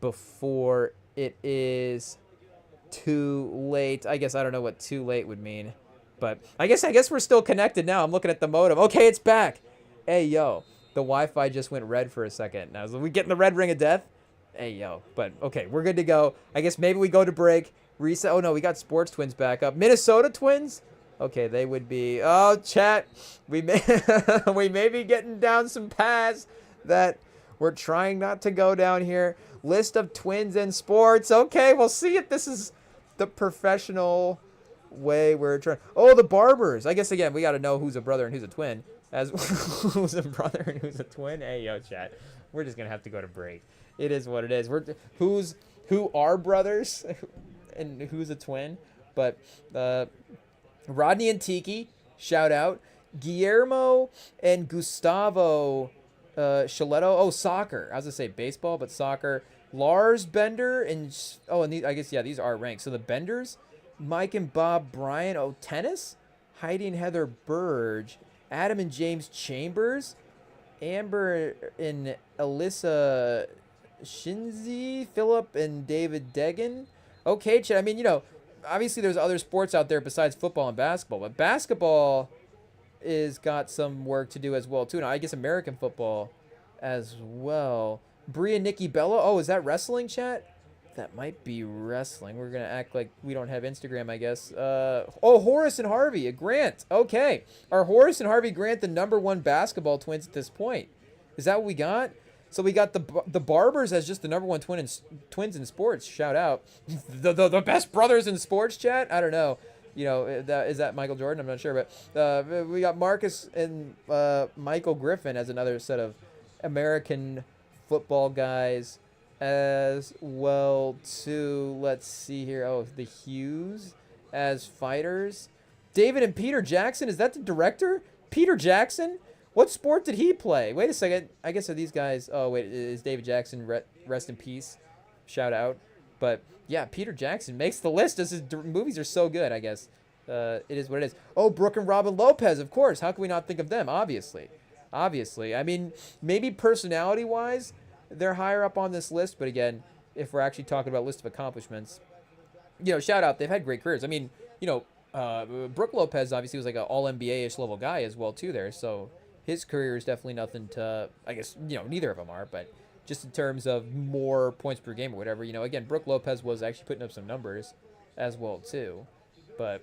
before it is too late. I guess I don't know what too late would mean, but I guess we're still connected now. I'm looking at the modem. Okay, it's back. Hey, yo, the Wi-Fi just went red for a second. Now, are we getting the red ring of death? Hey, yo, but okay, we're good to go. I guess maybe we go to break. Reset. Oh no, we got sports twins back up. Minnesota twins? Okay, they would be. Oh, chat. We may be getting down some paths that we're trying not to go down here. List of twins in sports. Okay, we'll see if this is the professional way we're trying. Oh, the barbers. I guess again we got to know who's a brother and who's a twin. As who's a brother and who's a twin. Hey, yo, chat. We're just gonna have to go to break. It is what it is. Who are brothers and who's a twin? But Rodney and Tiki, shout out. Guillermo and Gustavo Chiletto. Oh, soccer. I was gonna say baseball, but soccer. Lars Bender and I guess these are ranked. So the Benders, Mike and Bob Bryan. Oh, tennis. Heidi and Heather Burge. Adam and James Chambers. Amber and Alyssa Shinzi. Philip and David Degan. Okay, Chad. I mean, obviously there's other sports out there besides football and basketball, but basketball is got some work to do as well too. Now I guess American football as well. Bria Nikki Bella. Oh, is that wrestling, chat? That might be wrestling. We're gonna act like we don't have Instagram, I guess. Horace and Harvey, a Grant. Okay, are Horace and Harvey Grant the #1 basketball twins at this point? Is that what we got? So we got the Barbers as just the #1 twins in sports. Shout out, the best brothers in sports, chat. I don't know. Is that Michael Jordan? I'm not sure, but we got Marcus and Michael Griffin as another set of American football guys as well too. Let's see here. Oh, the Hughes as fighters. David and Peter Jackson. Is that the director? Peter Jackson? What sport did he play? Wait a second. I guess are these guys. Oh wait, is David Jackson rest in peace? Shout out. But yeah, Peter Jackson makes the list. His movies are so good. I guess it is what it is. Oh, Brooke and Robin Lopez, of course. How can we not think of them? Obviously. I mean, maybe personality-wise, they're higher up on this list. But again, if we're actually talking about list of accomplishments, shout out. They've had great careers. I mean, Brooke Lopez obviously was like an all-NBA-ish level guy as well too there. So his career is definitely nothing to, I guess, neither of them are, but just in terms of more points per game or whatever, again, Brooke Lopez was actually putting up some numbers as well too. But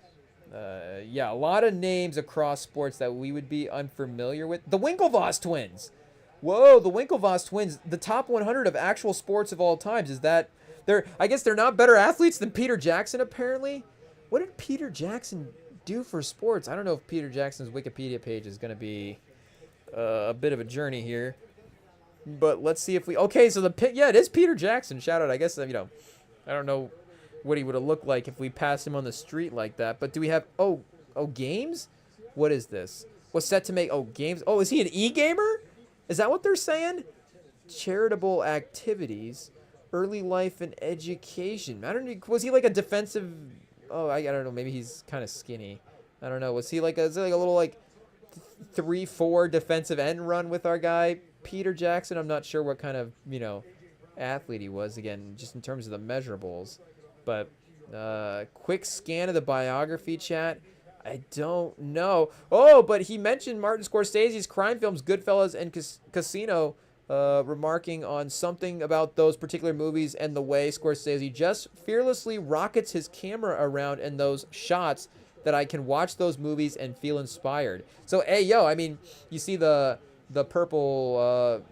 a lot of names across sports that we would be unfamiliar with. The Winklevoss twins. Whoa, the Winklevoss twins, the top 100 of actual sports of all times. Is that I guess they're not better athletes than Peter Jackson apparently. What did Peter Jackson do for sports? I don't know if Peter Jackson's Wikipedia page is going to be a bit of a journey here. But let's see if so it is Peter Jackson. Shout out. I guess, I don't know what he would have looked like if we passed him on the street like that. But do we have, games? What is this? What's set to make, games? Oh, is he an e-gamer? Is that what they're saying? Charitable activities, early life and education. I don't know. Was he like a defensive, I don't know. Maybe he's kind of skinny. I don't know. Was he like is it like a little like 3-4 defensive end run with our guy? Peter Jackson, I'm not sure what kind of, athlete he was, again, just in terms of the measurables. But quick scan of the biography, chat. I don't know. Oh, but he mentioned Martin Scorsese's crime films, Goodfellas and Casino, remarking on something about those particular movies and the way Scorsese just fearlessly rockets his camera around in those shots that I can watch those movies and feel inspired. So, I mean, you see the purple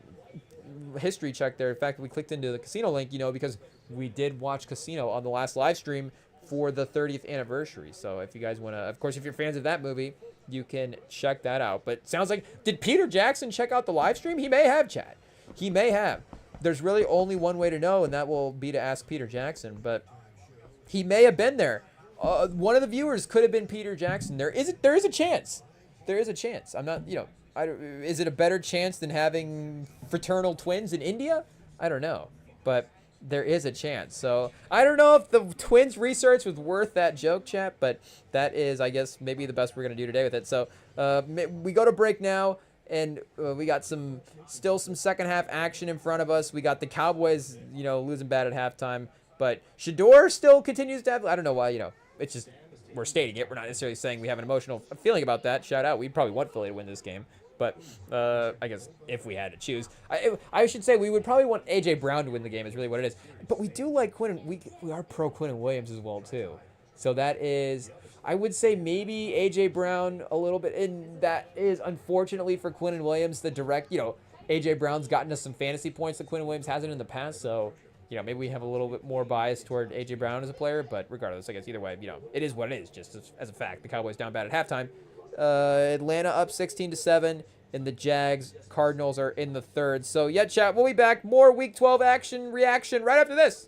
history check there. In fact, we clicked into the Casino link, because we did watch Casino on the last live stream for the 30th anniversary. So if you guys want to, of course, if you're fans of that movie, you can check that out. But sounds like, did Peter Jackson check out the live stream? He may have, chat. He may have. There's really only one way to know, and that will be to ask Peter Jackson. But he may have been there. One of the viewers could have been Peter Jackson. There is a chance. There is a chance. I'm not, is it a better chance than having fraternal twins in India? I don't know. But there is a chance. So I don't know if the twins research was worth that joke, chat, but that is, I guess, maybe the best we're going to do today with it. So we go to break now, and we got still some second half action in front of us. We got the Cowboys, losing bad at halftime, but Shedeur still continues to have, I don't know why, it's just, we're stating it. We're not necessarily saying we have an emotional feeling about that. Shout out. We'd probably want Philly to win this game. But I guess if we had to choose, I should say we would probably want A.J. Brown to win the game is really what it is. But we do like Quinn. We are pro Quinn Williams as well, too. So that is, I would say maybe A.J. Brown a little bit. And that is, unfortunately for Quinn Williams, the direct, A.J. Brown's gotten us some fantasy points that Quinn Williams hasn't in the past. So, maybe we have a little bit more bias toward A.J. Brown as a player. But regardless, I guess either way, it is what it is, just as a fact. The Cowboys down bad at halftime. Atlanta up 16-7, and the Jags, Cardinals are in the third. So, yeah, chat, we'll be back. More Week 12 action reaction right after this.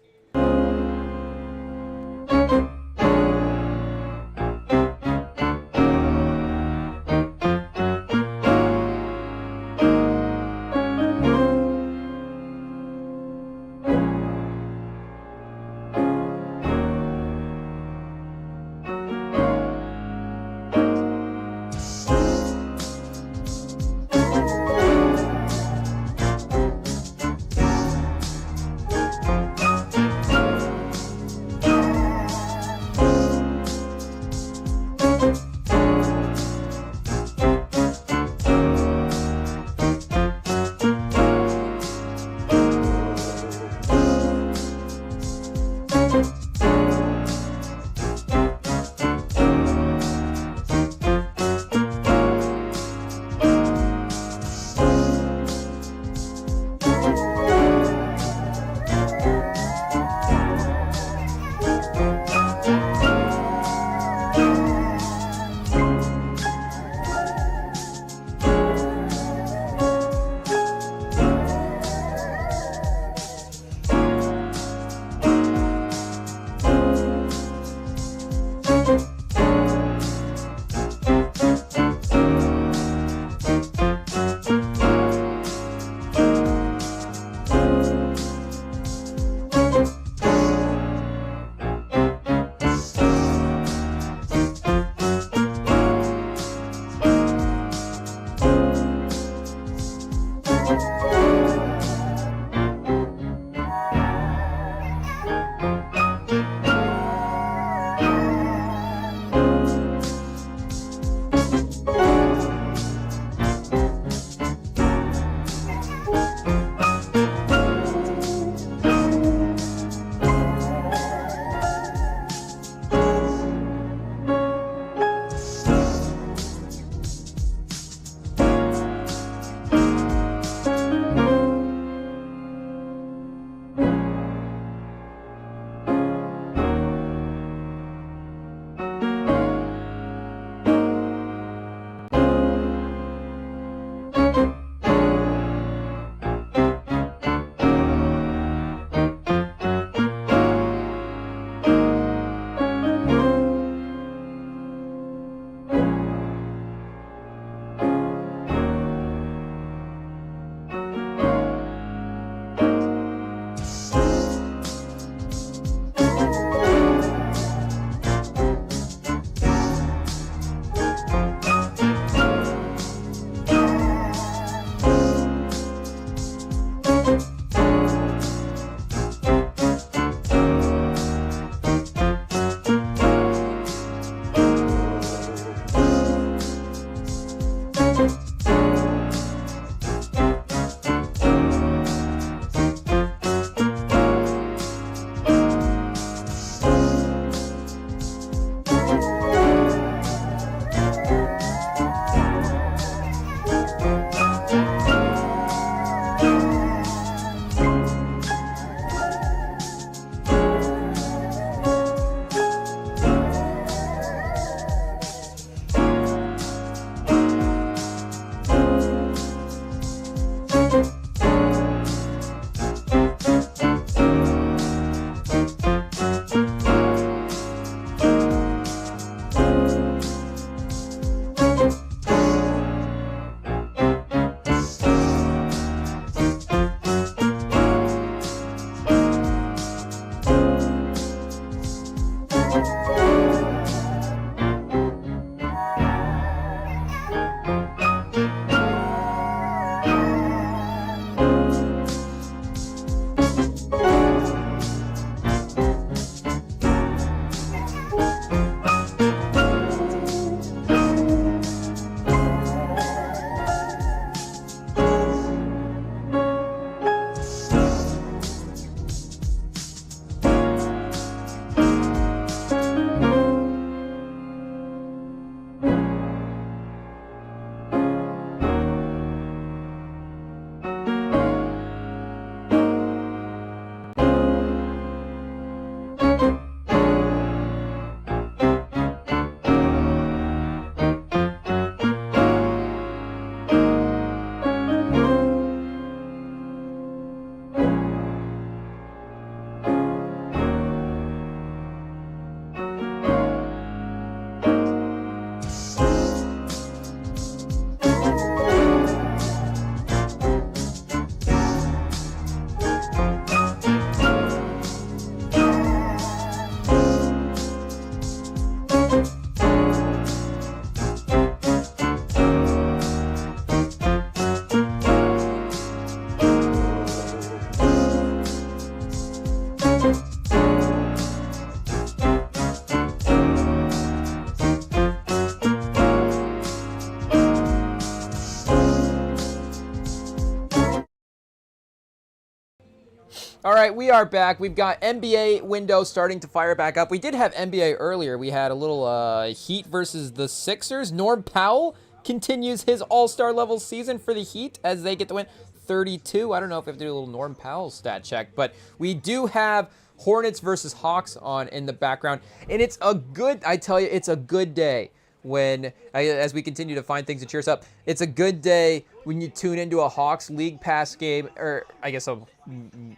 All right, we are back. We've got NBA window starting to fire back up. We did have NBA earlier. We had a little Heat versus the Sixers. Norm Powell continues his all-star level season for the Heat as they get to win 32. I don't know if we have to do a little Norm Powell stat check, but we do have Hornets versus Hawks on in the background. And it's a good, I tell you, it's a good day when, as we continue to find things to cheer us up, it's a good day when you tune into a Hawks League Pass game, or I guess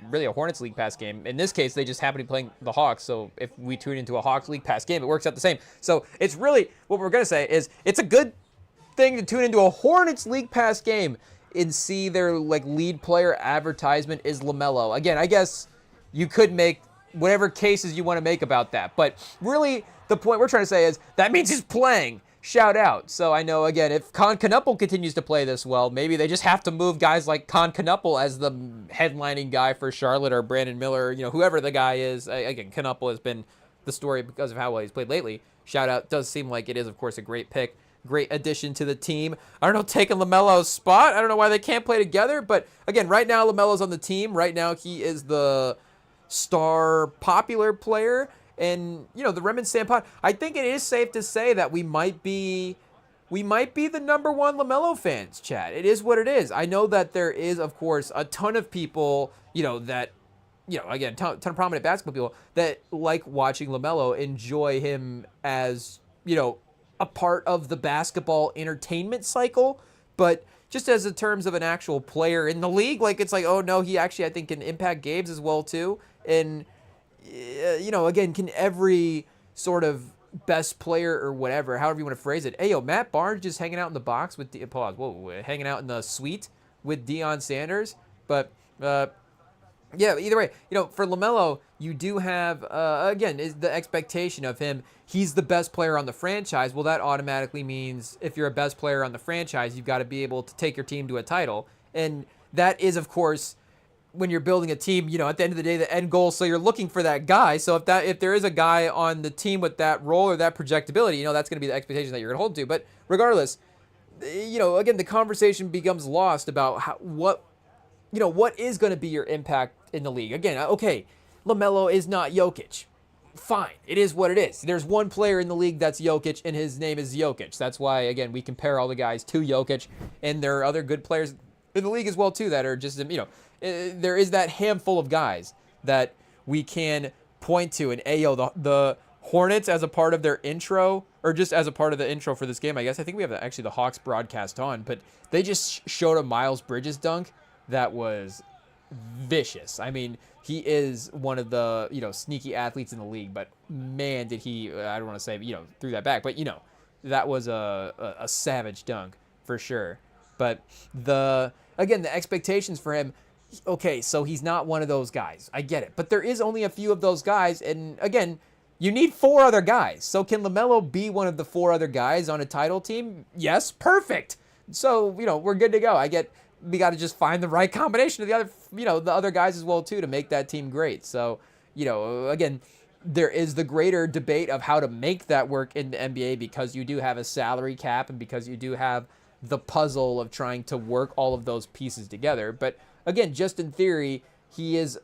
really a Hornets League Pass game. In this case, they just happen to be playing the Hawks, so if we tune into a Hawks League Pass game, it works out the same. So it's really, what we're going to say is, it's a good thing to tune into a Hornets League Pass game and see their lead player advertisement is LaMelo. Again, I guess you could make whatever cases you want to make about that, but really the point we're trying to say is that means he's playing. Shout out. So I know, again, if Con Knuppel continues to play this well, maybe they just have to move guys like Con Knuppel as the headlining guy for Charlotte, or Brandon Miller, whoever the guy is. Again, Knuppel has been the story because of how well he's played lately. Shout out. Does seem like it is, of course, a great pick. Great addition to the team. I don't know, taking LaMelo's spot. I don't know why they can't play together, but again, right now LaMelo's on the team. Right now he is the star popular player. And, the REMINGTOM pod, I think it is safe to say that we might be the number one LaMelo fans, Chad. It is what it is. I know that there is, of course, a ton of people, that, again, ton of prominent basketball people that like watching LaMelo, enjoy him as, a part of the basketball entertainment cycle. But just as in terms of an actual player in the league, it's like, oh no, he actually, I think, can impact games as well too. And again, can every sort of best player or whatever, however you want to phrase it. Hey, yo, Matt Barnes just hanging out in the box with hanging out in the suite with Deion Sanders. But yeah, either way, for LaMelo, you do have again, is the expectation of him. He's the best player on the franchise. Well, that automatically means if you're a best player on the franchise, you've got to be able to take your team to a title, and that is, of course, when you're building a team, at the end of the day, the end goal. So you're looking for that guy. So if there is a guy on the team with that role or that projectability, that's going to be the expectation that you're going to hold to. But regardless, again, the conversation becomes lost about what is going to be your impact in the league. Again, okay, LaMelo is not Jokic. Fine. It is what it is. There's one player in the league that's Jokic, and his name is Jokic. That's why, again, we compare all the guys to Jokic, and there are other good players in the league as well, too, that are just, there is that handful of guys that we can point to. And the Hornets, as a part of their intro, or just as a part of the intro for this game, I guess, I think we have actually the Hawks broadcast on, but they just showed a Miles Bridges dunk that was vicious. I mean, he is one of the, sneaky athletes in the league, but man, did he, I don't want to say, threw that back, but, that was a savage dunk for sure. But again, the expectations for him, okay, so he's not one of those guys. I get it. But there is only a few of those guys, and again, you need 4 other guys. So can LaMelo be one of the 4 other guys on a title team? Yes, perfect. So, we're good to go. We got to just find the right combination of the other, the other guys as well too, to make that team great. So, again, there is the greater debate of how to make that work in the NBA, because you do have a salary cap and because you do have the puzzle of trying to work all of those pieces together. But again, just in theory, he is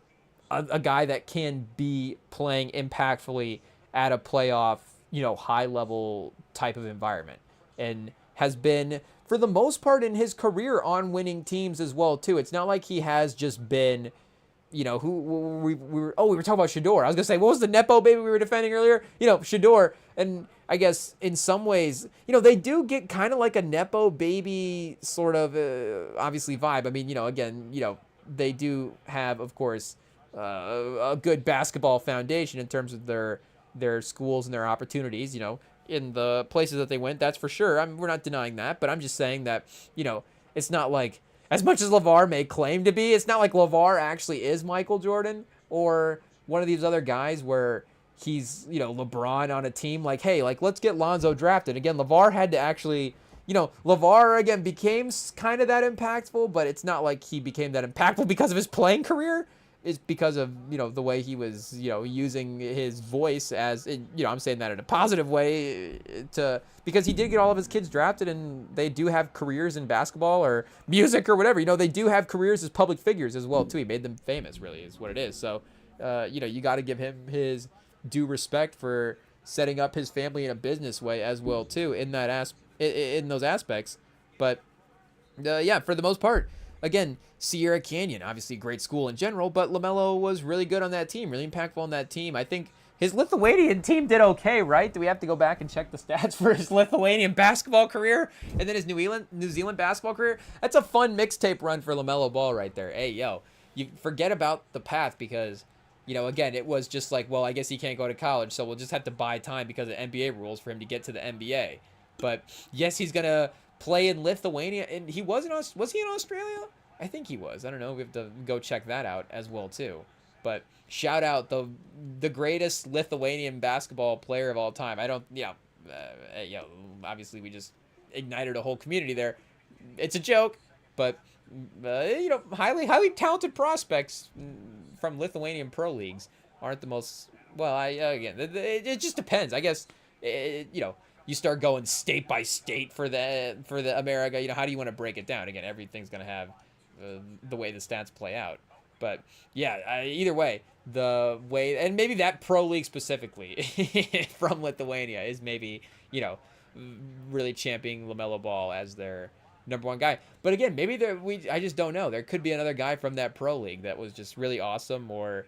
a guy that can be playing impactfully at a playoff, high-level type of environment, and has been, for the most part in his career, on winning teams as well, too. It's not like he has just been, we were talking about Shedeur. I was going to say, what was the Nepo baby we were defending earlier? Shedeur. And I guess in some ways, they do get kind of like a Nepo baby sort of, obviously, vibe. I mean, again, they do have, of course, a good basketball foundation in terms of their schools and their opportunities, in the places that they went, that's for sure. We're not denying that, but I'm just saying that, it's not like, as much as LeVar may claim to be, it's not like LeVar actually is Michael Jordan or one of these other guys where he's, LeBron on a team. Like, hey, let's get Lonzo drafted. Again, LeVar had to actually, LeVar, again, became kind of that impactful, but it's not like he became that impactful because of his playing career. is because of, the way he was, using his voice as, I'm saying that in a positive way, because he did get all of his kids drafted, and they do have careers in basketball or music or whatever. They do have careers as public figures as well too. He made them famous, really, is what it is. So, you got to give him his due respect for setting up his family in a business way as well too, in those aspects. But yeah, for the most part, again, Sierra Canyon, obviously a great school in general, but LaMelo was really good on that team, really impactful on that team. I think his Lithuanian team did okay, right? Do we have to go back and check the stats for his Lithuanian basketball career and then his New Zealand basketball career? That's a fun mixtape run for LaMelo Ball right there. Hey, yo, you forget about the path because, again, it was just like, well, I guess he can't go to college, so we'll just have to buy time because of NBA rules for him to get to the NBA. But yes, he's going to play in Lithuania, and was he in Australia? I think he was. I don't know. We have to go check that out as well too. But shout out the greatest Lithuanian basketball player of all time. Obviously we just ignited a whole community there. It's a joke, but highly talented prospects from Lithuanian pro leagues aren't the most. Well, it just depends. I guess you start going state by state for the America. How do you want to break it down? Again, everything's gonna have the way the stats play out. But yeah, either way, the way, and maybe that pro league specifically from Lithuania is maybe really championing LaMelo Ball as their number one guy. But again, maybe I just don't know. There could be another guy from that pro league that was just really awesome, or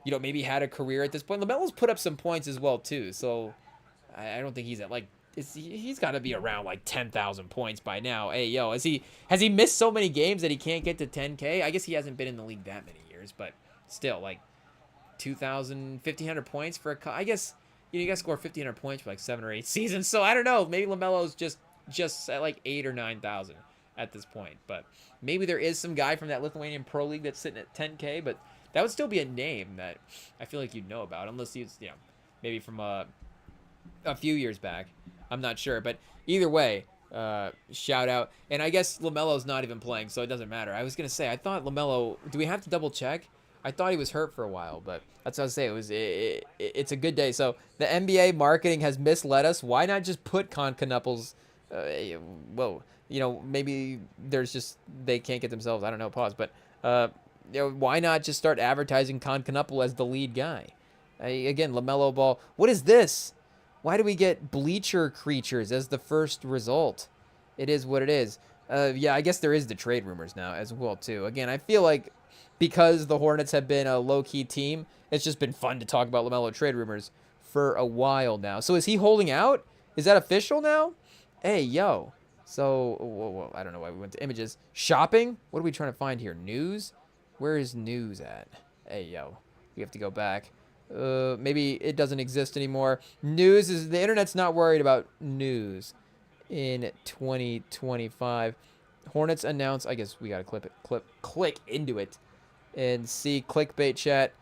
maybe had a career at this point. LaMelo's put up some points as well too, so I don't think he's at like. He's got to be around like 10,000 points by now. Hey, yo, has he missed so many games that he can't get to 10K? I guess he hasn't been in the league that many years, but still, like 2,000, 1,500 points for I guess you got to score 1,500 points for like 7 or 8 seasons. So I don't know. Maybe LaMelo's just at like 8 or 9,000 at this point. But maybe there is some guy from that Lithuanian Pro League that's sitting at 10K. But that would still be a name that I feel like you'd know about, unless he's maybe from a few years back. I'm not sure, but either way, shout out. And I guess LaMelo's not even playing, so it doesn't matter. I was going to say, I thought LaMelo, do we have to double check? I thought he was hurt for a while, but that's what I was saying. It's a good day. So the NBA marketing has misled us. Why not just put Knuckles? Maybe there's just, they can't get themselves, I don't know, pause. But, why not just start advertising Knuckles as the lead guy? Again, LaMelo Ball. What is this? Why do we get Bleacher Creatures as the first result? It is what it is. Yeah, I guess there is the trade rumors now as well, too. Again, I feel like because the Hornets have been a low-key team, it's just been fun to talk about LaMelo trade rumors for a while now. So is he holding out? Is that official now? Hey, yo. So, whoa, I don't know why we went to images. Shopping? What are we trying to find here? News? Where is news at? Hey, yo. We have to go back. Maybe it doesn't exist anymore. News is, the internet's not worried about news in 2025. Hornets announce, I guess we gotta click into it and see clickbait chat.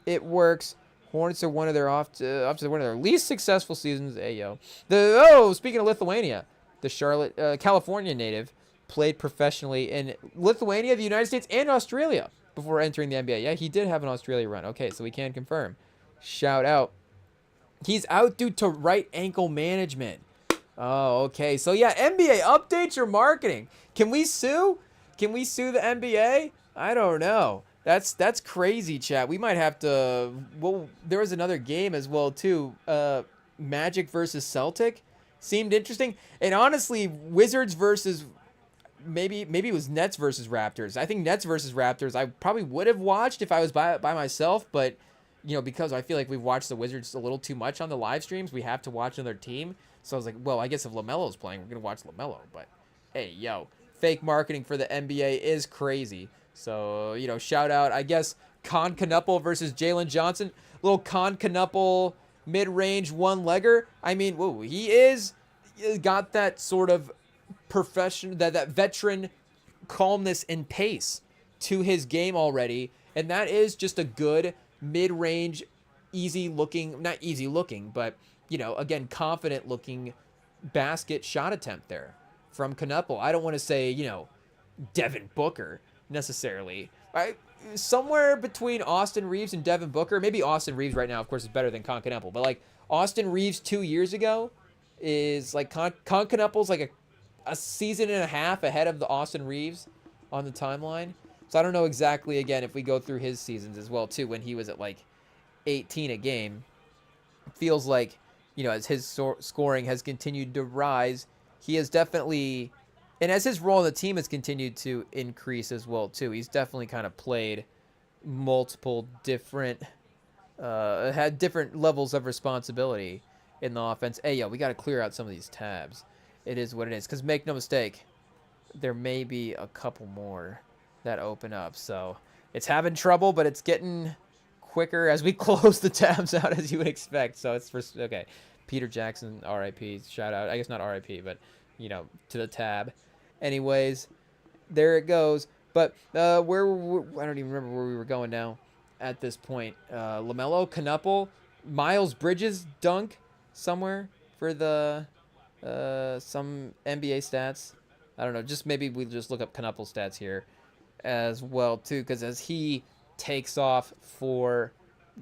It works. Hornets are one of their off to one of their least successful seasons. Hey yo. Speaking of Lithuania, the Charlotte, California native played professionally in Lithuania, the United States, and Australia before entering the NBA. Yeah, he did have an Australia run. Okay, so we can confirm. Shout out. He's out due to right ankle management. Oh, okay. So yeah, NBA updates your marketing. Can we sue? Can we sue the NBA? I don't know. That's crazy, chat. We might have to. Well, there was another game as well too. Magic versus Celtic seemed interesting, and honestly, Wizards versus maybe it was Nets versus Raptors. I think Nets versus Raptors I probably would have watched if I was by myself, but because I feel like we've watched the Wizards a little too much on the live streams, we have to watch another team. So I was like, well, I guess if LaMelo's playing, we're gonna watch LaMelo. But hey, yo, fake marketing for the NBA is crazy. So shout out, I guess, Knuckles versus Jalen Johnson. Little Knuckles mid-range one-legger. I mean, whoa, he got that sort of professional, that veteran calmness and pace to his game already, and that is just a good mid-range, not easy looking, but again, confident looking basket shot attempt there from Knuckles. I don't want to say Devin Booker necessarily. somewhere between Austin Reeves and Devin Booker. Maybe Austin Reeves right now, of course, is better than Con Knuckle, but like Austin Reeves 2 years ago is like Con Knuckle's like a season and a half ahead of the Austin Reeves on the timeline. So I don't know exactly, again, if we go through his seasons as well, too, when he was at like 18 a game. Feels like, as his scoring has continued to rise, he has definitely, and as his role in the team has continued to increase as well, too, he's definitely kind of played multiple different, had different levels of responsibility in the offense. Hey, we got to clear out some of these tabs. It is what it is. Because make no mistake, there may be a couple more that open up. So it's having trouble, but it's getting quicker as we close the tabs out, as you would expect. So it's okay. Peter Jackson, RIP, shout out. I guess not RIP, but, to the tab. Anyways, there it goes. But I don't even remember where we were going now at this point. LaMelo, Knuckle, Miles Bridges dunk somewhere for the some NBA stats. I don't know. Just maybe we just look up Knuckle stats here as well too, because as he takes off for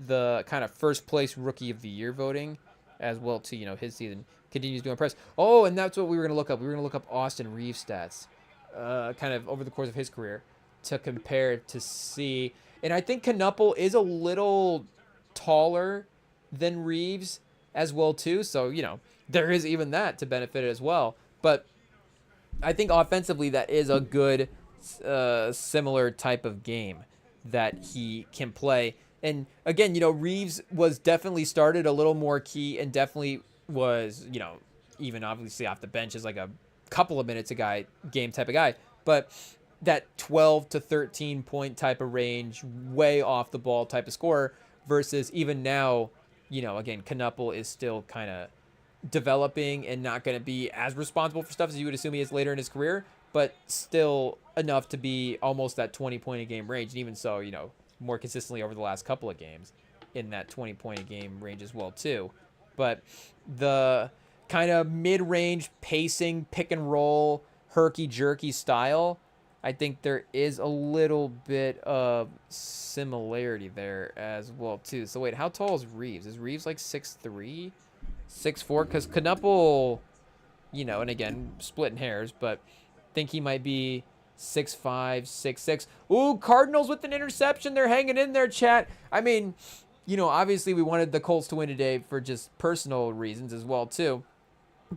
the kind of first place rookie of the year voting as well too, his season continues to impress. Oh, and that's what we were gonna look up. We were gonna look up Austin Reeves stats, kind of over the course of his career to compare to see. And I think Knuckle is a little taller than Reeves as well too, so there is even that to benefit it as well. But I think offensively that is a good similar type of game that he can play. And again, Reeves was definitely started a little more key and definitely was, even obviously off the bench as like a couple of minutes a game type of guy. But that 12 to 13 point type of range, way off the ball type of scorer versus even now, again, Knuckle is still kind of developing and not going to be as responsible for stuff as you would assume he is later in his career, but still enough to be almost that 20 point a game range. And even so, more consistently over the last couple of games in that 20 point a game range as well too. But the kind of mid-range pacing, pick and roll, herky-jerky style, I think there is a little bit of similarity there as well too. So wait, how tall is Reeves? Is Reeves like 6'3", 6'4"? Because Knuckle, and again, splitting hairs, but think he might be 6'5", 6'6". Ooh, Cardinals with an interception. They're hanging in there, chat. I mean, obviously we wanted the Colts to win today for just personal reasons as well too.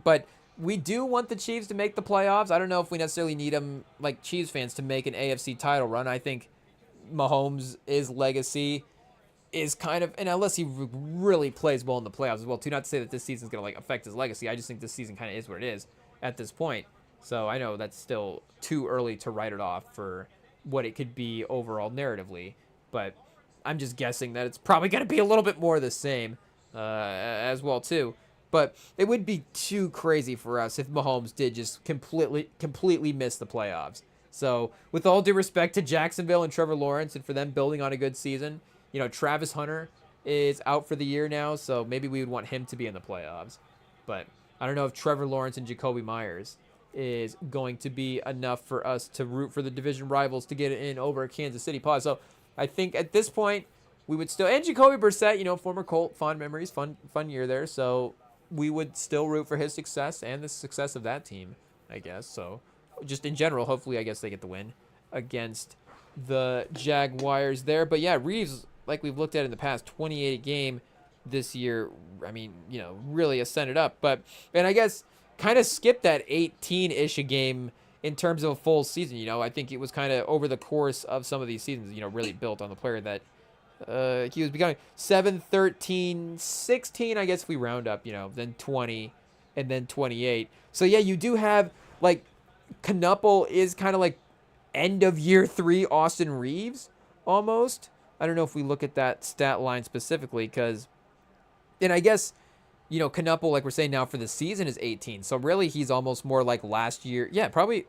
But we do want the Chiefs to make the playoffs. I don't know if we necessarily need them, like Chiefs fans, to make an AFC title run. I think Mahomes' legacy is kind of, and unless he really plays well in the playoffs as well too, not to say that this season's going to like affect his legacy. I just think this season kind of is what it is at this point. So I know that's still too early to write it off for what it could be overall narratively, but I'm just guessing that it's probably going to be a little bit more of the same as well too. But it would be too crazy for us if Mahomes did just completely miss the playoffs. So with all due respect to Jacksonville and Trevor Lawrence and for them building on a good season, Travis Hunter is out for the year now, so maybe we would want him to be in the playoffs. But I don't know if Trevor Lawrence and Jacoby Myers is going to be enough for us to root for the division rivals to get in over Kansas City. Pause. So I think at this point we would still, and Jacoby Brissett, former Colt, fond memories, fun year there. So we would still root for his success and the success of that team, I guess. So just in general, hopefully, I guess they get the win against the Jaguars there. But yeah, Reeves, like we've looked at in the past, 28 a game this year. I mean, really ascended up. And I guess kind of skipped that 18-ish a game in terms of a full season. I think it was kind of over the course of some of these seasons, really built on the player that he was becoming. 7, 13, 16, I guess if we round up, then 20, and then 28. So yeah, you do have, like, Knuckle is kind of like end of year 3 Austin Reeves, almost. I don't know if we look at that stat line specifically, because, and I guess, Knuckle, like we're saying now for the season, is 18. So really, he's almost more like last year. Yeah, probably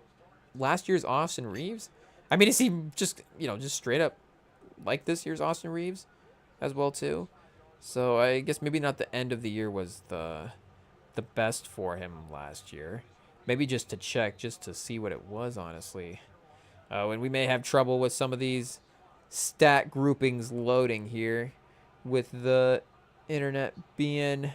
last year's Austin Reeves. I mean, is he just, just straight up like this year's Austin Reeves as well too? So I guess maybe not the end of the year was the best for him last year. Maybe just to check, just to see what it was, honestly. And we may have trouble with some of these stat groupings loading here with the internet being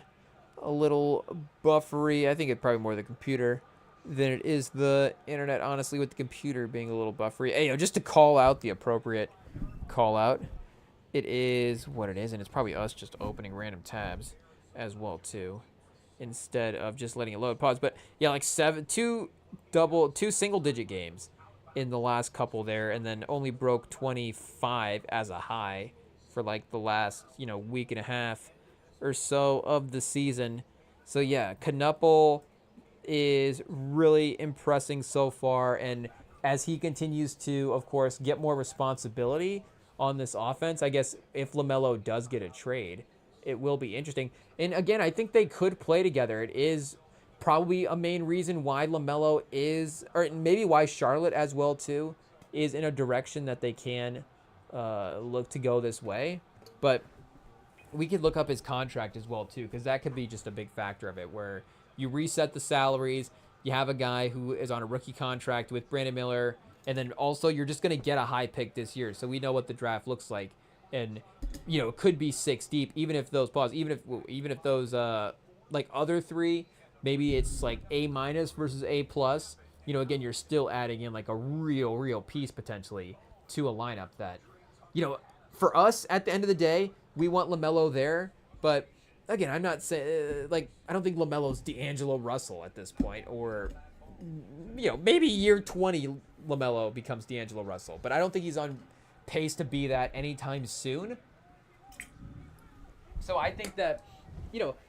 a little buffery. I think it's probably more the computer than it is the internet, honestly, with the computer being a little buffery. Hey, just to call out the appropriate call out, it is what it is, and it's probably us just opening random tabs as well, too, instead of just letting it load. Pause. But yeah, like two single digit games in the last couple there, and then only broke 25 as a high for like the last, week and a half or so of the season. So yeah, Knuppel is really impressing so far, and as he continues to, of course, get more responsibility on this offense, I guess if LaMelo does get a trade, it will be interesting. And again, I think they could play together. It is probably a main reason why LaMelo is, or maybe why Charlotte as well too, is in a direction that they can look to go this way. But we could look up his contract as well too, because that could be just a big factor of it, where you reset the salaries, you have a guy who is on a rookie contract with Brandon Miller, and then also you're just going to get a high pick this year, so we know what the draft looks like, and it could be 6 deep, even if those like other three, maybe it's like A- versus A+. Again, you're still adding in like a real piece potentially to a lineup that, for us at the end of the day, we want LaMelo there, but again, I'm not saying I don't think LaMelo's D'Angelo Russell at this point, or maybe year 20 LaMelo becomes D'Angelo Russell, but I don't think he's on pace to be that anytime soon. So I think that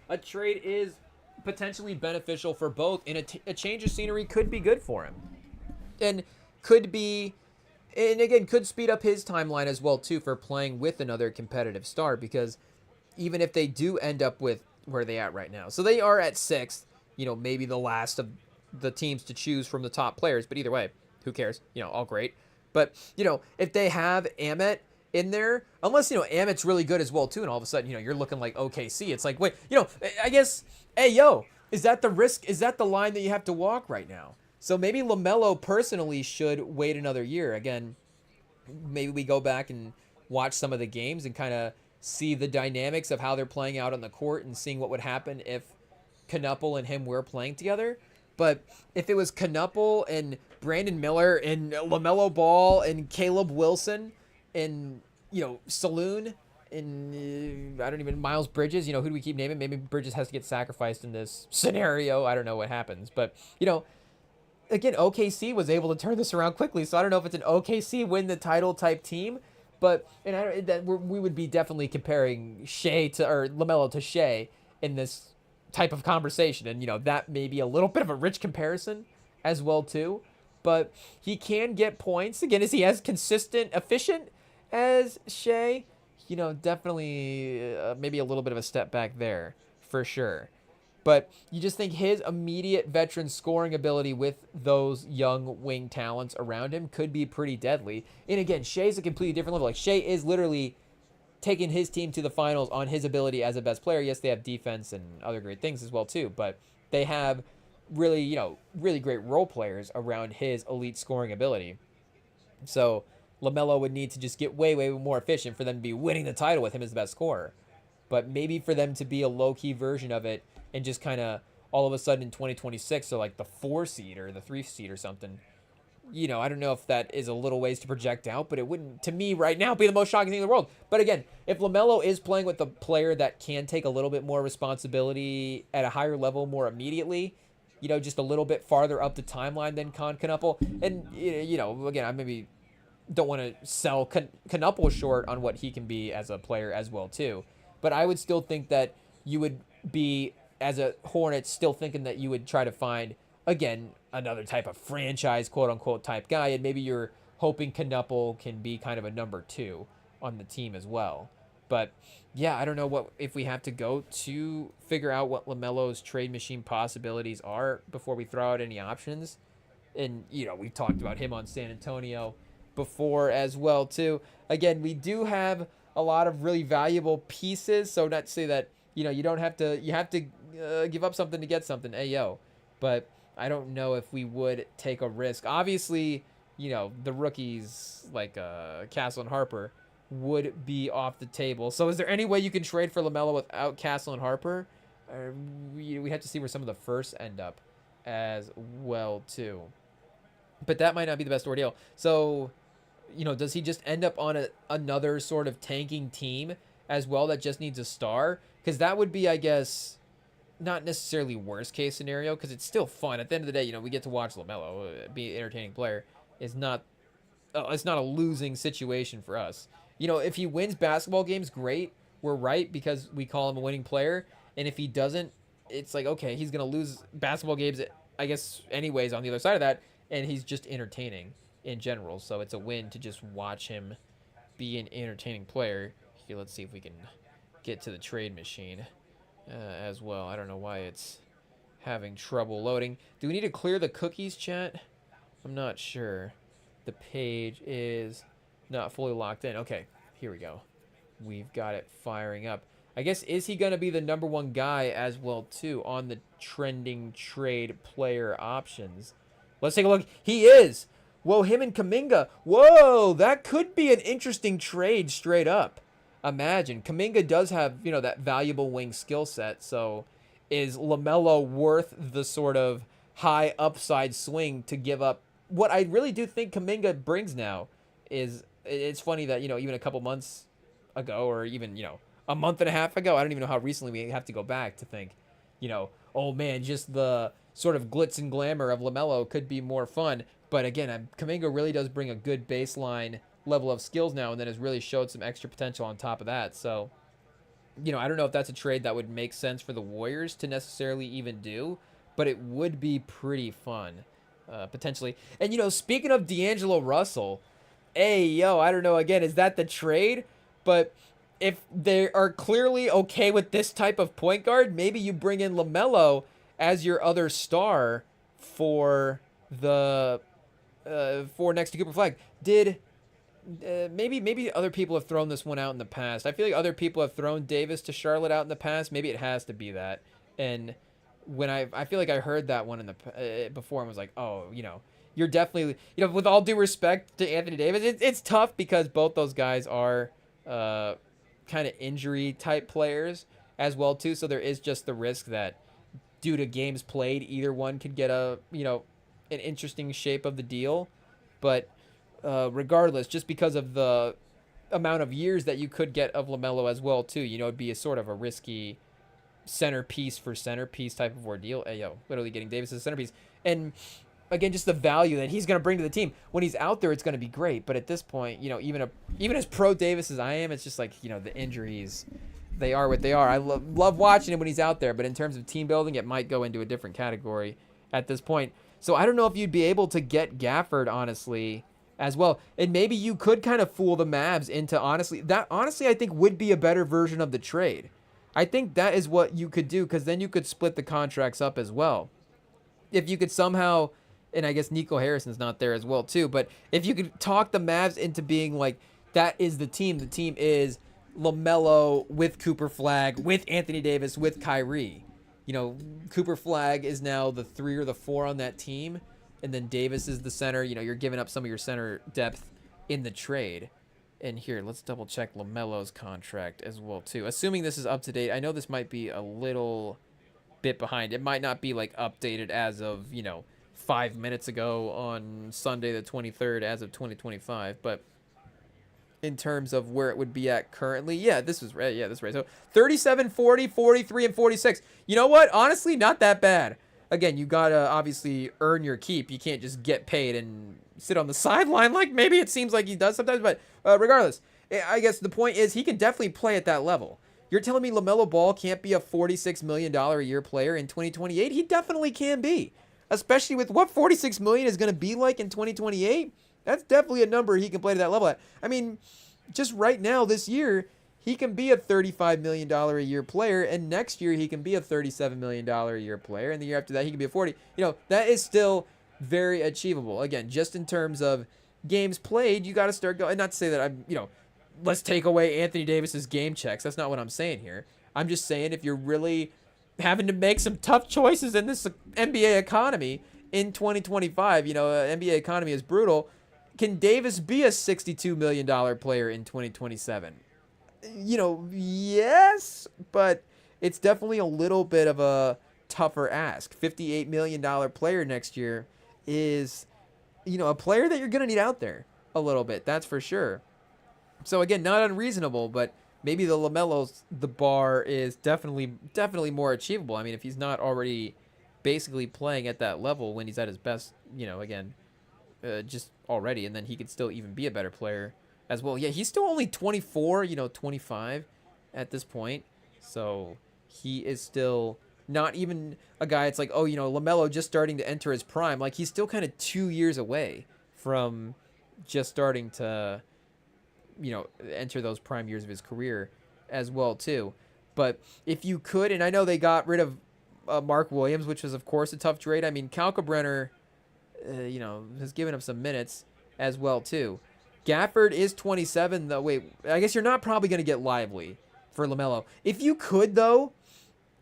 a trade is potentially beneficial for both, and a change of scenery could be good for him, and could speed up his timeline as well too for playing with another competitive star, because even if they do end up with where they at right now, so they are at 6th, maybe the last of the teams to choose from the top players, but either way, who cares? All great. But if they have Amit in there, unless Amit's really good as well too, and all of a sudden you're looking like OKC, it's like, wait, I guess, hey yo, is that the risk? Is that the line that you have to walk right now? So maybe LaMelo personally should wait another year. Again, maybe we go back and watch some of the games and kind of see the dynamics of how they're playing out on the court, and seeing what would happen if Knuppel and him were playing together. But if it was Knuppel and Brandon Miller and LaMelo Ball and Caleb Wilson and Saloon and Miles Bridges, who do we keep naming? Maybe Bridges has to get sacrificed in this scenario. I don't know what happens, but again, OKC was able to turn this around quickly, so I don't know if it's an OKC win the title type team, but we would be definitely comparing LaMelo to Shea in this type of conversation, and that may be a little bit of a rich comparison as well too, but he can get points. Again, is he as consistent, efficient as Shea? Definitely maybe a little bit of a step back there for sure. But you just think his immediate veteran scoring ability with those young wing talents around him could be pretty deadly. And again, Shea's a completely different level. Like, Shea is literally taking his team to the finals on his ability as a best player. Yes, they have defense and other great things as well too, but they have really, really great role players around his elite scoring ability. So LaMelo would need to just get way, way more efficient for them to be winning the title with him as the best scorer. But maybe for them to be a low-key version of it, and just kind of all of a sudden in 2026, so like the 4 seed or the 3 seed or something, I don't know if that is a little ways to project out, but it wouldn't, to me right now, be the most shocking thing in the world. But again, if LaMelo is playing with a player that can take a little bit more responsibility at a higher level more immediately, just a little bit farther up the timeline than Knuppel, and, again, I maybe don't want to sell Knuppel short on what he can be as a player as well too, but I would still think that you would be, as a Hornet, still thinking that you would try to find, again, another type of franchise, quote-unquote, type guy, and maybe you're hoping Knuppel can be kind of a number 2 on the team as well. But, yeah, I don't know if we have to go to figure out what LaMelo's trade machine possibilities are before we throw out any options. And, we've talked about him on San Antonio before as well, too. Again, we do have a lot of really valuable pieces, so not to say that, you have to give up something to get something, but I don't know if we would take a risk. Obviously, the rookies like Castle and Harper would be off the table. So is there any way you can trade for LaMelo without Castle and Harper? We have to see where some of the firsts end up as well too. But that might not be the best ordeal. So, does he just end up on another sort of tanking team as well that just needs a star? Because that would be, I guess, not necessarily worst case scenario, because it's still fun. At the end of the day, we get to watch LaMelo be an entertaining player. It's not a losing situation for us. If he wins basketball games, great. We're right because we call him a winning player. And if he doesn't, it's like, okay, he's going to lose basketball games, I guess, anyways, on the other side of that. And he's just entertaining in general. So it's a win to just watch him be an entertaining player. Here, let's see if we can get to the trade machine as well. I don't know why it's having trouble loading. Do we need to clear the cookies, chat? I'm not sure. The page is not fully locked in. Okay, here we go. We've got it firing up. I guess, is he going to be the #1 guy as well, too, on the trending trade player options? Let's take a look. He is. Whoa, him and Kuminga. Whoa, that could be an interesting trade straight up. Imagine. Kuminga does have, that valuable wing skill set. So is LaMelo worth the sort of high upside swing to give up? What I really do think Kuminga brings now is, it's funny that, even a couple months ago or even, a month and a half ago, I don't even know how recently we have to go back to think, oh man, just the sort of glitz and glamour of LaMelo could be more fun. But again, Kuminga really does bring a good baseline level of skills now, and then has really showed some extra potential on top of that. So, I don't know if that's a trade that would make sense for the Warriors to necessarily even do, but it would be pretty fun, potentially. And, speaking of D'Angelo Russell, I don't know, again, is that the trade? But if they are clearly okay with this type of point guard, maybe you bring in LaMelo as your other star for the for next to Cooper Flag. Maybe other people have thrown this one out in the past. I feel like other people have thrown Davis to Charlotte out in the past. Maybe it has to be that. And when I feel like I heard that one in the before and was like, oh, you're definitely, with all due respect to Anthony Davis, it's tough because both those guys are kind of injury type players as well too. So there is just the risk that due to games played, either one could get an interesting shape of the deal. But regardless, just because of the amount of years that you could get of LaMelo as well too, it'd be a sort of a risky centerpiece for centerpiece type of ordeal. Literally getting Davis as a centerpiece. And again, just the value that he's going to bring to the team. When he's out there, it's going to be great. But at this point, even as pro Davis as I am, it's just like, the injuries, they are what they are. I love watching him when he's out there, but in terms of team building, it might go into a different category at this point. So I don't know if you'd be able to get Gafford, honestly, as well. And maybe you could kind of fool the Mavs into, honestly, I think would be a better version of the trade. I think that is what you could do, because then you could split the contracts up as well. If you could somehow, and I guess Nico Harrison's not there as well too, but if you could talk the Mavs into being like, that is the team is LaMelo with Cooper Flag, with Anthony Davis, with Kyrie. Cooper Flag is now the 3 or the 4 on that team, and then Davis is the center. You're giving up some of your center depth in the trade. And here, let's double check LaMelo's contract as well too. Assuming this is up to date, I know this might be a little bit behind. It might not be like updated as of 5 minutes ago on Sunday the 23rd as of 2025, but in terms of where it would be at currently, this is right. This is right. So 37, 40, 43, and 46. You know what? Honestly, not that bad. Again, you gotta obviously earn your keep. You can't just get paid and sit on the sideline like maybe it seems like he does sometimes. But regardless, I guess the point is he can definitely play at that level. You're telling me LaMelo Ball can't be a $46 million a year player in 2028? He definitely can be. Especially with what $46 million is going to be like in 2028. That's definitely a number he can play to that level at. I mean, just right now this year, he can be a $35 million a year player, and next year he can be a $37 million a year player, and the year after that he can be a 40. That is still very achievable. Again, just in terms of games played, you got to start going. Not to say that I'm, let's take away Anthony Davis's game checks. That's not what I'm saying here. I'm just saying if you're really having to make some tough choices in this NBA economy in 2025, NBA economy is brutal. Can Davis be a $62 million player in 2027? Yes, but it's definitely a little bit of a tougher ask. $58 million player next year is, a player that you're going to need out there a little bit. That's for sure. So again, not unreasonable, but maybe the bar is definitely more achievable. I mean, if he's not already basically playing at that level when he's at his best, again, just already, and then he could still even be a better player as well. Yeah, he's still only 24, 25 at this point. So he is still not even a guy. It's like, oh, LaMelo just starting to enter his prime. Like, he's still kind of 2 years away from just starting to, enter those prime years of his career as well, too. But if you could, and I know they got rid of Mark Williams, which was, of course, a tough trade. I mean, Kalkbrenner, has given up some minutes as well, too. Gafford is 27, though. Wait, I guess you're not probably going to get Lively for LaMelo. If you could, though,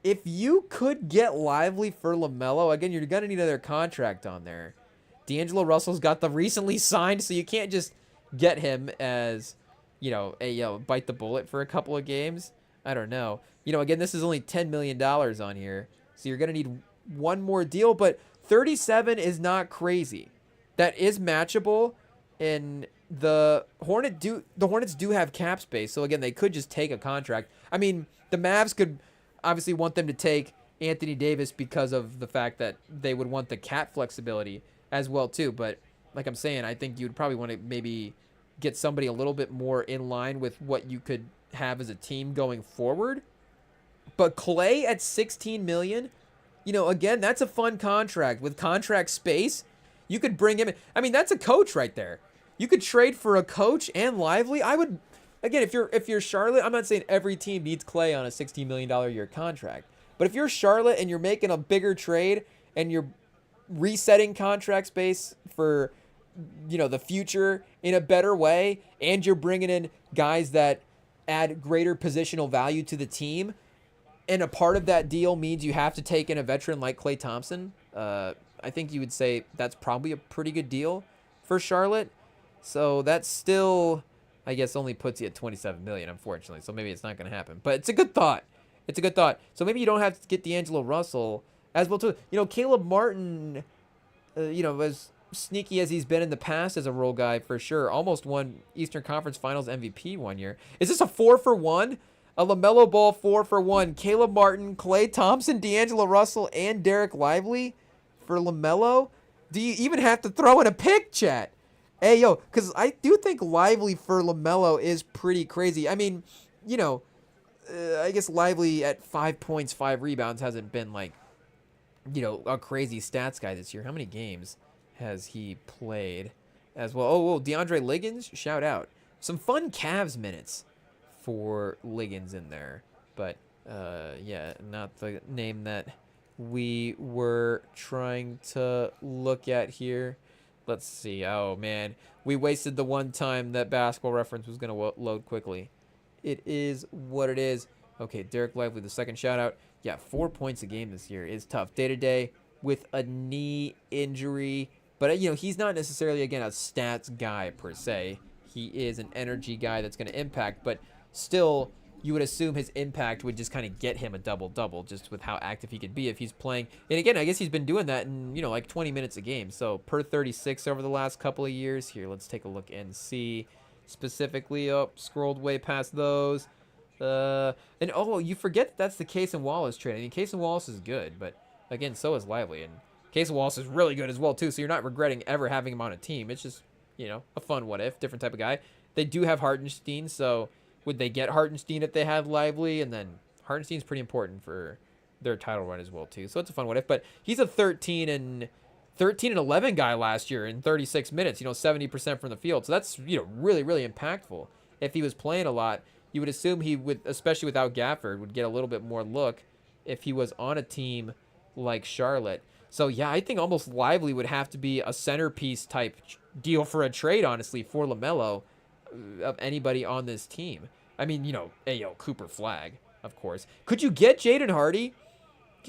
get Lively for LaMelo, again, you're going to need another contract on there. D'Angelo Russell's got the recently signed, so you can't just get him as, bite the bullet for a couple of games. I don't know. Again, this is only $10 million on here, so you're going to need one more deal, but 37 is not crazy. That is matchable, and the Hornets do have cap space, so again, they could just take a contract. I mean, the Mavs could obviously want them to take Anthony Davis because of the fact that they would want the cap flexibility as well too, but like I'm saying, I think you'd probably want to maybe get somebody a little bit more in line with what you could have as a team going forward. But Clay at $16 million, again, that's a fun contract with contract space. You could bring him in. I mean, that's a coach right there. You could trade for a coach and Lively. I would, again, if you're Charlotte, I'm not saying every team needs Clay on a $16 million a year contract, but if you're Charlotte and you're making a bigger trade and you're resetting contract space for, the future in a better way, and you're bringing in guys that add greater positional value to the team, and a part of that deal means you have to take in a veteran like Klay Thompson, I think you would say that's probably a pretty good deal for Charlotte. So that still, I guess, only puts you at $27 million, unfortunately. So maybe it's not going to happen. But it's a good thought. So maybe you don't have to get D'Angelo Russell as well, too. Caleb Martin, as sneaky as he's been in the past as a role guy, for sure, almost won Eastern Conference Finals MVP one year. Is this a 4-for-1? A LaMelo Ball 4-for-1. Caleb Martin, Klay Thompson, D'Angelo Russell, and Derek Lively for LaMelo? Do you even have to throw in a pick, chat? Hey, yo, because I do think Lively for LaMelo is pretty crazy. I mean, I guess Lively at 5 points, 5 rebounds hasn't been like, a crazy stats guy this year. How many games has he played as well? Oh, DeAndre Liggins, shout out. Some fun Cavs minutes for Liggins in there. But, yeah, not the name that we were trying to look at here. Let's see. Oh, man. We wasted the one time that Basketball Reference was going to load quickly. It is what it is. Okay, Derek Lively, the second shout-out. Yeah, 4 points a game this year is tough. Day-to-day with a knee injury. But, he's not necessarily, again, a stats guy per se. He is an energy guy that's going to impact. But still, you would assume his impact would just kind of get him a double-double just with how active he could be if he's playing. And, again, I guess he's been doing that in, like 20 minutes a game. So, per 36 over the last couple of years. Here, let's take a look and see specifically. Oh, scrolled way past those. And you forget that that's the Case and Wallace trade. I mean, Case and Wallace is good, but again, so is Lively, and Case and Wallace is really good as well too. So you're not regretting ever having him on a team. It's just a fun what if, different type of guy. They do have Hartenstein, so would they get Hartenstein if they had Lively? And then Hartenstein's pretty important for their title run as well too. So it's a fun what if. But he's a 13 and 11 guy last year in 36 minutes. 70% from the field. So that's really really impactful. If he was playing a lot, you would assume he would, especially without Gafford, would get a little bit more look if he was on a team like Charlotte. So, yeah, I think almost Lively would have to be a centerpiece type deal for a trade, honestly, for LaMelo of anybody on this team. I mean, Cooper Flag, of course. Could you get Jaden Hardy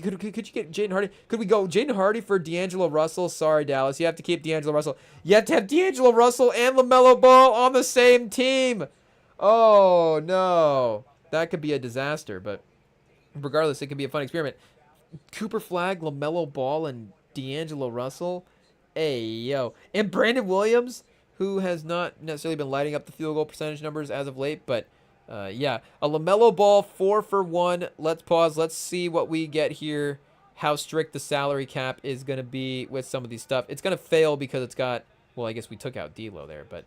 Could you get Jaden Hardy? Could we go Jaden Hardy for D'Angelo Russell? Sorry, Dallas. You have to keep D'Angelo Russell. You have to have D'Angelo Russell and LaMelo Ball on the same team. Oh, no. That could be a disaster, but regardless, it could be a fun experiment. Cooper Flag, LaMelo Ball, and D'Angelo Russell. Hey, yo. And Brandon Williams, who has not necessarily been lighting up the field goal percentage numbers as of late, but yeah, a LaMelo Ball 4-for-1. Let's pause. Let's see what we get here. How strict the salary cap is going to be with some of these stuff. It's going to fail because it's got, well, I guess we took out D'Lo there, but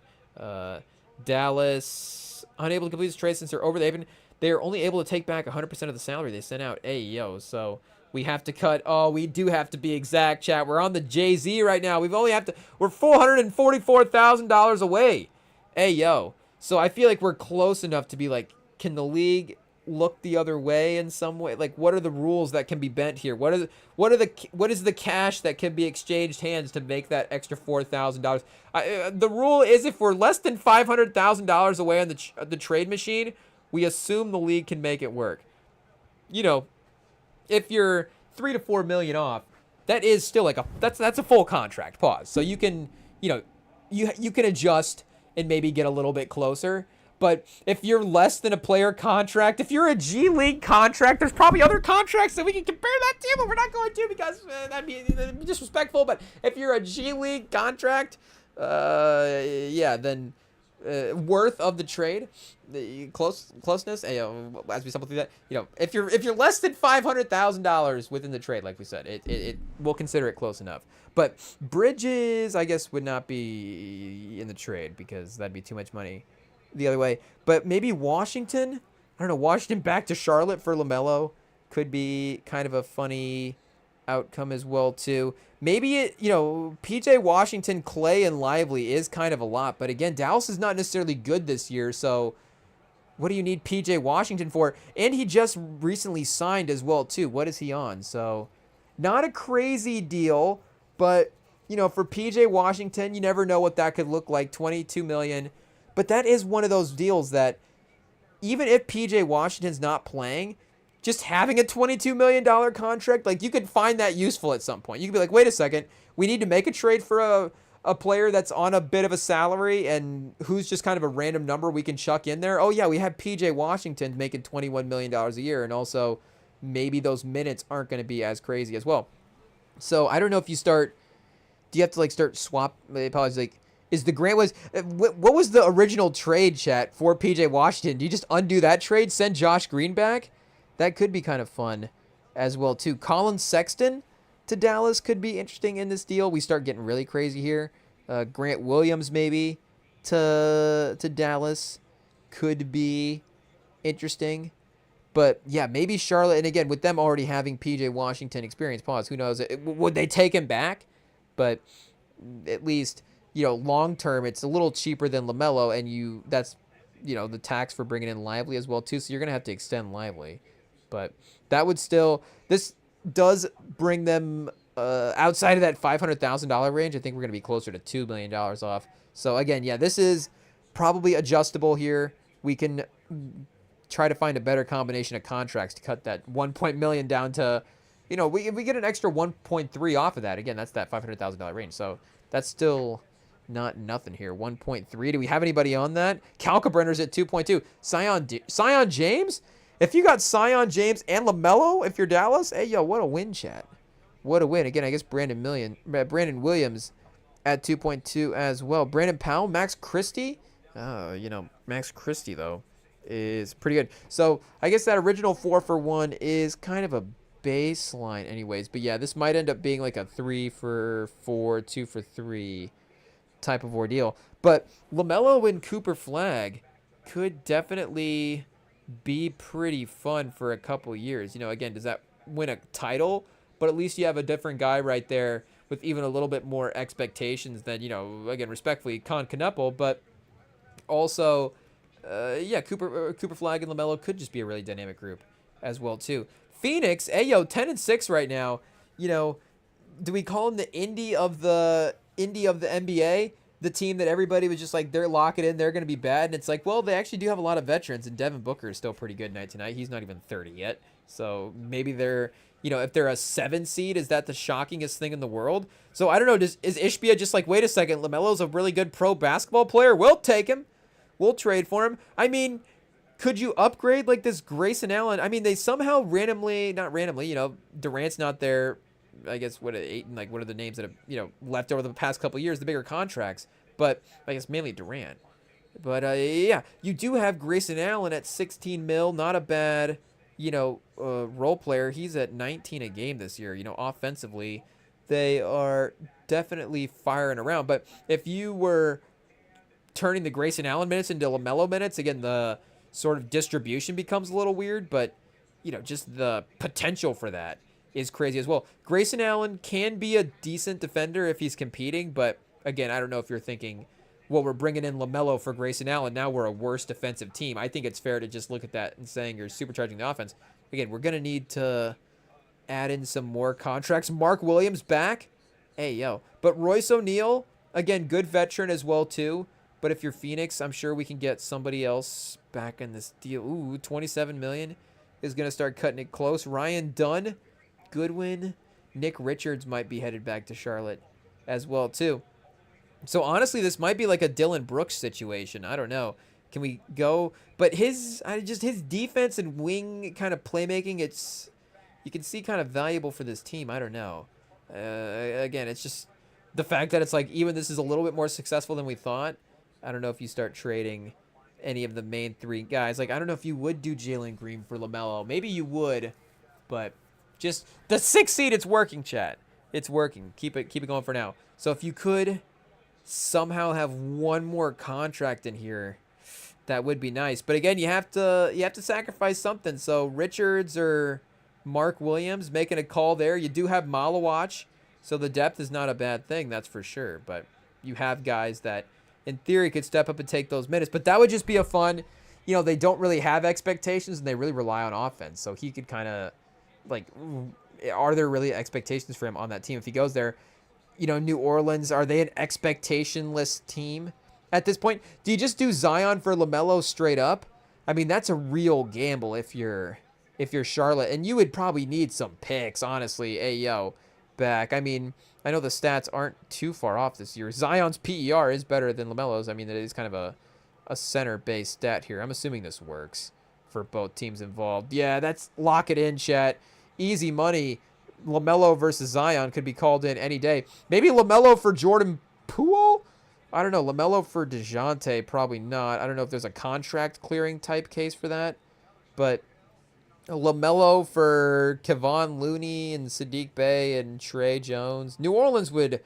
Dallas unable to complete this trade since they're over. They're only able to take back 100% of the salary they sent out. Hey, yo, so we have to cut. Oh, we do have to be exact, chat. We're on the Jay-Z right now. We're $444,000 away. Hey, yo. So I feel like we're close enough to be like, can the league look the other way in some way? Like, what are the rules that can be bent here? What is the cash that can be exchanged hands to make that extra $4,000? The rule is if we're less than $500,000 away on the trade machine, we assume the league can make it work. You know, if you're $3 to $4 million off, that is still like that's a full contract. Pause. So you can, you know, you can adjust and maybe get a little bit closer. But if you're less than a player contract, if you're a G League contract, there's probably other contracts that we can compare that to, but we're not going to because that'd be disrespectful. But if you're a G League contract, yeah, then worth of the trade, the closeness, as we stumble through that, you know, if you're less than $500,000 within the trade, like we said, it we'll consider it close enough. But Bridges, I guess, would not be in the trade because that'd be too much money the other way. But maybe Washington, I don't know, Washington back to Charlotte for LaMelo could be kind of a funny outcome as well too. Maybe PJ Washington, Clay, and Lively is kind of a lot, but again, Dallas is not necessarily good this year, so what do you need PJ Washington for? And he just recently signed as well too. What is he on? So not a crazy deal, but for PJ Washington, you never know what that could look like. $22 million. But that is one of those deals that even if PJ Washington's not playing, just having a $22 million contract, like you could find that useful at some point. You could be like, wait a second, we need to make a trade for a player that's on a bit of a salary and who's just kind of a random number we can chuck in there. Oh yeah, we have PJ Washington making $21 million a year, and also maybe those minutes aren't going to be as crazy as well. So I don't know if you do you have to like start swap, apologies, like, is the Grant what was the original trade, chat, for PJ Washington? Do you just undo that trade, send Josh Green back? That could be kind of fun as well too. Colin Sexton to Dallas could be interesting in this deal. We start getting really crazy here. Grant Williams maybe to Dallas could be interesting. But yeah, maybe Charlotte, and again, with them already having PJ Washington experience, pause, who knows? Would they take him back? But at least, long term, it's a little cheaper than LaMelo, and that's the tax for bringing in Lively as well too. So you're gonna have to extend Lively, but that would still, this does bring them outside of that $500,000 range. I think we're gonna be closer to $2 million off. So again, yeah, this is probably adjustable here. We can try to find a better combination of contracts to cut that $1 million down to, we get an extra 1.3 off of that. Again, that's that $500,000 range. So that's still not nothing here. 1.3. Do we have anybody on that? Kalkbrenner's at 2.2. Sion James? If you got Sion James and LaMelo, if you're Dallas, hey, yo, what a win, chat. What a win. Again, I guess Brandon Williams at 2.2 as well. Brandon Powell, Max Christie. Max Christie, though, is pretty good. So I guess that original 4-for-1 is kind of a baseline anyways. But yeah, this might end up being like a 3-for-4, 2-for-3 type of ordeal. But LaMelo and Cooper Flag could definitely be pretty fun for a couple years. Again, does that win a title? But at least you have a different guy right there with even a little bit more expectations than, again, respectfully, Con Knuppel. But also, Cooper Flag and LaMelo could just be a really dynamic group as well too. Phoenix, 10-6 right now. Do we call them the Indy of the NBA? The team that everybody was just like, they're locking in, they're going to be bad. And it's like, well, they actually do have a lot of veterans, and Devin Booker is still pretty good night tonight. He's not even 30 yet. So maybe they're, if they're a 7 seed, is that the shockingest thing in the world? So I don't know. Is Ishbia just like, wait a second, LaMelo's a really good pro basketball player? We'll take him. We'll trade for him. I mean, could you upgrade like this Grayson Allen? I mean, they somehow not randomly, Durant's not there. I guess what are the names that have left over the past couple of years, the bigger contracts, but I guess mainly Durant. But yeah, you do have Grayson Allen at 16 mil, not a bad role player. He's at 19 a game this year. Offensively, they are definitely firing around. But if you were turning the Grayson Allen minutes into LaMelo minutes, again, the sort of distribution becomes a little weird, but just the potential for that is crazy as well. Grayson Allen can be a decent defender if he's competing, but again, I don't know if you're thinking, well, we're bringing in LaMelo for Grayson Allen, now we're a worse defensive team. I think it's fair to just look at that and saying you're supercharging the offense. Again, we're going to need to add in some more contracts. Mark Williams back. Hey, yo. But Royce O'Neal, again, good veteran as well, too. But if you're Phoenix, I'm sure we can get somebody else back in this deal. Ooh, $27 million is going to start cutting it close. Ryan Dunn, Goodwin, Nick Richards might be headed back to Charlotte as well, too. So, honestly, this might be like a Dylan Brooks situation. I don't know. Can we go? But his defense and wing kind of playmaking, you can see kind of valuable for this team. I don't know. Again, it's just the fact that it's like even this is a little bit more successful than we thought. I don't know if you start trading any of the main 3 guys. Like, I don't know if you would do Jalen Green for LaMelo. Maybe you would, but just the 6 seed, it's working, chat. It's working. Keep it going for now. So if you could somehow have one more contract in here, that would be nice. But again, you have to sacrifice something. So Richards or Mark Williams making a call there. You do have Malawach, so the depth is not a bad thing, that's for sure. But you have guys that in theory could step up and take those minutes. But that would just be a fun, they don't really have expectations and they really rely on offense. So he could kind of like, are there really expectations for him on that team if he goes there? New Orleans, are they an expectationless team at this point? Do you just do Zion for LaMelo straight up? I mean, that's a real gamble if you're Charlotte, and you would probably need some picks, honestly. Ayo, back. I mean, I know the stats aren't too far off this year. Zion's PER is better than LaMelo's. I mean, it is kind of a center-based stat here. I'm assuming this works for both teams involved. Yeah, that's lock it in, chat. Easy money. LaMelo versus Zion could be called in any day. Maybe LaMelo for Jordan Poole? I don't know. LaMelo for DeJounte, probably not. I don't know if there's a contract clearing type case for that. But LaMelo for Kevon Looney and Sadiq Bey and Trey Jones. New Orleans would,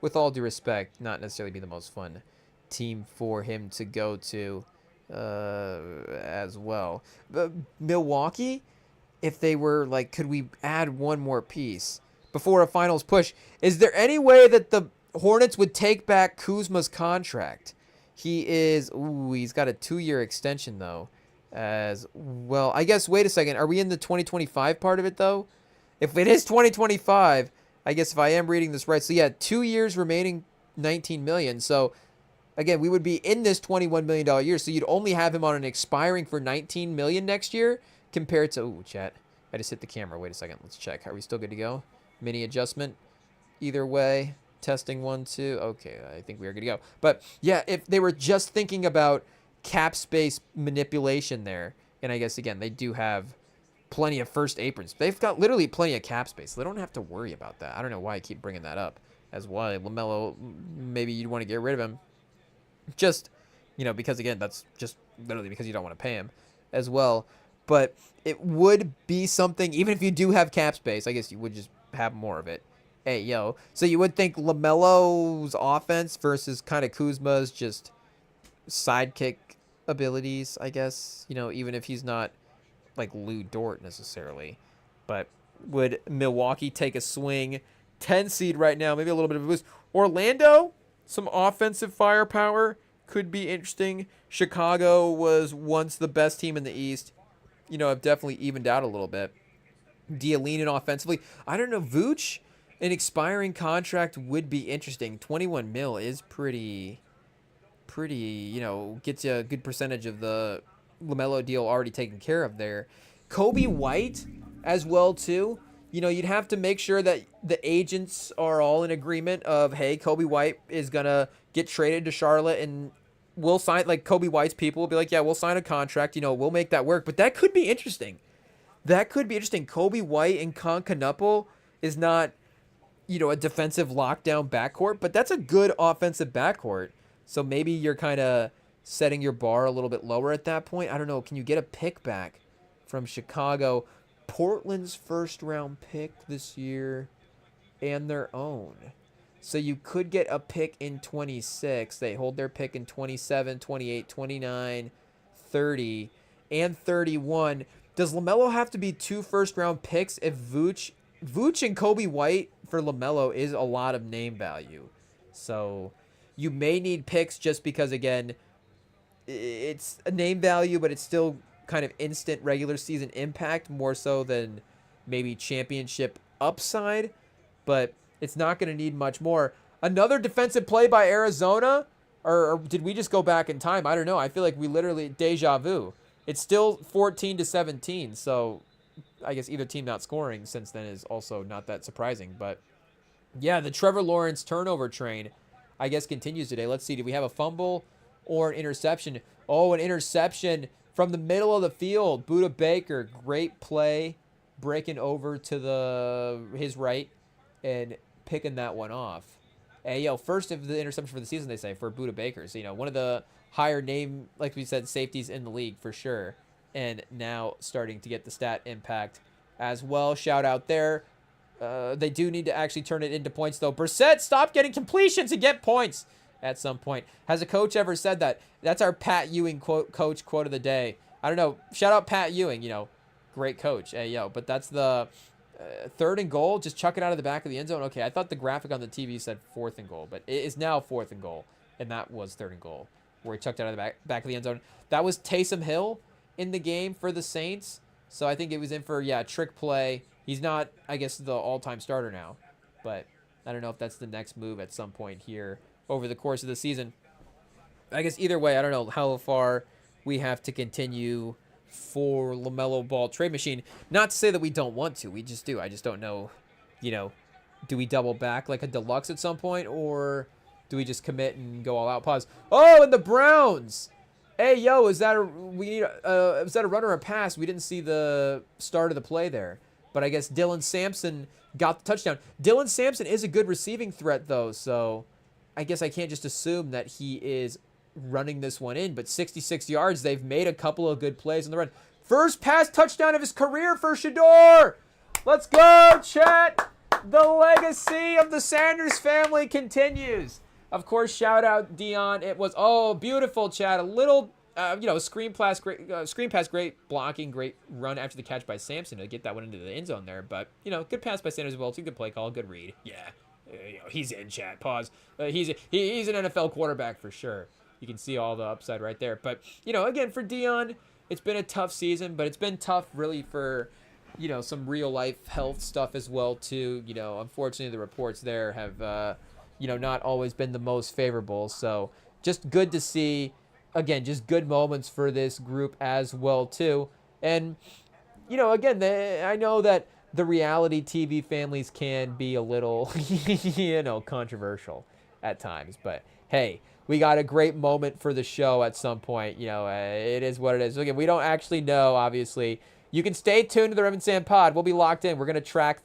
with all due respect, not necessarily be the most fun team for him to go to as well. But Milwaukee, if they were like, could we add one more piece before a finals push? Is there any way that the Hornets would take back Kuzma's contract? He's got a 2-year extension, though. As well, I guess, wait a second. Are we in the 2025 part of it, though? If it is 2025, I guess if I am reading this right. So, yeah, 2 years remaining, $19 million. So, again, we would be in this $21 million year. So, you'd only have him on an expiring for $19 million next year compared to, ooh, chat. I just hit the camera. Wait a second. Let's check. Are we still good to go? Mini adjustment. Either way. Testing 1, 2. Okay, I think we are good to go. But, yeah, if they were just thinking about cap space manipulation there, and I guess again they do have plenty of first aprons. They've got literally plenty of cap space, so they don't have to worry about that. I don't know why I keep bringing that up as why LaMelo, maybe you'd want to get rid of him, just because again that's just literally because you don't want to pay him as well. But it would be something, even if you do have cap space, I guess you would just have more of it. Hey yo, so you would think LaMelo's offense versus kind of Kuzma's just sidekick abilities, I guess, even if he's not like Lou Dort necessarily. But would Milwaukee take a swing? 10 seed right now, maybe a little bit of a boost. Orlando, some offensive firepower could be interesting. Chicago was once the best team in the East. Have definitely evened out a little bit. Do you lean in offensively? I don't know. Vooch, an expiring contract would be interesting. 21 mil is pretty, gets you a good percentage of the LaMelo deal already taken care of there. Kobe White as well, too. you'd have to make sure that the agents are all in agreement of, hey, Kobe White is going to get traded to Charlotte, and we'll sign, like Kobe White's people will be like, yeah, we'll sign a contract, we'll make that work. But that could be interesting. Kobe White and Concanupple is not, a defensive lockdown backcourt, but that's a good offensive backcourt. So maybe you're kind of setting your bar a little bit lower at that point. I don't know. Can you get a pick back from Chicago? Portland's first round pick this year and their own. So you could get a pick in 26. They hold their pick in 27, 28, 29, 30, and 31. Does LaMelo have to be 2 first-round picks if Vooch and Kobe White for LaMelo is a lot of name value? So you may need picks just because, again, it's a name value, but it's still kind of instant regular season impact more so than maybe championship upside, but it's not going to need much more. Another defensive play by Arizona, or did we just go back in time? I don't know. I feel like we literally deja vu. It's still 14-17, so I guess either team not scoring since then is also not that surprising. But yeah, the Trevor Lawrence turnover train, I guess, continues today. Let's see. Do we have a fumble or an interception? Oh, an interception from the middle of the field. Budda Baker, great play, breaking over to his right and picking that one off. Hey, first of the interception for the season, they say, for Budda Baker. So, one of the higher name, like we said, safeties in the league for sure. And now starting to get the stat impact as well. Shout out there. They do need to actually turn it into points, though. Brissett, stop getting completions and get points at some point. Has a coach ever said that? That's our Pat Ewing coach quote of the day. I don't know. Shout out Pat Ewing, great coach. Hey, but that's the 3rd and goal. Just chuck it out of the back of the end zone. Okay, I thought the graphic on the TV said 4th and goal, but it is now 4th and goal, and that was 3rd and goal, where he chucked it out of the back of the end zone. That was Taysom Hill in the game for the Saints, so I think it was in for, trick play. He's not, I guess, the all-time starter now, but I don't know if that's the next move at some point here over the course of the season. I guess either way, I don't know how far we have to continue for LaMelo Ball trade machine. Not to say that we don't want to. We just do. I just don't know, do we double back like a deluxe at some point, or do we just commit and go all out? Pause. Oh, and the Browns. Hey, is that a run or a pass? We didn't see the start of the play there, but I guess Dylan Sampson got the touchdown. Dylan Sampson is a good receiving threat, though, so I guess I can't just assume that he is running this one in, but 66 yards. They've made a couple of good plays on the run. First pass touchdown of his career for Shedeur. Let's go, chat. The legacy of the Sanders family continues. Of course, shout out Dion. It was, beautiful, chat. A little, screen pass, great blocking, great run after the catch by Sampson to get that one into the end zone there. But, good pass by Sanders as well. It's a good play call, good read. Yeah, he's in, chat. Pause. He's an NFL quarterback for sure. You can see all the upside right there. But, again, for Dion, it's been a tough season, but it's been tough really for, some real-life health stuff as well, too. Unfortunately, the reports there have, not always been the most favorable. So just good to see, again, just good moments for this group as well, too. And, again, I know that the reality TV families can be a little, controversial at times. But, hey, we got a great moment for the show at some point. It is what it is. Again, we don't actually know, obviously. You can stay tuned to the REMINGTOM pod. We'll be locked in. We're going to track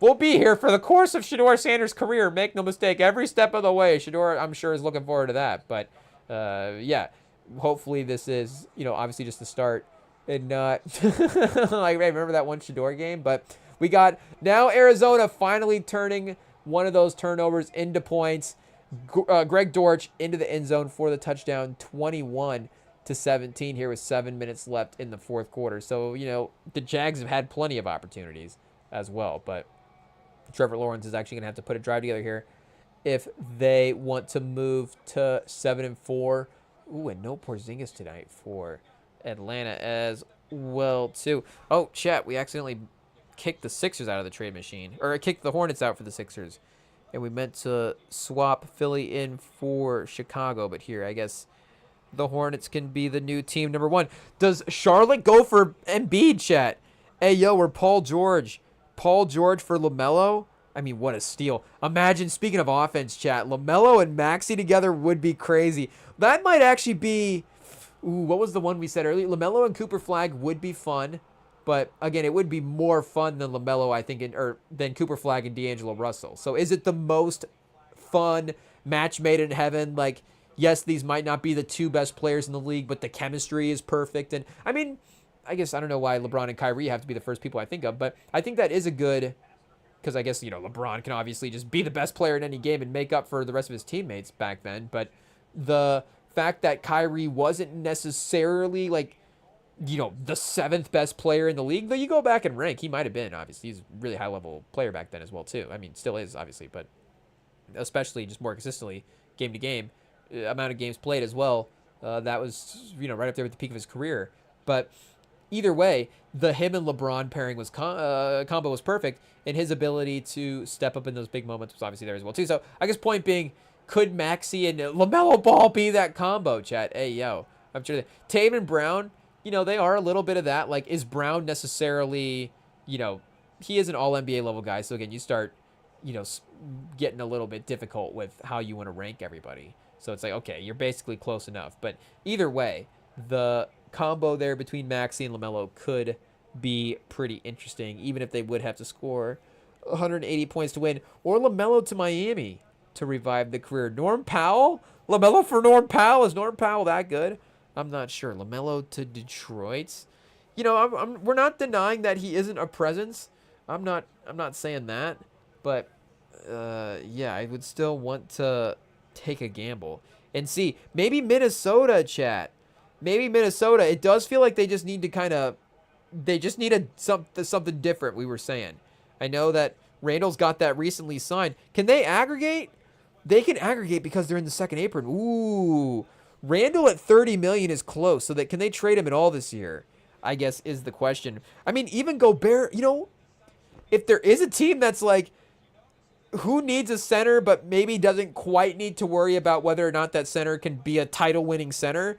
we'll be here for the course of Shedeur Sanders' career. Make no mistake, every step of the way. Shedeur, I'm sure, is looking forward to that. But, hopefully this is, obviously just the start and not I remember that one Shedeur game. But we got now Arizona finally turning one of those turnovers into points. Greg Dortch into the end zone for the touchdown, 21-17 here with 7 minutes left in the fourth quarter. So, the Jags have had plenty of opportunities as well, but Trevor Lawrence is actually going to have to put a drive together here if they want to move to 7-4. Ooh, and no Porzingis tonight for Atlanta as well, too. Oh, chat, we accidentally kicked the Sixers out of the trade machine, or kicked the Hornets out for the Sixers. And we meant to swap Philly in for Chicago, but here, I guess the Hornets can be the new team number 1. Does Charlotte go for Embiid, chat? Hey, where Paul George Paul George for LaMelo. I mean, what a steal. Imagine, speaking of offense, chat, LaMelo and Maxey together would be crazy. That might actually be... Ooh, what was the one we said earlier? LaMelo and Cooper Flag would be fun. But, again, it would be more fun than LaMelo, I think, or than Cooper Flag and D'Angelo Russell. So is it the most fun match made in heaven? Like, yes, these might not be the two best players in the league, but the chemistry is perfect. And, I mean, I guess I don't know why LeBron and Kyrie have to be the first people I think of, but I think that is a good... Because I guess, LeBron can obviously just be the best player in any game and make up for the rest of his teammates back then. But the fact that Kyrie wasn't necessarily, like, the seventh best player in the league, though you go back and rank, he might have been, obviously. He's a really high-level player back then as well, too. I mean, still is, obviously, but especially just more consistently, game to game, amount of games played as well. That was, right up there with the peak of his career. But either way, the him and LeBron pairing was combo was perfect, and his ability to step up in those big moments was obviously there as well too. So I guess point being, could Maxey and LaMelo Ball be that combo, chat? Hey, yo, I'm sure that Tatum and Brown, they are a little bit of that. Like, is Brown necessarily, he is an all-NBA level guy, so again, you start, getting a little bit difficult with how you want to rank everybody. So it's like, okay, you're basically close enough. But either way, the combo there between Maxey and LaMelo could be pretty interesting, even if they would have to score 180 points to win, or LaMelo to Miami to revive the career. Norm Powell? LaMelo for Norm Powell? Is Norm Powell that good? I'm not sure. LaMelo to Detroit? We're not denying that he isn't a presence. I'm not saying that, but yeah, I would still want to take a gamble and see. Maybe Minnesota, chat. Maybe Minnesota. It does feel like they just need to they just need something different, we were saying. I know that Randall's got that recently signed. Can they aggregate? They can aggregate because they're in the second apron. Ooh. Randall at $30 million is close. So can they trade him at all this year? I guess is the question. I mean, even Gobert, if there is a team that's like, who needs a center but maybe doesn't quite need to worry about whether or not that center can be a title-winning center,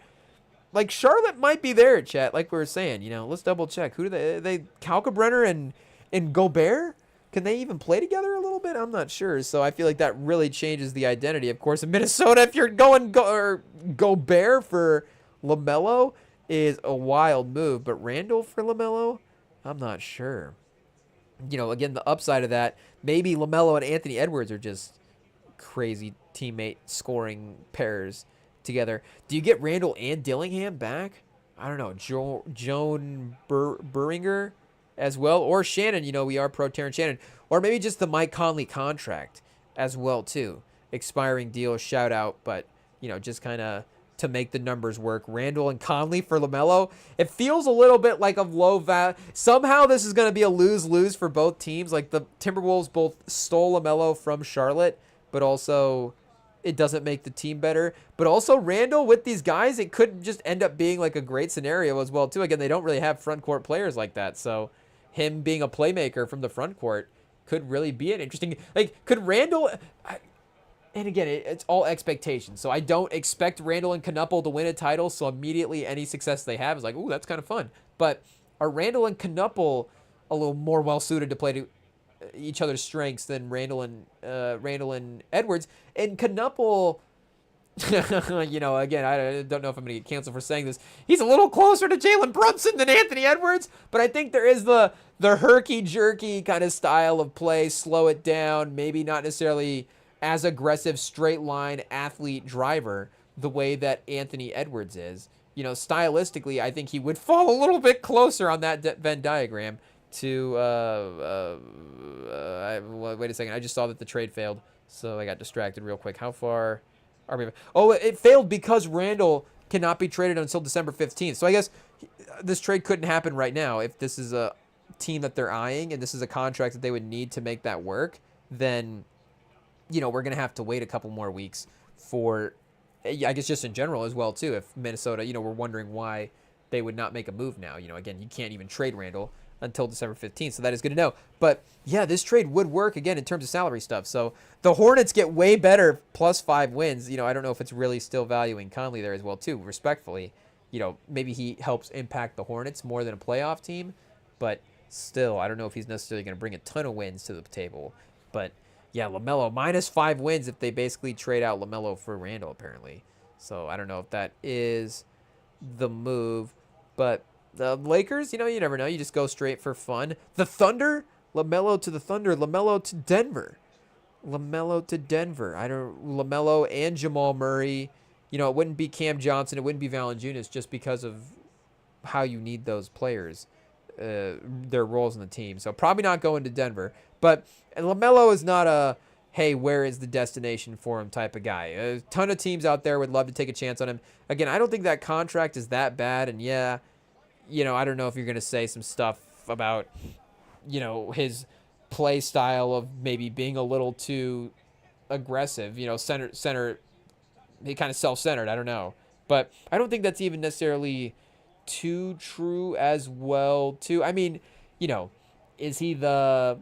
like, Charlotte might be there, chat, like we were saying. Let's double check. Who do they Kalkbrenner and Gobert? Can they even play together a little bit? I'm not sure. So I feel like that really changes the identity. Of course, in Minnesota, if you're going Gobert for LaMelo is a wild move. But Randall for LaMelo, I'm not sure. Again, the upside of that, maybe LaMelo and Anthony Edwards are just crazy teammate scoring pairs together. Do you get Randall and Dillingham back? I don't know. Joan Buringer as well, or Shannon. We are pro Terrence Shannon, or maybe just the Mike Conley contract as well too. Expiring deal, shout out, but just kind of to make the numbers work. Randall and Conley for LaMelo. It feels a little bit like a low value. Somehow this is going to be a lose-lose for both teams. Like, the Timberwolves both stole LaMelo from Charlotte, but also it doesn't make the team better. But also Randall with these guys, it could just end up being like a great scenario as well too. Again, they don't really have front court players like that, so him being a playmaker from the front court could really be an interesting, like, could Randall, and again, it's all expectations, so I don't expect Randall and Knuppel to win a title, so immediately any success they have is like, ooh, that's kind of fun. But are Randall and Knuppel a little more well-suited to play to each other's strengths than Randall and Edwards? And Knuppel, again, I don't know if I'm going to get canceled for saying this. He's a little closer to Jalen Brunson than Anthony Edwards, but I think there is the herky-jerky kind of style of play, slow it down, maybe not necessarily as aggressive, straight-line athlete driver the way that Anthony Edwards is. Stylistically, I think he would fall a little bit closer on that Venn diagram to, wait a second, I just saw that the trade failed, so I got distracted real quick. How far are we? Oh, it failed because Randall cannot be traded until December 15th. So I guess this trade couldn't happen right now. If this is a team that they're eyeing and this is a contract that they would need to make that work, then, we're going to have to wait a couple more weeks for, I guess, just in general as well, too. If Minnesota, we're wondering why they would not make a move now. Again, you can't even trade Randall until December 15th, so that is good to know. But, yeah, this trade would work, again, in terms of salary stuff. So the Hornets get way better +5 wins. I don't know if it's really still valuing Conley there as well, too, respectfully. Maybe he helps impact the Hornets more than a playoff team. But still, I don't know if he's necessarily going to bring a ton of wins to the table. But yeah, LaMelo -5 wins if they basically trade out LaMelo for Randall, apparently. So I don't know if that is the move. But the Lakers, you never know. You just go straight for fun. The Thunder, LaMelo to the Thunder, LaMelo to Denver. LaMelo to Denver. LaMelo and Jamal Murray. It wouldn't be Cam Johnson. It wouldn't be Valanciunas just because of how you need those players, their roles in the team. So probably not going to Denver. But LaMelo is not a, hey, where is the destination for him type of guy. A ton of teams out there would love to take a chance on him. Again, I don't think that contract is that bad. And yeah, I don't know if you're going to say some stuff about, his play style of maybe being a little too aggressive, center, he kind of self-centered. I don't know. But I don't think that's even necessarily too true as well, too. I mean, is he the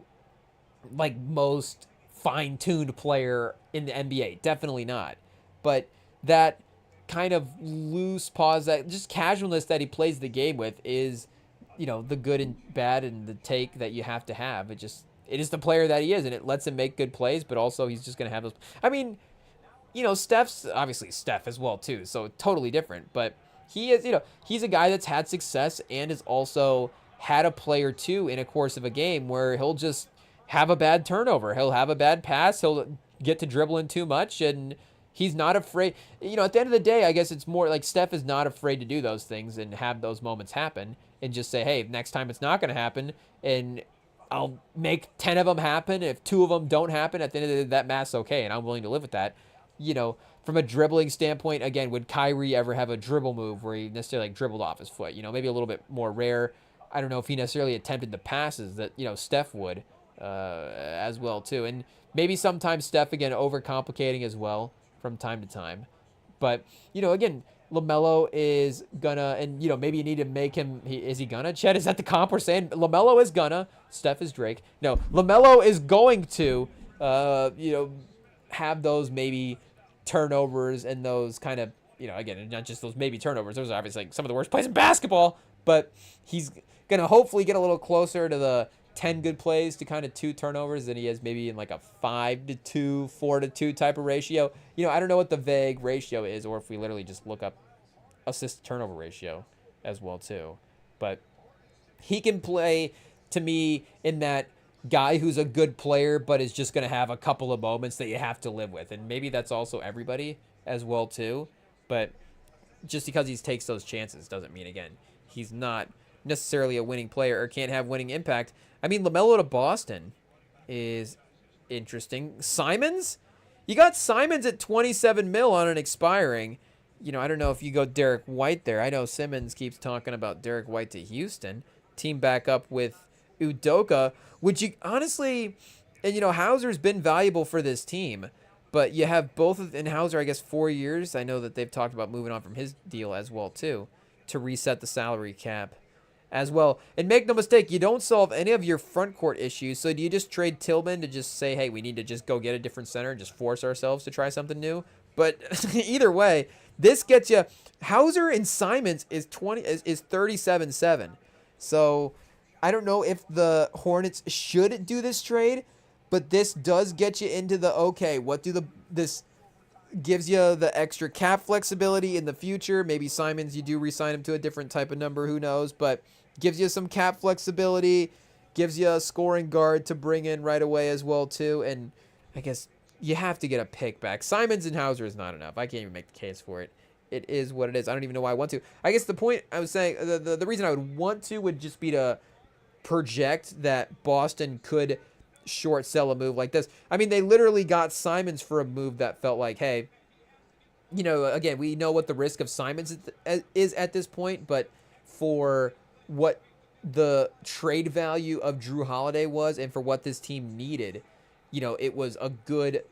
most fine-tuned player in the NBA? Definitely not. But that kind of loose pause, that just casualness that he plays the game with is, the good and bad and the take that you have to have. It is the player that he is, and it lets him make good plays, but also he's just going to have those. I mean, Steph's obviously Steph as well too, so totally different. But he is, he's a guy that's had success and has also had a play or two in a course of a game where he'll just have a bad turnover, he'll have a bad pass, he'll get to dribbling too much, and he's not afraid. At the end of the day, I guess it's more like Steph is not afraid to do those things and have those moments happen and just say, hey, next time it's not going to happen, and I'll make 10 of them happen. If 2 of them don't happen, at the end of the day, that math's okay, and I'm willing to live with that. From a dribbling standpoint, again, would Kyrie ever have a dribble move where he necessarily dribbled off his foot? Maybe a little bit more rare. I don't know if he necessarily attempted the passes that, Steph would as well, too. And maybe sometimes Steph, again, overcomplicating as well from time to time. But, again, LaMelo is gonna, and, maybe you need to make him, is he gonna? Chet, is that the comp we're saying? LaMelo is gonna. Steph is Drake. No, LaMelo is going to, have those maybe turnovers and those kind of, again, not just those maybe turnovers. Those are obviously some of the worst plays in basketball, but he's going to hopefully get a little closer to the 10 good plays to kind of 2 turnovers than he is maybe in a 5-2, 4-2 type of ratio. I don't know what the vague ratio is, or if we literally just look up assist turnover ratio as well too. But he can play, to me, in that guy who's a good player but is just going to have a couple of moments that you have to live with. And maybe that's also everybody as well too. But just because he takes those chances doesn't mean, again, he's not necessarily a winning player or can't have winning impact. I mean, LaMelo to Boston is interesting. Simons? You got Simons at 27 mil on an expiring. I don't know if you go Derek White there. I know Simmons keeps talking about Derek White to Houston. Team back up with Udoka, which you honestly, and Hauser's been valuable for this team, but you have both of, and Hauser, I guess 4 years. I know that they've talked about moving on from his deal as well too, to reset the salary cap as well. And make no mistake, you don't solve any of your front court issues. So do you just trade Tillman to just say, hey, we need to just go get a different center and just force ourselves to try something new? But either way, this gets you. Hauser and Simons is 37-7. So I don't know if the Hornets should do this trade, but this does get you into the, okay, what do this gives you the extra cap flexibility in the future. Maybe Simons, you do re-sign him to a different type of number, who knows, but gives you some cap flexibility, gives you a scoring guard to bring in right away as well too, and I guess you have to get a pick back. Simons and Hauser is not enough. I can't even make the case for it. It is what it is. I don't even know why I want to. I guess the point I was saying, the reason I would want to would just be to project that Boston could short sell a move like this. I mean, they literally got Simons for a move that felt like, hey, again, we know what the risk of Simons is at this point, but for what the trade value of Drew Holiday was and for what this team needed, it was a good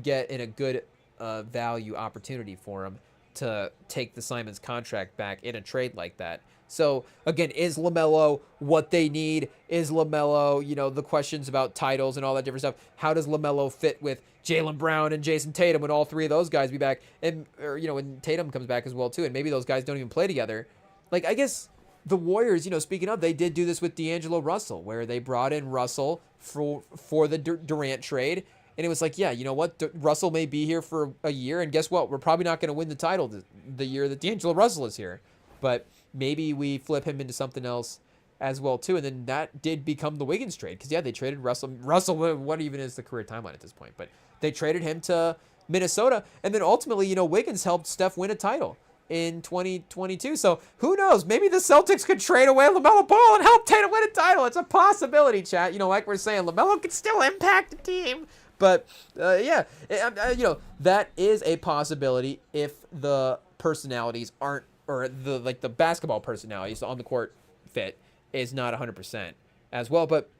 get and a good value opportunity for him to take the Simons contract back in a trade like that. So, again, is LaMelo what they need? Is LaMelo, the questions about titles and all that different stuff, how does LaMelo fit with Jaylen Brown and Jason Tatum when all 3 of those guys be back? And, when Tatum comes back as well, too, and maybe those guys don't even play together. I guess the Warriors, speaking of, they did do this with D'Angelo Russell, where they brought in Russell for the Durant trade. And it was like, yeah, you know what? Russell may be here for a year, and guess what? We're probably not going to win the title the year that D'Angelo Russell is here. But maybe we flip him into something else as well, too. And then that did become the Wiggins trade. Because, yeah, they traded Russell. Russell, what even is the career timeline at this point? But they traded him to Minnesota. And then ultimately, Wiggins helped Steph win a title in 2022. So who knows? Maybe the Celtics could trade away LaMelo Ball and help Tatum win a title. It's a possibility, chat. Like we're saying, LaMelo could still impact the team. But, yeah, that is a possibility if the personalities aren't, or the basketball personalities on the court fit is not 100% as well. But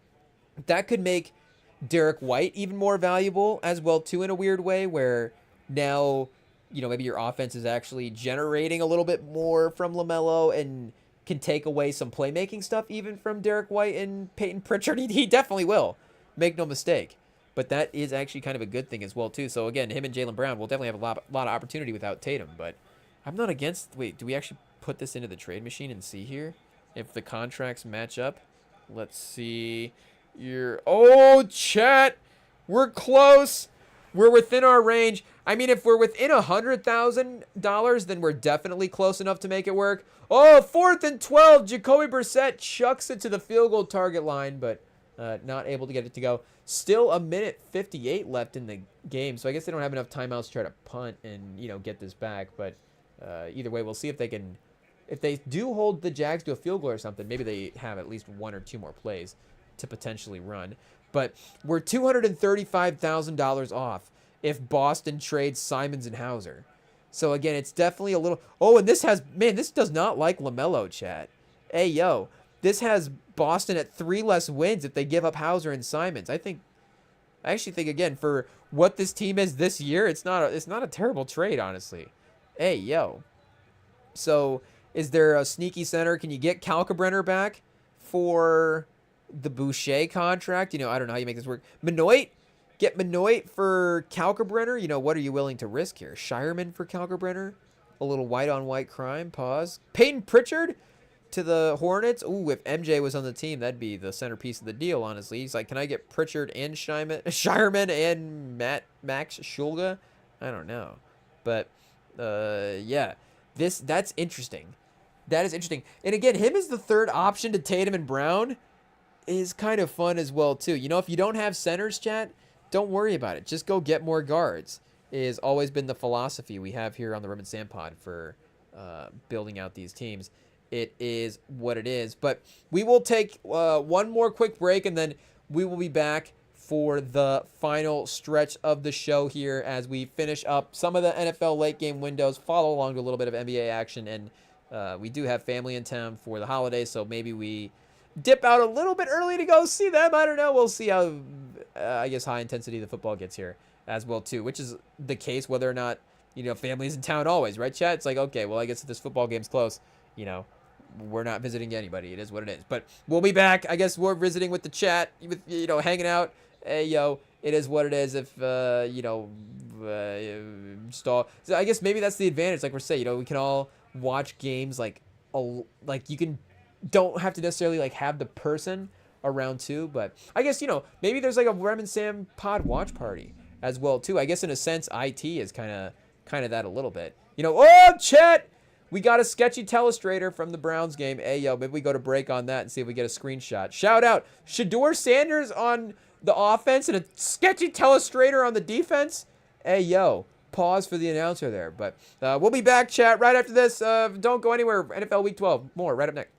that could make Derek White even more valuable as well, too, in a weird way, where now, maybe your offense is actually generating a little bit more from LaMelo and can take away some playmaking stuff even from Derek White and Peyton Pritchard. He definitely will. Make no mistake. But that is actually kind of a good thing as well, too. So, again, him and Jaylen Brown will definitely have a lot of opportunity without Tatum. But I'm not against... Wait, do we actually put this into the trade machine and see here if the contracts match up? Let's see. Oh, chat! We're close. We're within our range. I mean, if we're within $100,000, then we're definitely close enough to make it work. Oh, 4th and 12. Jacoby Brissett chucks it to the field goal target line, but not able to get it to go. Still a minute 58 left in the game, so I guess they don't have enough timeouts to try to punt and, get this back. But either way, we'll see if they can... If they do hold the Jags to a field goal or something, maybe they have at least 1 or 2 more plays to potentially run. But we're $235,000 off if Boston trades Simons and Hauser. So, again, it's definitely a little... Oh, and this has... Man, this does not like LaMelo, chat. Hey, yo. This has Boston at 3 less wins if they give up Hauser and Simons. I actually think, again, for what this team is this year, it's not a terrible trade, honestly. Hey, yo. So, is there a sneaky center? Can you get Kalkbrenner back for the Boucher contract? I don't know how you make this work. Benoit? Get Benoit for Kalkbrenner? What are you willing to risk here? Shireman for Kalkbrenner? A little white-on-white crime? Pause. Peyton Pritchard to the Hornets? Ooh, if MJ was on the team, that'd be the centerpiece of the deal, honestly. He's like, can I get Pritchard and Shireman and Max Shulga? I don't know. But, yeah. That's interesting. That is interesting. And again, him as the third option to Tatum and Brown is kind of fun as well, too. If you don't have centers, chat, don't worry about it. Just go get more guards is always been the philosophy we have here on the REMINGTOM pod for building out these teams. It is what it is. But we will take one more quick break, and then we will be back for the final stretch of the show here as we finish up some of the NFL late game windows, follow along to a little bit of NBA action, and we do have family in town for the holidays, so maybe we dip out a little bit early to go see them. I don't know. We'll see how, I guess, high intensity the football gets here as well, too, which is the case whether or not, family's in town always, right, chat? It's like, okay, well, I guess if this football game's close, we're not visiting anybody. It is what it is. But we'll be back. I guess we're visiting with the chat, with, hanging out. Hey, yo, it is what it is. If, So I guess maybe that's the advantage. Like we're saying, we can all watch games like you don't have to necessarily have the person around too. But I guess, maybe there's a Rem and Sam pod watch party as well too. I guess in a sense, IT is kind of that a little bit. Oh, chat! We got a sketchy telestrator from the Browns game. Hey, yo, maybe we go to break on that and see if we get a screenshot. Shout out. Shedeur Sanders on the offense and a sketchy telestrator on the defense. Hey, yo. Pause for the announcer there. But we'll be back, chat, right after this. Don't go anywhere. NFL Week 12. More right up next.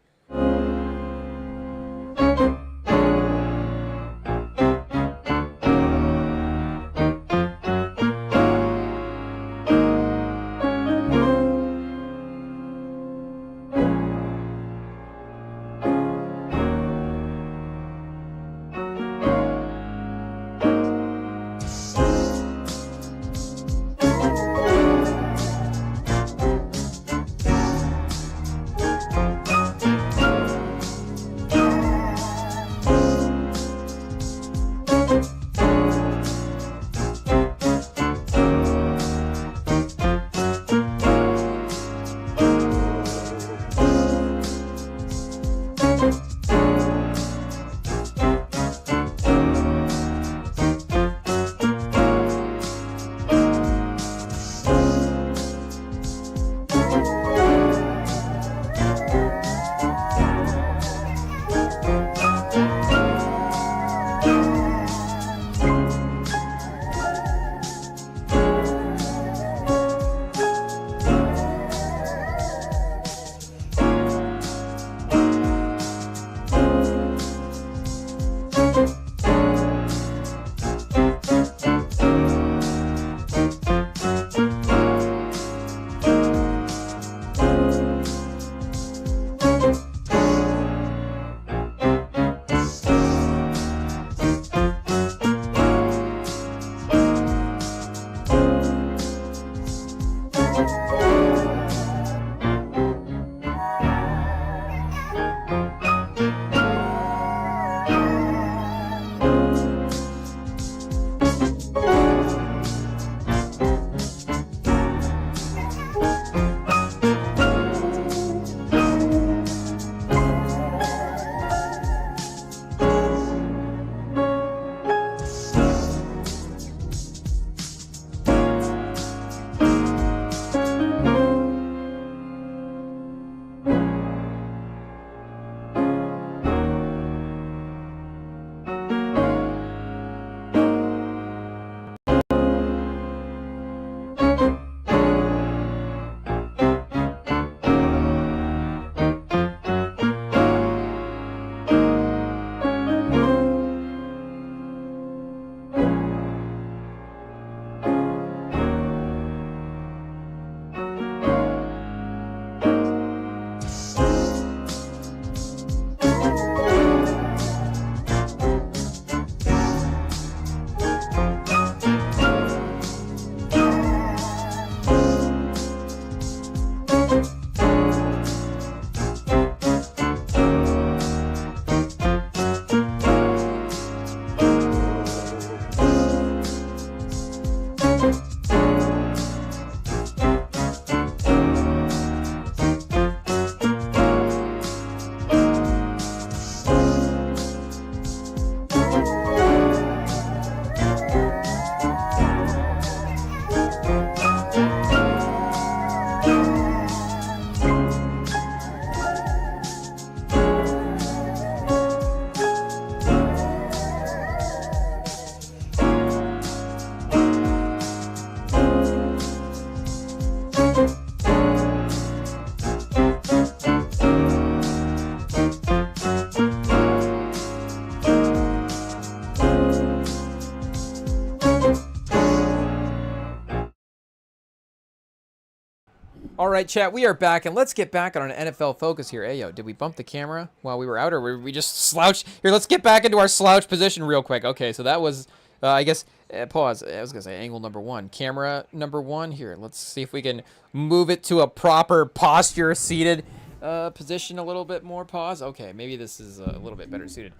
All right, chat, we are back, and let's get back on an NFL focus here. Hey, yo, did we bump the camera while we were out, or were we just slouched? Here, let's get back into our slouch position real quick. Okay, so that was, I guess, pause. I was going to say angle number one. Camera number one. Here, let's see if we can move it to a proper posture, seated position a little bit more. Pause. Okay, maybe this is a little bit better suited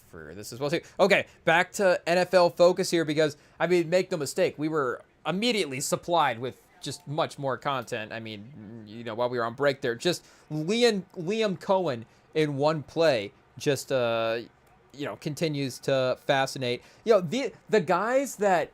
for this as well, too. Okay, back to NFL focus here because, I mean, make no mistake, we were immediately supplied with just much more content. I mean, you know, while we were on break there, just Liam Cohen in one play just, you know, continues to fascinate. You know, the guys that,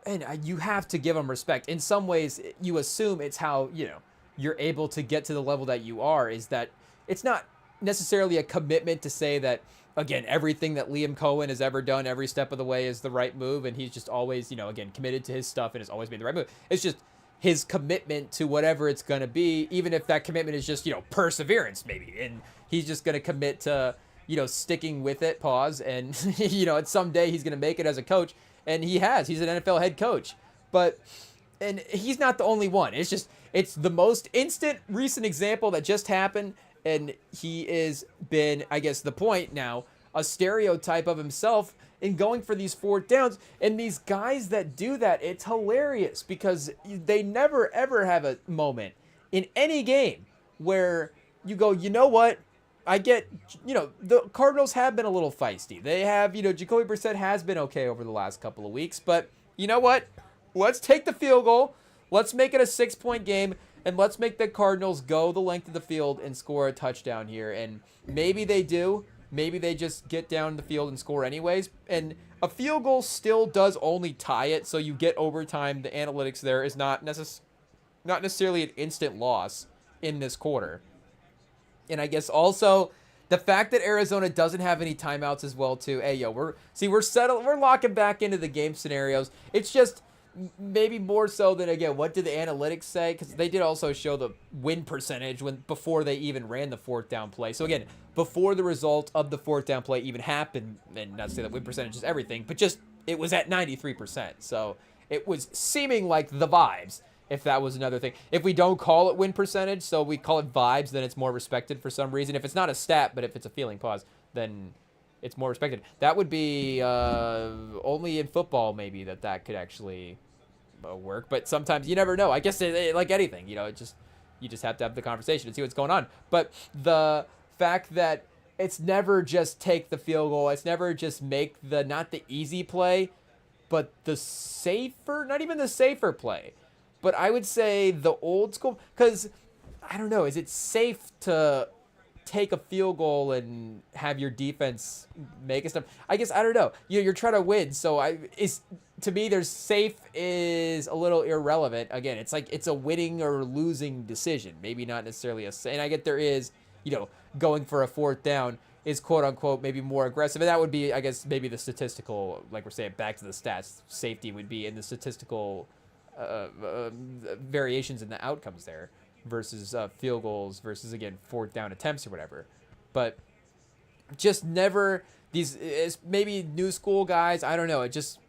and you have to give them respect. In some ways, you assume it's how, you know, you're able to get to the level that you are, is that it's not necessarily a commitment to say that, again, everything that Liam Cohen has ever done every step of the way is the right move, and he's just always, you know, again, committed to his stuff and has always made the right move. It's just his commitment to whatever it's going to be, even if that commitment is just, you know, perseverance maybe. And he's just going to commit to, you know, sticking with it, pause. And, you know, at someday he's going to make it as a coach. And he has. He's an NFL head coach. But, and he's not the only one. It's just, it's the most instant recent example that just happened. And he is been, I guess the point now, a stereotype of himself in going for these fourth downs. And these guys that do that, it's hilarious because they never ever have a moment in any game where you go, you know what? I get, you know, the Cardinals have been a little feisty. They have, you know, Jacoby Brissett has been okay over the last couple of weeks. But you know what? Let's take the field goal. Let's make it a 6-point game. And let's make the Cardinals go the length of the field and score a touchdown here. And maybe they do. Maybe they just get down the field and score anyways. And a field goal still does only tie it, so you get overtime. The analytics there is not necessarily an instant loss in this quarter. And I guess also the fact that Arizona doesn't have any timeouts as well too. Hey, yo, we're locking back into the game scenarios. It's just maybe more so than, again, what did the analytics say? Because they did also show the win percentage before they even ran the fourth down play. So again, before the result of the fourth down play even happened, and not to say that win percentage is everything, but just it was at 93%. So it was seeming like the vibes, if that was another thing. If we don't call it win percentage, so we call it vibes, then it's more respected for some reason. If it's not a stat, but if it's a feeling, pause, then it's more respected. That would be only in football maybe that could actually work, but sometimes you never know. I guess like anything, you know, you just have to have the conversation and see what's going on. But the fact that it's never just take the field goal, it's never just make not the easy play, but the safer, not even the safer play, but I would say the old school, because I don't know, is it safe to take a field goal and have your defense make a step? I guess, I don't know. You're trying to win, so to me, there's safe is a little irrelevant. Again, it's like it's a winning or losing decision, maybe not necessarily and I get there is, you know, going for a fourth down is quote unquote maybe more aggressive, and that would be, I guess, maybe the statistical, like we're saying, back to the stats, safety would be in the statistical variations in the outcomes there versus field goals versus, again, fourth down attempts or whatever. But just never these maybe new school guys, I don't know, it just,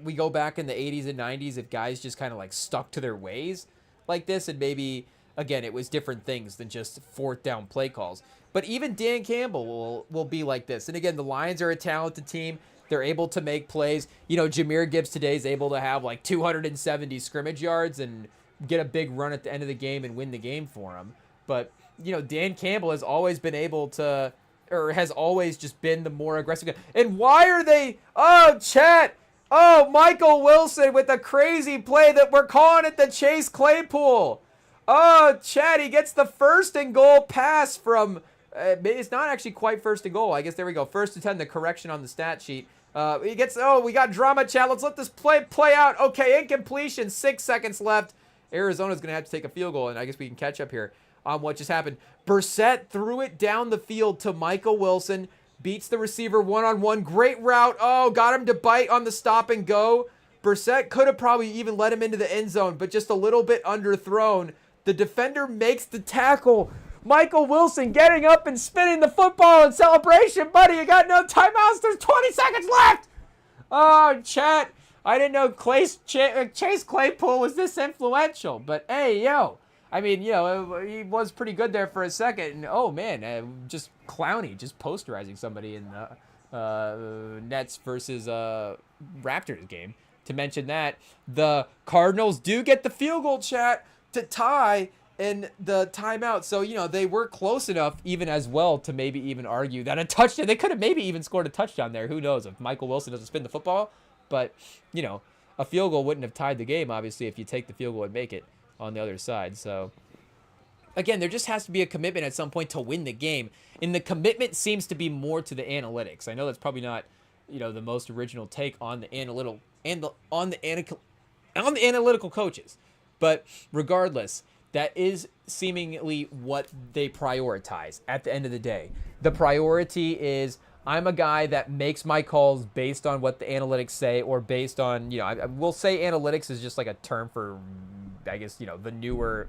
we go back in the 80s and 90s if guys just kind of like stuck to their ways like this, and maybe, again, it was different things than just fourth down play calls. But even Dan Campbell will be like this. And again, the Lions are a talented team. They're able to make plays. You know, Jahmyr Gibbs today is able to have like 270 scrimmage yards and get a big run at the end of the game and win the game for him. But, you know, Dan Campbell has always been able to, or has always just been the more aggressive guy. And why are they, oh, chat, oh, Michael Wilson with a crazy play that we're calling it the Chase Claypool. Oh, chat, he gets the 1st and goal pass from, it's not actually quite 1st and goal. I guess there we go. 1st and 10, the correction on the stat sheet. He gets, oh, we got drama, chat. Let's let this play out. Okay, incompletion, 6 seconds left. Arizona's going to have to take a field goal, and I guess we can catch up here on what just happened. Brissett threw it down the field to Michael Wilson, beats the receiver one-on-one. Great route. Oh, got him to bite on the stop and go. Brissett could have probably even let him into the end zone, but just a little bit underthrown. The defender makes the tackle. Michael Wilson getting up and spinning the football in celebration. Buddy, you got no timeouts. There's 20 seconds left. Oh, chat. I didn't know Chase Claypool was this influential, but hey, yo, I mean, he was pretty good there for a second. And, oh, man, just clowny, just posterizing somebody in the Nets versus Raptors game. To mention that, the Cardinals do get the field goal, chat, to tie in the timeout. So, they were close enough even as well to maybe even argue that a touchdown, they could have maybe even scored a touchdown there. Who knows if Michael Wilson doesn't spin the football. But, a field goal wouldn't have tied the game, obviously, if you take the field goal and make it on the other side. So, again, there just has to be a commitment at some point to win the game. And the commitment seems to be more to the analytics. I know that's probably not, the most original take on the analytical coaches. But regardless, that is seemingly what they prioritize at the end of the day. The priority is, I'm a guy that makes my calls based on what the analytics say, or based on, I will say analytics is just like a term for, I guess, the newer,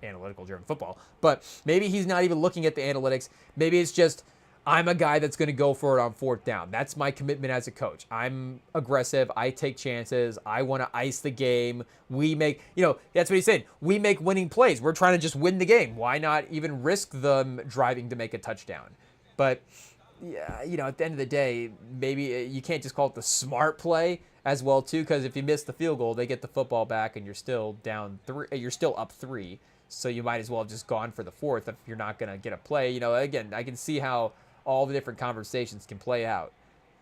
analytical driven football. But maybe he's not even looking at the analytics. Maybe it's just, I'm a guy that's going to go for it on fourth down. That's my commitment as a coach. I'm aggressive. I take chances. I want to ice the game. We make, that's what he said. We make winning plays. We're trying to just win the game. Why not even risk them driving to make a touchdown? But, yeah, at the end of the day, maybe you can't just call it the smart play as well, too, because if you miss the field goal, they get the football back and you're still down 3. You're still up 3. So you might as well have just gone for the fourth if you're not going to get a play. Again, I can see how all the different conversations can play out.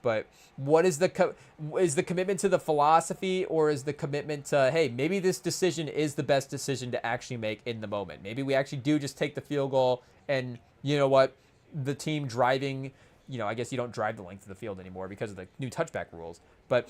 But what is the commitment to the philosophy, or is the commitment to, hey, maybe this decision is the best decision to actually make in the moment? Maybe we actually do just take the field goal, and you know what? The team driving, I guess you don't drive the length of the field anymore because of the new touchback rules. But,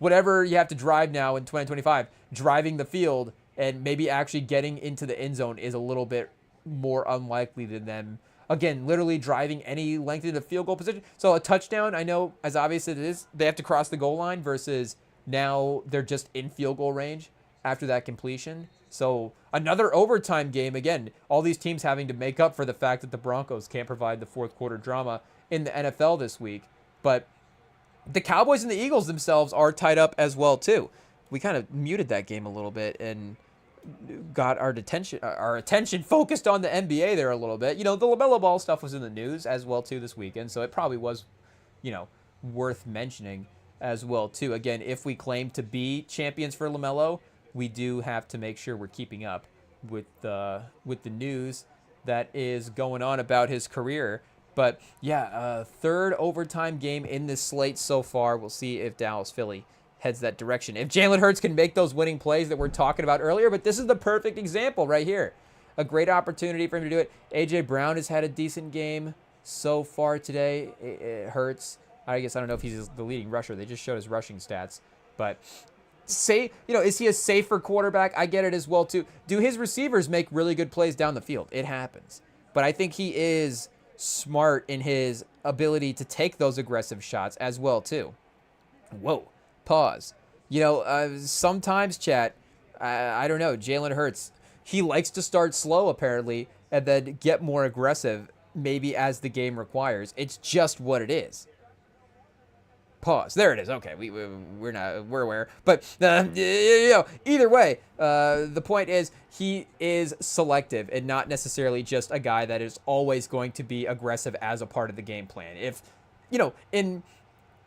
whatever you have to drive now in 2025, driving the field and maybe actually getting into the end zone is a little bit more unlikely than them, again, literally driving any length of the field goal position. So a touchdown, I know, as obvious as it is, they have to cross the goal line versus now they're just in field goal range after that completion. So another overtime game, again, all these teams having to make up for the fact that the Broncos can't provide the fourth quarter drama in the NFL this week. But the Cowboys and the Eagles themselves are tied up as well, too. We kind of muted that game a little bit and got our attention focused on the NBA there a little bit. The LaMelo Ball stuff was in the news as well too this weekend, so it probably was, worth mentioning as well too. Again, if we claim to be champions for LaMelo, we do have to make sure we're keeping up with the news that is going on about his career. But yeah, third overtime game in this slate so far. We'll see if Dallas-Philly heads that direction. If Jalen Hurts can make those winning plays that we're talking about earlier, but this is the perfect example right here. A great opportunity for him to do it. A.J. Brown has had a decent game so far today. It hurts. I guess I don't know if he's the leading rusher. They just showed his rushing stats. But is he a safer quarterback? I get it as well, too. Do his receivers make really good plays down the field? It happens. But I think he is smart in his ability to take those aggressive shots as well, too. Whoa. Pause. Sometimes, chat, I don't know, Jalen Hurts, he likes to start slow, apparently, and then get more aggressive, maybe as the game requires. It's just what it is. Pause. There it is. Okay, we're aware. But, either way, the point is, he is selective and not necessarily just a guy that is always going to be aggressive as a part of the game plan. If,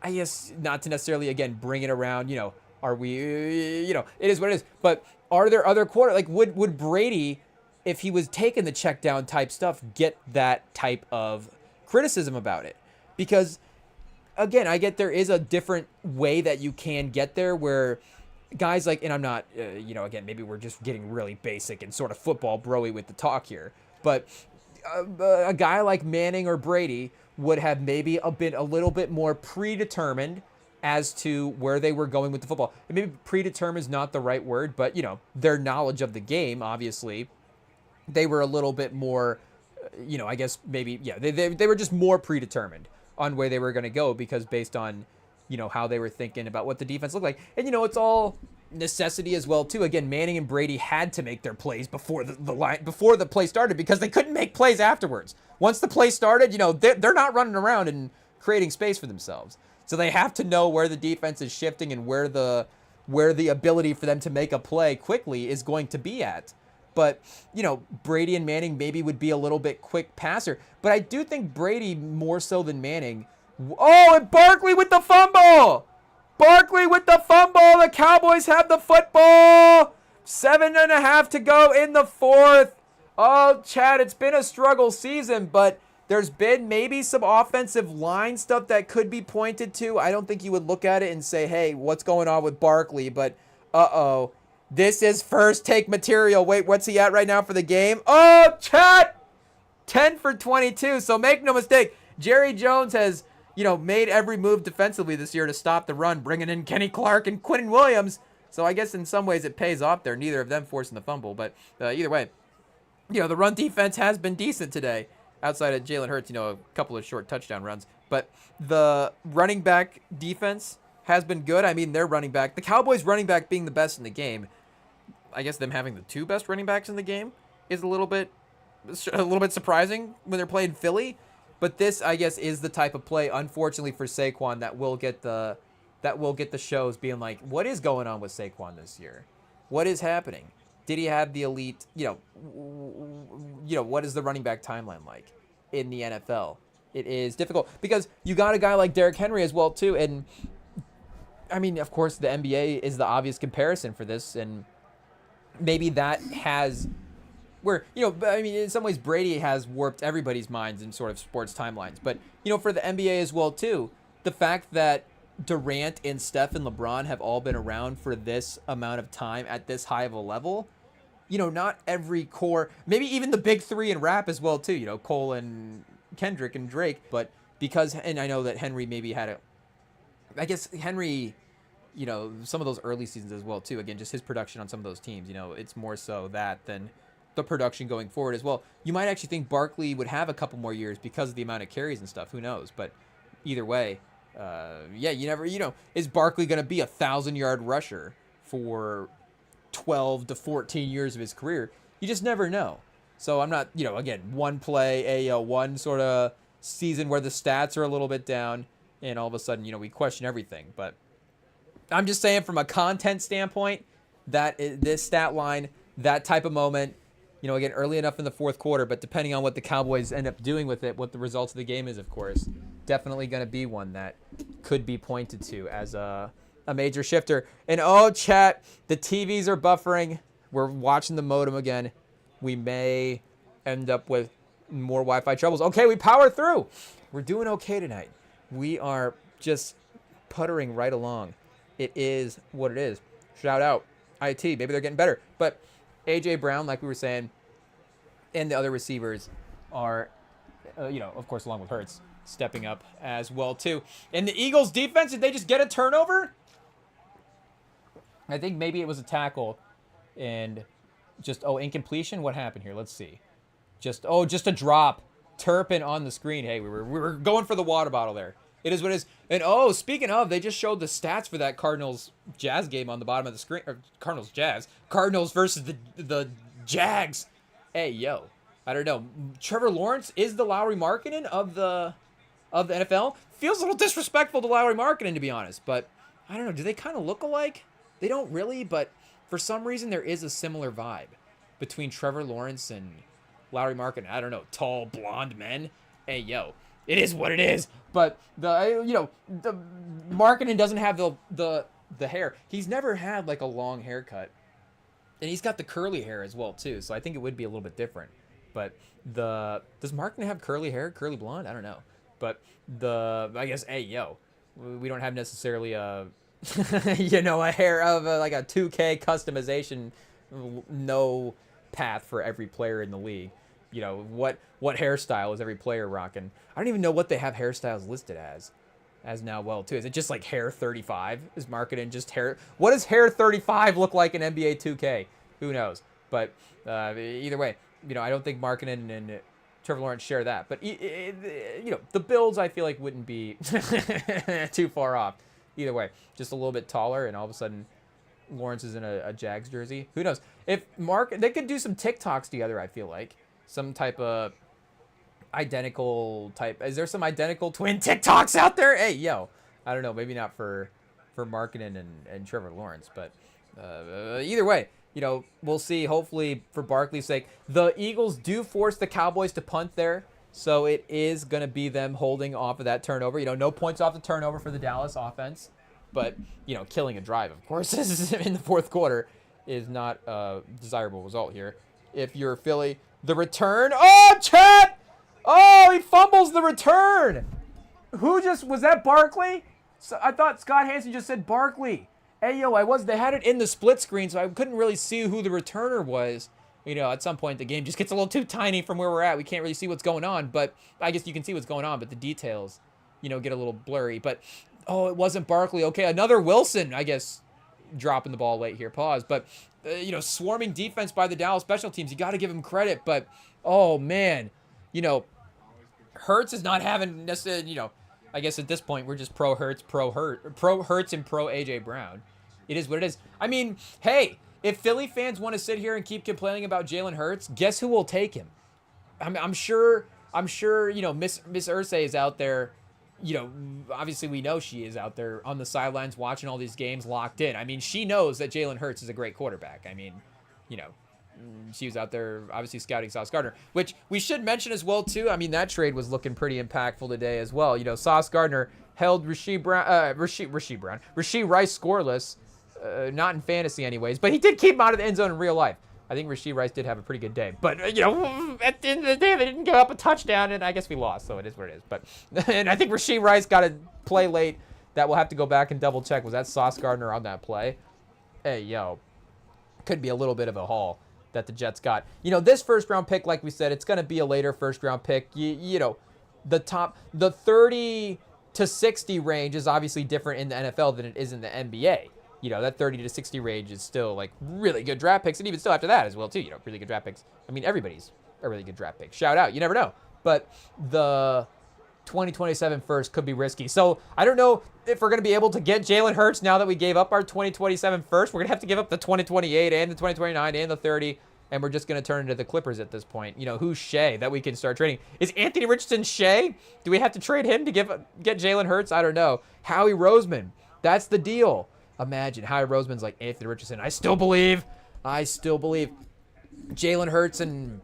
I guess not to necessarily, again, bring it around, are we, it is what it is. But are there other would Brady, if he was taking the check down type stuff, get that type of criticism about it? Because, again, I get there is a different way that you can get there where guys and I'm not, again, maybe we're just getting really basic and sort of football bro-y with the talk here. But a guy like Manning or Brady would have maybe been a little bit more predetermined as to where they were going with the football. And maybe predetermined is not the right word, but, their knowledge of the game, obviously, they were a little bit more, I guess maybe, yeah, they were just more predetermined on where they were going to go because based on, how they were thinking about what the defense looked like. And, it's all necessity as well, too. Again, Manning and Brady had to make their plays before before the play started because they couldn't make plays afterwards. Once the play started, they're not running around and creating space for themselves. So they have to know where the defense is shifting and where the ability for them to make a play quickly is going to be at. But, Brady and Manning maybe would be a little bit quick passer. But I do think Brady more so than Manning. Oh, and Barkley with the fumble! Barkley with the fumble! The Cowboys have the football! 7.5 to go in the fourth. Oh, Chad, it's been a struggle season, but there's been maybe some offensive line stuff that could be pointed to. I don't think you would look at it and say, hey, what's going on with Barkley? But, uh-oh. This is first take material. Wait, what's he at right now for the game? Oh, Chad! 10 for 22. So make no mistake, Jerry Jones has, made every move defensively this year to stop the run, bringing in Kenny Clark and Quinnen Williams. So I guess in some ways it pays off there. Neither of them forcing the fumble. But either way, the run defense has been decent today. Outside of Jalen Hurts, a couple of short touchdown runs. But the running back defense has been good. I mean, their running back, the Cowboys running back being the best in the game. I guess them having the two best running backs in the game is a little bit surprising when they're playing Philly. But this, I guess, is the type of play, unfortunately for Saquon, that will get the shows being like, what is going on with Saquon this year? What is happening? Did he have the elite? What is the running back timeline like in the NFL? It is difficult because you got a guy like Derrick Henry as well too, and I mean, of course, the NBA is the obvious comparison for this, and maybe that has where, in some ways Brady has warped everybody's minds in sort of sports timelines. But, for the NBA as well, too, the fact that Durant and Steph and LeBron have all been around for this amount of time at this high of a level, not every core, maybe even the big three in rap as well, too, Cole and Kendrick and Drake. But because, and I know that Henry maybe had Henry, some of those early seasons as well, too. Again, just his production on some of those teams, it's more so that than the production going forward as well. You might actually think Barkley would have a couple more years because of the amount of carries and stuff. Who knows? But either way, you never, is Barkley going to be 1,000-yard rusher for 12 to 14 years of his career? You just never know. So I'm not, again, one play, one sort of season where the stats are a little bit down, and all of a sudden, we question everything. But I'm just saying from a content standpoint, this stat line, that type of moment, again, early enough in the fourth quarter, but depending on what the Cowboys end up doing with it, what the results of the game is, of course, definitely going to be one that could be pointed to as a major shifter. And, chat, the TVs are buffering. We're watching the modem again. We may end up with more Wi-Fi troubles. Okay, we power through. We're doing okay tonight. We are just puttering right along. It is what it is. Shout out IT. Maybe they're getting better. But A.J. Brown, like we were saying, and the other receivers are, of course, along with Hurts, stepping up as well, too. And the Eagles' defense, did they just get a turnover? I think maybe it was a tackle and just, incompletion? What happened here? Let's see. Just a drop. Turpin on the screen. Hey, we were going for the water bottle there. It is what it is. And, speaking of, they just showed the stats for that Cardinals-Jazz game on the bottom of the screen. Or Cardinals-Jazz. Cardinals versus the Jags. Hey, yo. I don't know. Trevor Lawrence is the Lowry Markkanen of the NFL. Feels a little disrespectful to Lowry Markkanen, to be honest. But, I don't know. Do they kind of look alike? They don't really, but for some reason there is a similar vibe between Trevor Lawrence and Lowry Markkanen. I don't know. Tall, blonde men. Hey, yo. It is what it is. But the Markkanen doesn't have the hair. He's never had like a long haircut, and he's got the curly hair as well too. So I think it would be a little bit different. But does Markkanen have curly hair, curly blonde? I don't know. But I guess we don't have necessarily a a hair of like a 2K customization no path for every player in the league. What hairstyle is every player rocking? I don't even know what they have hairstyles listed as now well too. Is it just like hair 35? Is Markkanen just hair? What does hair 35 look like in NBA 2K? Who knows? But either way, I don't think Markkanen and Trevor Lawrence share that. But the builds I feel like wouldn't be too far off. Either way, just a little bit taller, and all of a sudden Lawrence is in a Jags jersey. Who knows? If they could do some TikToks together, I feel like. Some type of identical type. Is there some identical twin TikToks out there? Hey, yo. I don't know. Maybe not for Markkanen and Trevor Lawrence. But either way, we'll see. Hopefully, for Barkley's sake, the Eagles do force the Cowboys to punt there, so it is going to be them holding off of that turnover. No points off the turnover for the Dallas offense, but killing a drive, of course, in the fourth quarter is not a desirable result here. If you're Philly, the return. Oh, chat! Oh, he fumbles the return. Was that Barkley? So I thought Scott Hansen just said Barkley. Hey, they had it in the split screen, so I couldn't really see who the returner was. At some point, the game just gets a little too tiny from where we're at. We can't really see what's going on, but I guess you can see what's going on, but the details, get a little blurry. But, it wasn't Barkley. Okay, another Wilson, I guess, dropping the ball late here. Pause. But, swarming defense by the Dallas special teams. You got to give him credit, but, oh, man, Hurts is not having necessarily, I guess at this point, we're just pro Hurts, pro Hurts, and pro A.J. Brown. It is what it is. I mean, hey, if Philly fans want to sit here and keep complaining about Jalen Hurts, guess who will take him? I'm sure, Miss Irsay is out there. Obviously we know she is out there on the sidelines watching all these games locked in. I mean, she knows that Jalen Hurts is a great quarterback. I mean, she was out there obviously scouting Sauce Gardner, which we should mention as well too. I mean, that trade was looking pretty impactful today as well. Sauce Gardner held Rasheed Rice scoreless, not in fantasy anyways, but he did keep him out of the end zone in real life. I think Rasheed Rice did have a pretty good day, but at the end of the day, they didn't give up a touchdown, and I guess we lost, so it is what it is. But and I think Rasheed Rice got a play late that we'll have to go back and double check. Was that Sauce Gardner on that play? Hey, could be a little bit of a haul that the Jets got. This first round pick, like we said, it's going to be a later first round pick. The 30 to 60 range is obviously different in the NFL than it is in the NBA. That 30 to 60 range is still like really good draft picks, and even still after that as well too. Really good draft picks. I mean, everybody's a really good draft pick. Shout out, you never know. But the 2027 first could be risky. So I don't know if we're going to be able to get Jalen Hurts now that we gave up our 2027 first. We're going to have to give up the 2028 and the 2029 and the 30, and we're just going to turn into the Clippers at this point. Who's Shea that we can start trading? Is Anthony Richardson Shea? Do we have to trade him to get Jalen Hurts? I don't know. Howie Roseman, that's the deal. Imagine Howie Roseman's like Anthony Richardson. I still believe Jalen Hurts, and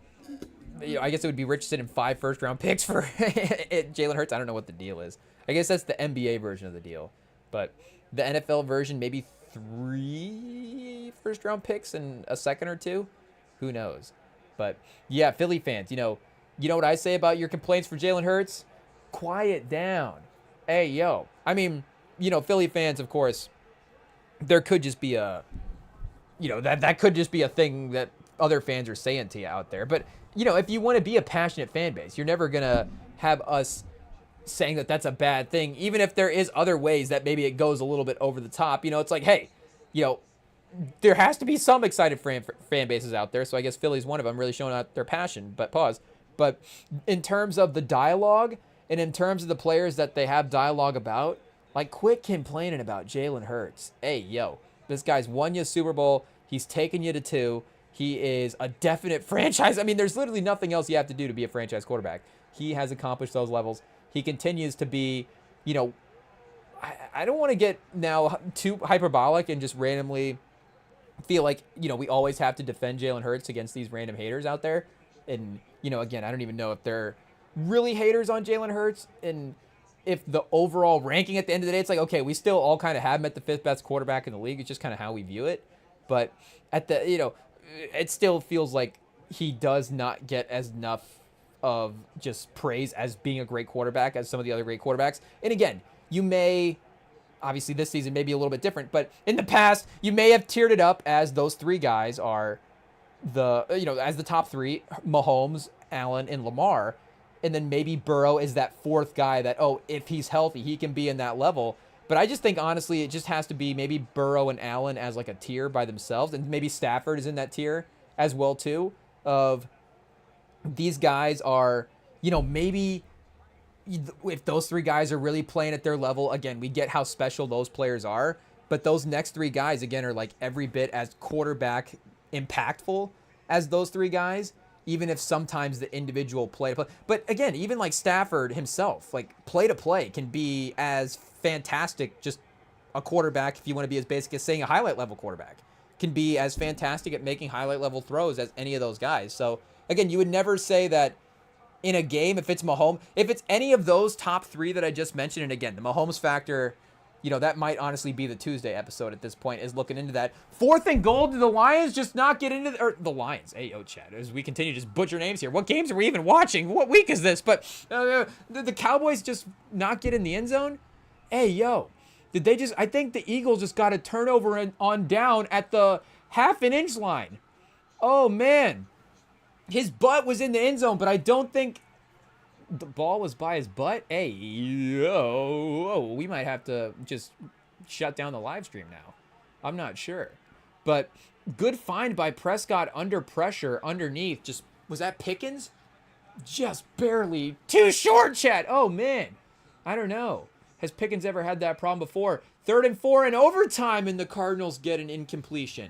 I guess it would be Richardson and 5 first-round picks for Jalen Hurts. I don't know what the deal is. I guess that's the NBA version of the deal. But the NFL version, maybe 3 first-round picks and a second or 2. Who knows? But, yeah, Philly fans, you know what I say about your complaints for Jalen Hurts? Quiet down. Hey, I mean, Philly fans, of course, there could just be a, that could just be a thing that other fans are saying to you out there. But, if you want to be a passionate fan base, you're never going to have us saying that that's a bad thing, even if there is other ways that maybe it goes a little bit over the top. It's like, hey, there has to be some excited fan bases out there. So I guess Philly's one of them, really showing out their passion. But pause. But in terms of the dialogue and in terms of the players that they have dialogue about, like, quit complaining about Jalen Hurts. Hey, this guy's won you a Super Bowl. He's taken you to 2. He is a definite franchise. I mean, there's literally nothing else you have to do to be a franchise quarterback. He has accomplished those levels. He continues to be, I don't want to get now too hyperbolic and just randomly feel like, we always have to defend Jalen Hurts against these random haters out there. And, again, I don't even know if they're really haters on Jalen Hurts. And if the overall ranking at the end of the day, it's like, okay, we still all kind of have him at the 5th best quarterback in the league. It's just kind of how we view it. But at the, it still feels like he does not get as enough of just praise as being a great quarterback as some of the other great quarterbacks. And again, you may, obviously this season may be a little bit different, but in the past, you may have tiered it up as those 3 guys are as the top 3, Mahomes, Allen, and Lamar. And then maybe Burrow is that 4th guy that, if he's healthy, he can be in that level. But I just think, honestly, it just has to be maybe Burrow and Allen as like a tier by themselves. And maybe Stafford is in that tier as well, too, of these guys are, maybe if those 3 guys are really playing at their level, again, we get how special those players are. But those next 3 guys, again, are like every bit as quarterback impactful as those 3 guys. Even if sometimes the individual play to play. But again, even like Stafford himself, like play to play can be as fantastic just a quarterback, if you want to be as basic as saying a highlight level quarterback. can be as fantastic at making highlight level throws as any of those guys. So again, you would never say that in a game, if it's Mahomes, if it's any of those top 3 that I just mentioned, and again, the Mahomes factor, you know, that might honestly be the Tuesday episode at this point, is looking into that. 4th and goal, do the Lions just not get into or the Lions? Hey, yo, Chad, as we continue to just butcher names here. What games are we even watching? What week is this? But the Cowboys just not get in the end zone? Hey, yo, did they just, I think the Eagles just got a turnover on down at the half-an-inch line. Oh, man. His butt was in the end zone, but I don't think the ball was by his butt. Hey, yo, we might have to just shut down the live stream now. I'm not sure. But good find by Prescott under pressure underneath. Just, was that Pickens? Just barely too short, Chad. Oh, man. I don't know. Has Pickens ever had that problem before? 3rd and 4 in overtime, and the Cardinals get an incompletion.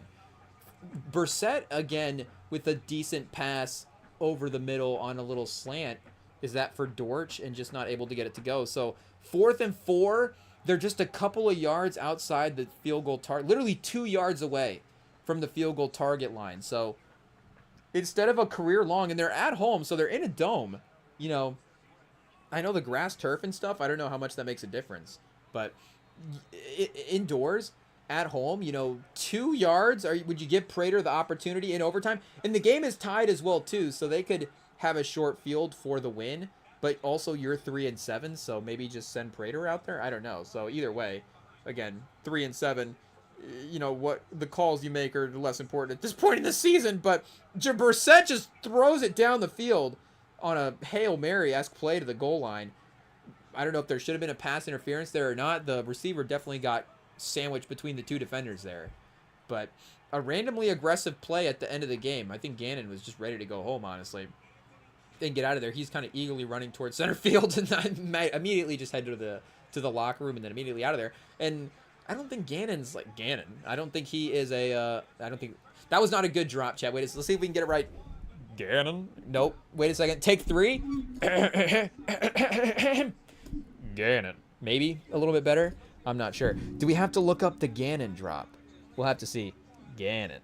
Brissett, again, with a decent pass over the middle on a little slant. Is that for Dortch and just not able to get it to go? So 4th and 4, they're just a couple of yards outside the field goal target, literally 2 yards away from the field goal target line. So instead of a career long, and they're at home, so they're in a dome, you know, I know the grass turf and stuff, I don't know how much that makes a difference, but indoors, at home, you know, 2 yards, would you give Prater the opportunity in overtime? And the game is tied as well, too, so they could have a short field for the win, but also you're 3 and 7, so maybe just send Prater out there? I don't know. So either way, again, 3 and 7, you know, what the calls you make are less important at this point in the season, but Brissett just throws it down the field on a Hail Mary-esque play to the goal line. I don't know if there should have been a pass interference there or not. The receiver definitely got sandwiched between the 2 defenders there. But a randomly aggressive play at the end of the game. I think Gannon was just ready to go home, honestly. And get out of there. He's kind of eagerly running towards center field, and I immediately just head to the locker room and then immediately out of there. And I don't think Gannon's like Gannon. I don't think he is a. I don't think that was not a good drop, Chad. Wait, let's see if we can get it right. Gannon. Nope. Wait a second. Take 3. Gannon. Maybe a little bit better. I'm not sure. Do we have to look up the Gannon drop? We'll have to see. Gannon.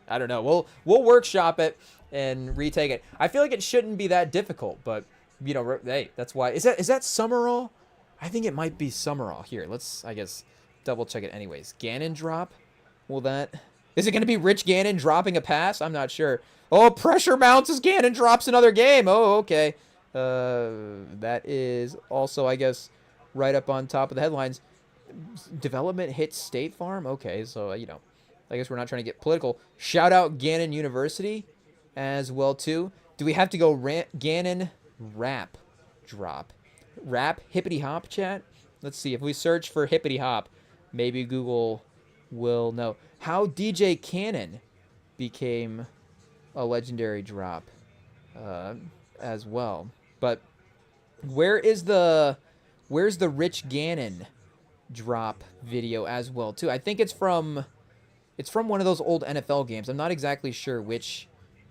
I don't know. We'll workshop it and retake it. I feel like it shouldn't be that difficult, but you know, hey, that's why. Is that Summerall? I think it might be Summerall. Here, let's, I guess, double check it anyways. Gannon drop? Is it going to be Rich Gannon dropping a pass? I'm not sure. Oh, pressure mounts as Gannon drops another game. Oh, okay. That is also, I guess, right up on top of the headlines. Development hits State Farm? Okay, so, you know, I guess we're not trying to get political. Shout out Gannon University as well, too. Do we have to go Gannon rap drop? Rap hippity hop, chat? Let's see. If we search for hippity hop, maybe Google will know. How DJ Cannon became a legendary drop as well. But where's the Rich Gannon drop video as well, too? I think it's from one of those old NFL games. I'm not exactly sure which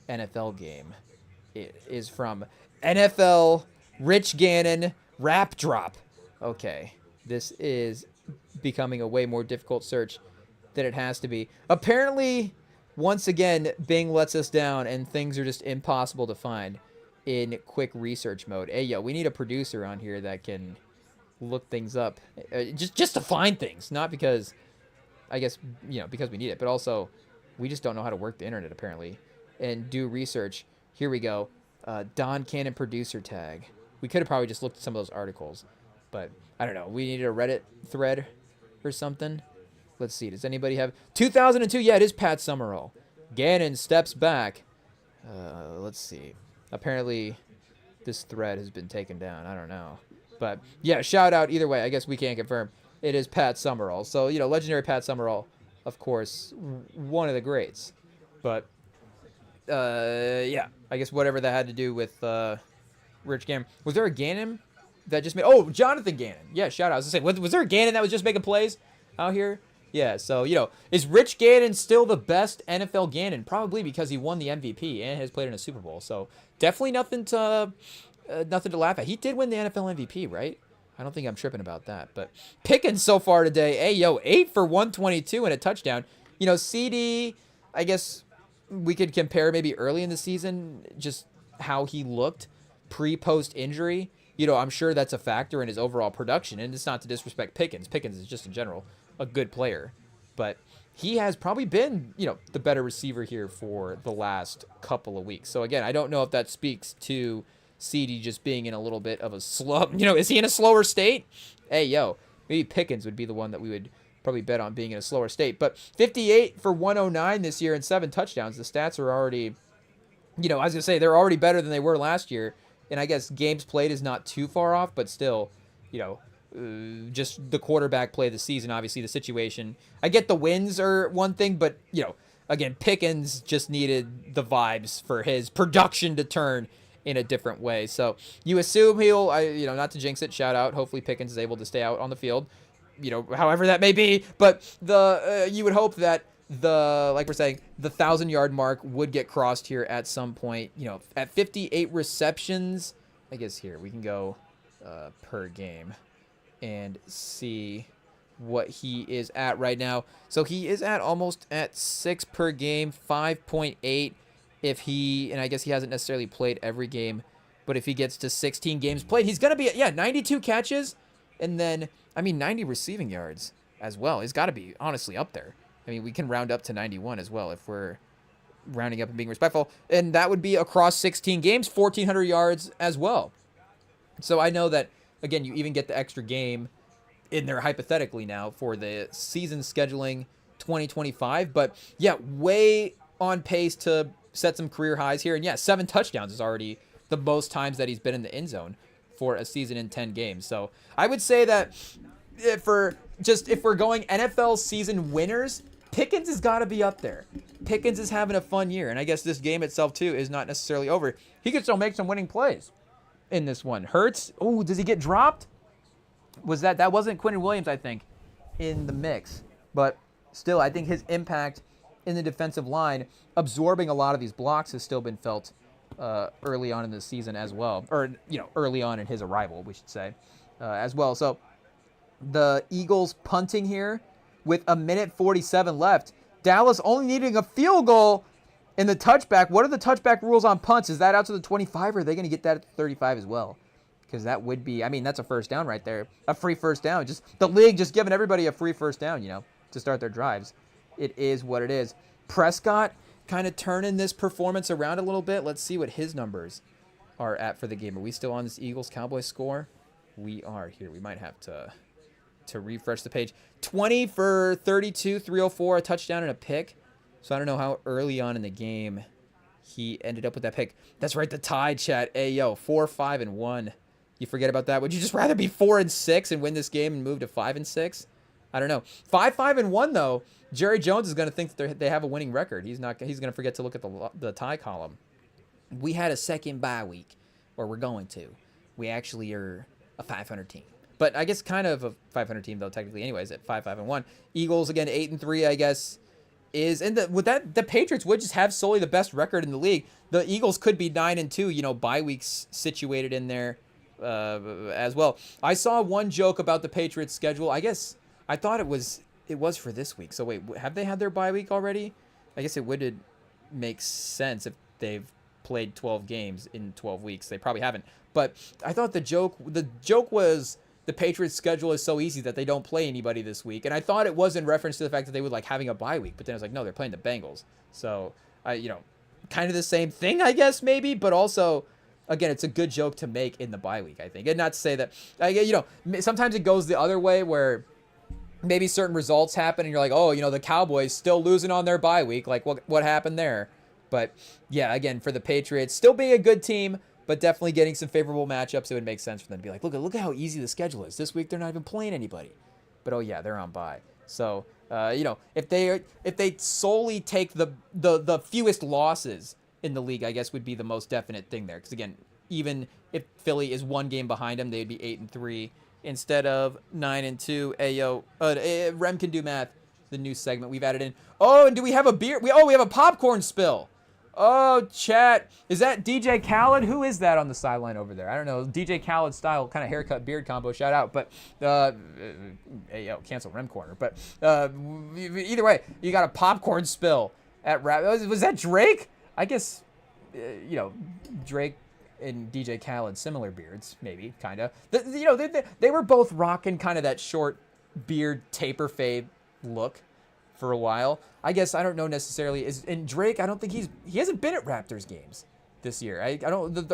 NFL game it is from. NFL Rich Gannon rap drop. Okay, this is becoming a way more difficult search than it has to be. Apparently, once again, Bing lets us down and things are just impossible to find in quick research mode. Hey, yo, we need a producer on here that can look things up just to find things, not because, I guess, you know, because we need it, but also we just don't know how to work the internet apparently and do research. Here we go. Don Cannon producer tag. We could have probably just looked at some of those articles, but I don't know. We needed a Reddit thread or something. Let's see. Does anybody have 2002? Yeah, it is Pat Summerall. Gannon steps back. Let's see. Apparently, this thread has been taken down. I don't know. But, yeah, shout out either way. I guess we can't confirm. It is Pat Summerall. So, you know, legendary Pat Summerall, of course, one of the greats. But, yeah, I guess whatever that had to do with Rich Gannon. Was there a Gannon that just made... Oh, Jonathan Gannon. Yeah, shout out. I was going to say, was there a Gannon that was just making plays out here? Yeah, so, you know, is Rich Gannon still the best NFL Gannon? Probably because he won the MVP and has played in a Super Bowl. So, definitely nothing to laugh at. He did win the NFL MVP, right? I don't think I'm tripping about that. But Pickens so far today, hey, yo, 8 for 122 and a touchdown. CD, I guess we could compare maybe early in the season just how he looked pre-post injury. I'm sure that's a factor in his overall production. And it's not to disrespect Pickens. Pickens is just in general a good player. But he has probably been, the better receiver here for the last couple of weeks. So, again, I don't know if that speaks to CD just being in a little bit of a slow, is he in a slower state? Hey, yo, maybe Pickens would be the one that we would probably bet on being in a slower state. But 58 for 109 this year and 7 touchdowns. The stats are already, I was going to say, they're already better than they were last year. And I guess games played is not too far off, but still, just the quarterback play of the season, obviously the situation. I get the wins are one thing, but, again, Pickens just needed the vibes for his production to turn in a different way. So you assume he'll, not to jinx it, shout out. Hopefully Pickens is able to stay out on the field, however that may be. But you would hope that like we're saying, the 1,000-yard mark would get crossed here at some point. At 58 receptions, I guess here we can go per game and see what he is at right now. So he is at almost at 6 per game, 5.8. And I guess he hasn't necessarily played every game, but if he gets to 16 games played, he's going to be, 92 catches, and then, 90 receiving yards as well. He's got to be, honestly, up there. We can round up to 91 as well if we're rounding up and being respectful, and that would be across 16 games, 1,400 yards as well. So I know that, again, you even get the extra game in there hypothetically now for the season scheduling 2025, but, way on pace to set some career highs here. And 7 touchdowns is already the most times that he's been in the end zone for a season in 10 games. So I would say that if we're going NFL season winners, Pickens has got to be up there. Pickens is having a fun year. And I guess this game itself too is not necessarily over. He could still make some winning plays in this one. Hurts. Oh, does he get dropped? That wasn't Quentin Williams, I think, in the mix. But still, I think his impact in the defensive line, absorbing a lot of these blocks, has still been felt early on in the season as well. Or, early on in his arrival, we should say, as well. So the Eagles punting here with 1:47 left. Dallas only needing a field goal in the touchback. What are the touchback rules on punts? Is that out to the 25, or are they going to get that at the 35 as well? Because that would be, that's a first down right there. A free first down. Just the league just giving everybody a free first down, to start their drives. It is what it is. Prescott kind of turning this performance around a little bit. Let's see what his numbers are at for the game. Are we still on this Eagles-Cowboys score? We are here. We might have to refresh the page. 20 for 32, 304, a touchdown and a pick. So I don't know how early on in the game he ended up with that pick. That's right, the tie, chat. Hey, yo, 4-5-1. You forget about that? Would you just rather be 4-6 and win this game and move to 5-6? I don't know. 5-5-1 though. Jerry Jones is going to think that they have a winning record. He's going to forget to look at the tie column. We had a second bye week, or we're going to. We actually are a 500 team. But I guess kind of a 500 team though, technically. Anyways, at 5-5-1. Eagles again 8-3, I guess. The Patriots would just have solely the best record in the league. The Eagles could be 9-2. Bye weeks situated in there as well. I saw one joke about the Patriots schedule. I guess I thought it was for this week. So wait, have they had their bye week already? I guess it would make sense if they've played 12 games in 12 weeks. They probably haven't. But I thought the joke was the Patriots' schedule is so easy that they don't play anybody this week. And I thought it was in reference to the fact that they would like having a bye week. But then I was like, no, they're playing the Bengals. So, kind of the same thing, I guess, maybe. But also, again, it's a good joke to make in the bye week, I think. And not to say that, sometimes it goes the other way where maybe certain results happen and you're like, oh, the Cowboys still losing on their bye week. Like, what happened there? But, yeah, again, for the Patriots, still being a good team, but definitely getting some favorable matchups. It would make sense for them to be like, look at how easy the schedule is. This week, they're not even playing anybody. But, oh, yeah, they're on bye. So, if they solely take the fewest losses in the league, I guess would be the most definite thing there. Because, again, even if Philly is one game behind them, they'd be 8-3 instead of 9-2. Ayo, Rem can do math. The new segment we've added in. Oh, and do we have a beer? We have a popcorn spill. Oh, chat. Is that DJ Khaled? Who is that on the sideline over there? I don't know. DJ Khaled style kind of haircut beard combo. Shout out. But hey, yo, cancel Rem Corner. But either way, you got a popcorn spill at rap. Was that Drake? I guess Drake and DJ Khaled, similar beards, maybe, kind of. They were both rocking kind of that short beard taper fade look for a while. I guess I don't know necessarily. And Drake, I don't think he hasn't been at Raptors games this year. I don't,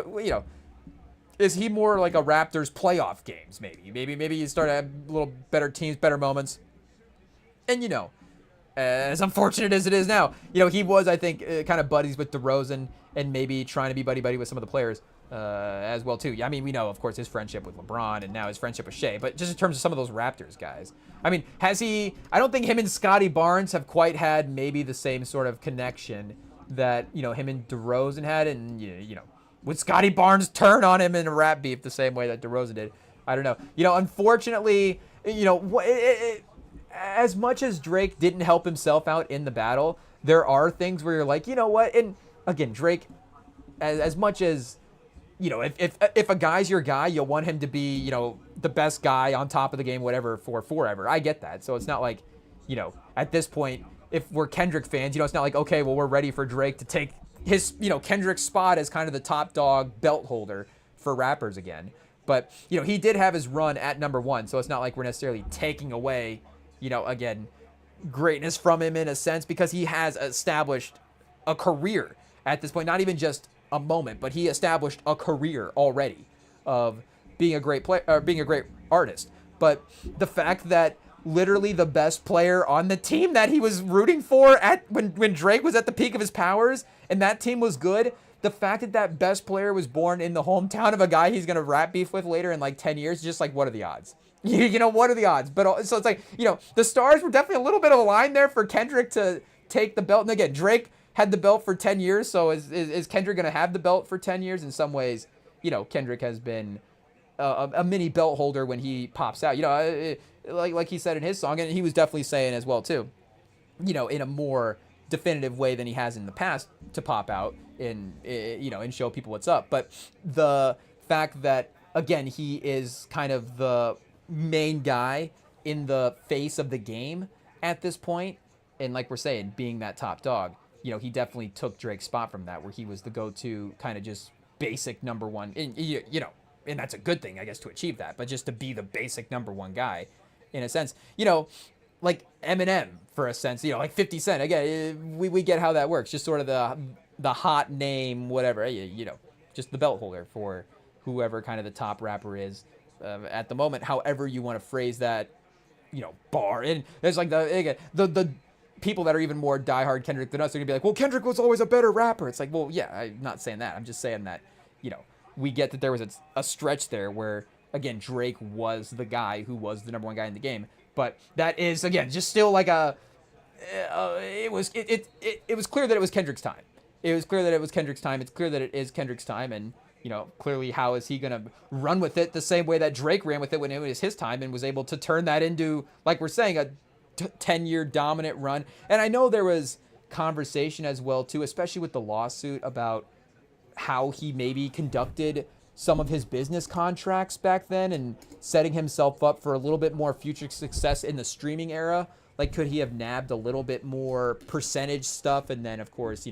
is he more like a Raptors playoff games maybe? Maybe you start to have a little better teams, better moments. And as unfortunate as it is now, he was, I think, kind of buddies with DeRozan and maybe trying to be buddy with some of the players as well, too. I mean, we know, of course, his friendship with LeBron and now his friendship with Shea, but just in terms of some of those Raptors guys. I mean, I don't think him and Scotty Barnes have quite had maybe the same sort of connection that, him and DeRozan had. And, would Scotty Barnes turn on him in a rap beef the same way that DeRozan did? I don't know. Unfortunately, as much as Drake didn't help himself out in the battle, there are things where you're like, you know what? And again, Drake, as much as, if a guy's your guy, you'll want him to be, the best guy on top of the game, whatever, for forever. I get that. So it's not like, at this point, if we're Kendrick fans, it's not like, okay, well, we're ready for Drake to take his, Kendrick's spot as kind of the top dog belt holder for rappers again. But, he did have his run at number one. So it's not like we're necessarily taking away, again, greatness from him in a sense, because he has established a career at this point, not even just a moment, but he established a career already of being a great player, or being a great artist. But the fact that literally the best player on the team that he was rooting for when Drake was at the peak of his powers and that team was good, the fact that best player was born in the hometown of a guy he's going to rap beef with later in like 10 years, just like, what are the odds? What are the odds? But so it's like, the stars were definitely a little bit of a line there for Kendrick to take the belt. And again, Drake had the belt for 10 years. So is Kendrick going to have the belt for 10 years? In some ways, Kendrick has been a mini belt holder when he pops out, like he said in his song. And he was definitely saying as well, too, in a more definitive way than he has in the past to pop out and show people what's up. But the fact that, again, he is kind of the main guy in the face of the game at this point, and like we're saying, being that top dog, he definitely took Drake's spot from that, where he was the go-to kind of just basic number one, and and that's a good thing, I guess, to achieve that, but just to be the basic number one guy in a sense, like Eminem for a sense, like 50 Cent, again, we get how that works, just sort of the hot name, whatever, just the belt holder for whoever kind of the top rapper is at the moment, however you want to phrase that, bar. And there's like the people that are even more diehard Kendrick than us are gonna be like, well, Kendrick was always a better rapper. It's like, well, yeah, I'm not saying that. I'm just saying that, we get that there was a stretch there where, again, Drake was the guy who was the number one guy in the game. But that is, again, just still like it was clear that it was Kendrick's time. It was clear that it was Kendrick's time. It's clear that it is Kendrick's time. And, clearly how is he going to run with it the same way that Drake ran with it when it was his time and was able to turn that into, like we're saying, a 10-year dominant run. And I know there was conversation as well, too, especially with the lawsuit about how he maybe conducted some of his business contracts back then and setting himself up for a little bit more future success in the streaming era. Like, could he have nabbed a little bit more percentage stuff and then, of course,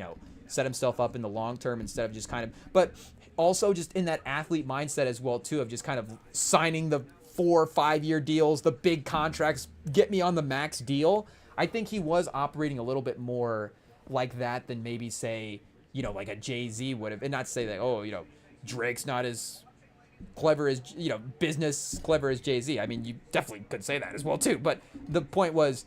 set himself up in the long term instead of just kind of, but also just in that athlete mindset as well, too, of just kind of signing the 4 or 5 year deals, the big contracts, get me on the max deal. I think he was operating a little bit more like that than maybe say, like a Jay-Z would have, and not to say that, oh, Drake's not as clever as, business clever as Jay-Z. I mean, you definitely could say that as well, too. But the point was,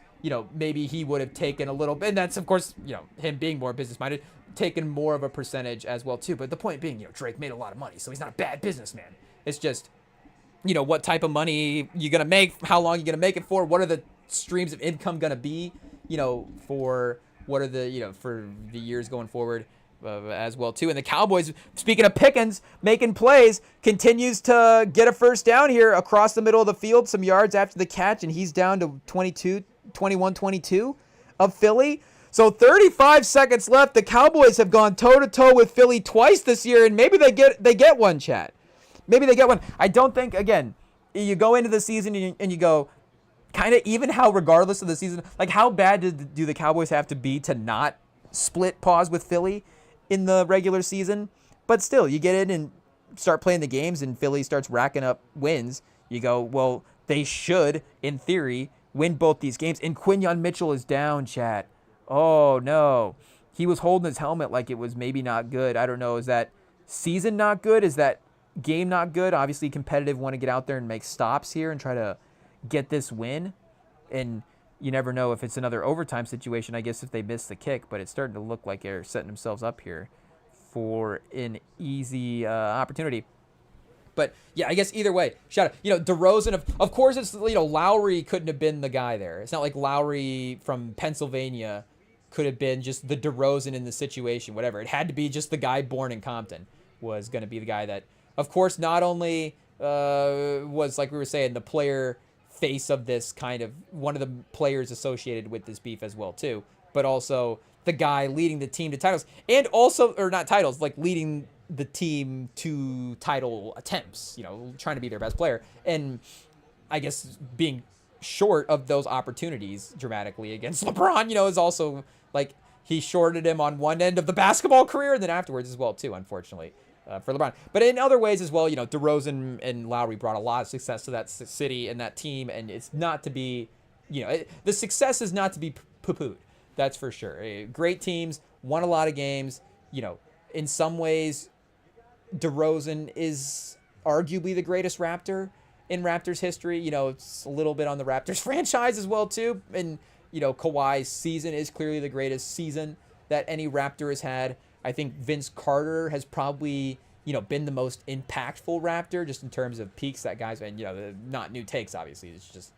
maybe he would have taken a little bit, and that's, of course, him being more business-minded, taken more of a percentage as well, too. But the point being, Drake made a lot of money, so he's not a bad businessman. It's just, what type of money you're going to make, how long you're going to make it for, what are the streams of income going to be, for what are the, for the years going forward. As well, too. And the Cowboys, speaking of Pickens, making plays, continues to get a first down here across the middle of the field, some yards after the catch, and he's down to 21-22 of Philly. So 35 seconds left. The Cowboys have gone toe-to-toe with Philly twice this year, and maybe they get one, chat. Maybe they get one. I don't think, again, you go into the season and you go, kind of even how, regardless of the season, like how bad do the Cowboys have to be to not split pause with Philly in the regular season? But still, you get in and start playing the games and Philly starts racking up wins. You go, well, they should, in theory, win both these games. And Quinyon Mitchell is down, chat. Oh, no. He was holding his helmet like it was maybe not good. I don't know. Is that season not good? Is that game not good? Obviously, competitive, want to get out there and make stops here and try to get this win. And you never know if it's another overtime situation, I guess, if they miss the kick. But it's starting to look like they're setting themselves up here for an easy opportunity. But, yeah, I guess either way, shout out. DeRozan, of course, it's, Lowry couldn't have been the guy there. It's not like Lowry from Pennsylvania could have been just the DeRozan in the situation, whatever. It had to be just the guy born in Compton was going to be the guy that, of course, not only was, like we were saying, the player face of this kind of, one of the players associated with this beef as well, too, but also the guy leading the team to titles. And also, or not titles, like leading the team to title attempts, trying to be their best player. And I guess being short of those opportunities dramatically against LeBron, is also like he shorted him on one end of the basketball career and then afterwards as well, too, unfortunately, for LeBron. But in other ways as well, DeRozan and Lowry brought a lot of success to that city and that team. And it's not to be, the success is not to be poo-pooed. That's for sure. Great teams, won a lot of games, in some ways, DeRozan is arguably the greatest Raptor in Raptors history. It's a little bit on the Raptors franchise as well, too. And, Kawhi's season is clearly the greatest season that any Raptor has had. I think Vince Carter has probably, been the most impactful Raptor just in terms of peaks that guys, and, not new takes, obviously. It's just,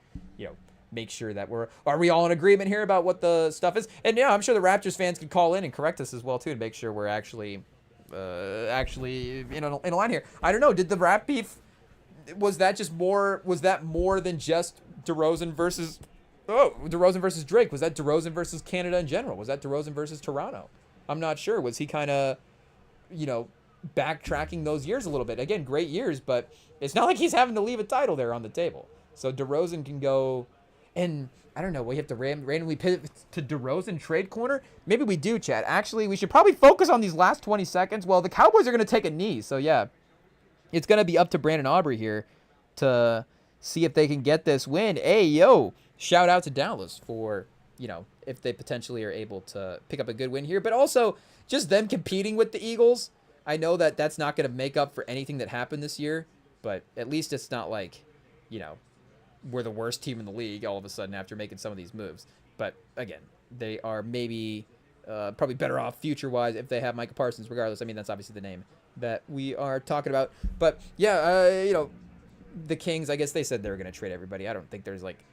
make sure that are we all in agreement here about what the stuff is? And, I'm sure the Raptors fans can call in and correct us as well, too, and make sure we're actually in a line here. I don't know. Did the rap beef, was that more than just DeRozan versus Drake? Was that DeRozan versus Canada in general? Was that DeRozan versus Toronto? I'm not sure. Was he kind of, backtracking those years a little bit? Again, great years, but it's not like he's having to leave a title there on the table. So DeRozan can go, and I don't know, we have to randomly pivot to DeRozan trade corner? Maybe we do, Chad. Actually, we should probably focus on these last 20 seconds. Well, the Cowboys are going to take a knee, so yeah. It's going to be up to Brandon Aubrey here to see if they can get this win. Hey, yo, shout out to Dallas for, if they potentially are able to pick up a good win here. But also, just them competing with the Eagles. I know that that's not going to make up for anything that happened this year, but at least it's not like, we're the worst team in the league all of a sudden after making some of these moves. But again, they are maybe probably better off future-wise if they have Micah Parsons, regardless. I mean, that's obviously the name that we are talking about. But yeah, the Kings, I guess they said they were going to trade everybody. I don't think there's like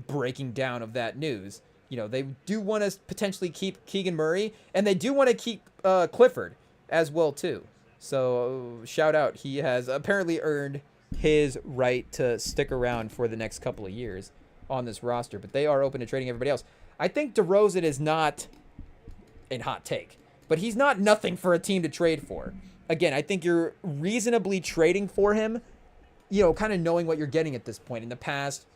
breaking down of that news. They do want to potentially keep Keegan Murray, and they do want to keep Clifford as well, too. So shout out. He has apparently earned his right to stick around for the next couple of years on this roster, but they are open to trading everybody else. I think DeRozan is not a hot take, but he's not nothing for a team to trade for. Again, I think you're reasonably trading for him, kind of knowing what you're getting at this point. In the past,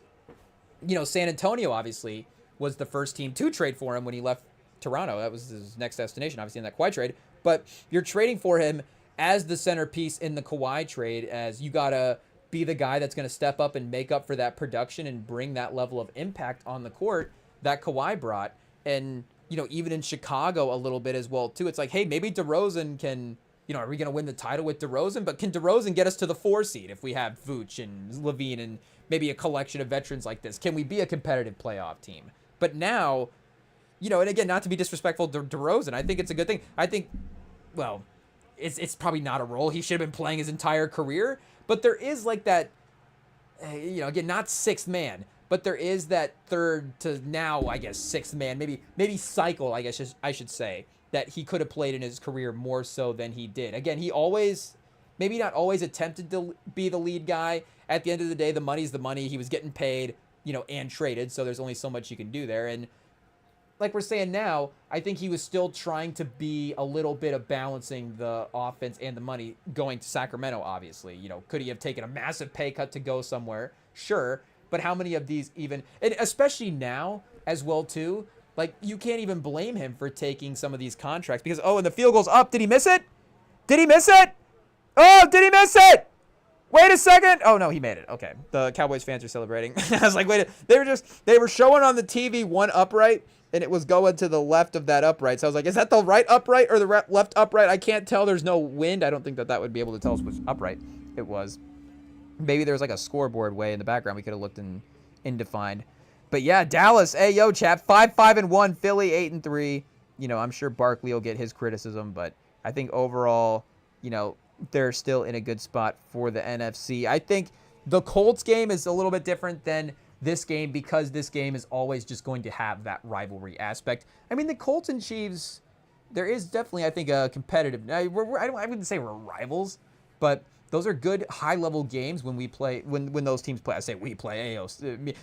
San Antonio obviously was the first team to trade for him when he left Toronto. That was his next destination, obviously, in that Kawhi trade. But you're trading for him as the centerpiece in the Kawhi trade, as you got to be the guy that's going to step up and make up for that production and bring that level of impact on the court that Kawhi brought. And, even in Chicago a little bit as well, too. It's like, hey, maybe DeRozan can, are we going to win the title with DeRozan? But can DeRozan get us to the 4 seed if we have Vooch and Levine and maybe a collection of veterans like this? Can we be a competitive playoff team? But now, and again, not to be disrespectful to DeRozan, I think it's a good thing. I think, well, it's probably not a role he should have been playing his entire career, but there is like that, again, not sixth man, but there is that third to now, I guess, sixth man, maybe cycle, I guess I should say, that he could have played in his career more so than he did. Again, he always, maybe not always attempted to be the lead guy. At the end of the day, the money's the money. He was getting paid, and traded, so there's only so much you can do there. And like we're saying now, I think he was still trying to be a little bit of balancing the offense and the money going to Sacramento, obviously. Could he have taken a massive pay cut to go somewhere? Sure. But how many of these even, and especially now as well, too, like, you can't even blame him for taking some of these contracts because, and the field goal's up. Did he miss it? Did he miss it? Oh, did he miss it? Wait a second. Oh, no, he made it. Okay. The Cowboys fans are celebrating. I was like, wait. They were showing on the TV one upright, and it was going to the left of that upright. So I was like, is that the right upright or the left upright? I can't tell. There's no wind. I don't think that would be able to tell us which upright it was. Maybe there was like a scoreboard way in the background. We could have looked in defined. But yeah, Dallas. Hey, yo, chat. 5-5-1. Philly 8-3. I'm sure Barkley will get his criticism, but I think overall, they're still in a good spot for the NFC. I think the Colts game is a little bit different than this game because this game is always just going to have that rivalry aspect. I mean, the Colts and Chiefs, there is definitely, I think, a competitive. I wouldn't say we're rivals, but those are good high-level games when we play. When those teams play, I say we play.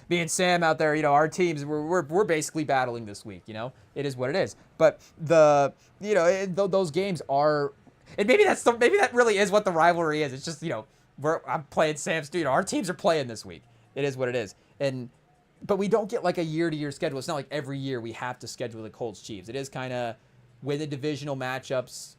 Me and Sam out there, our teams, we're basically battling this week. It is what it is. But those games are. And maybe that really is what the rivalry is. It's just, I'm playing Sam's dude. Our teams are playing this week. It is what it is. But we don't get like a year-to-year schedule. It's not like every year we have to schedule the Colts Chiefs. It is kind of when the divisional matchups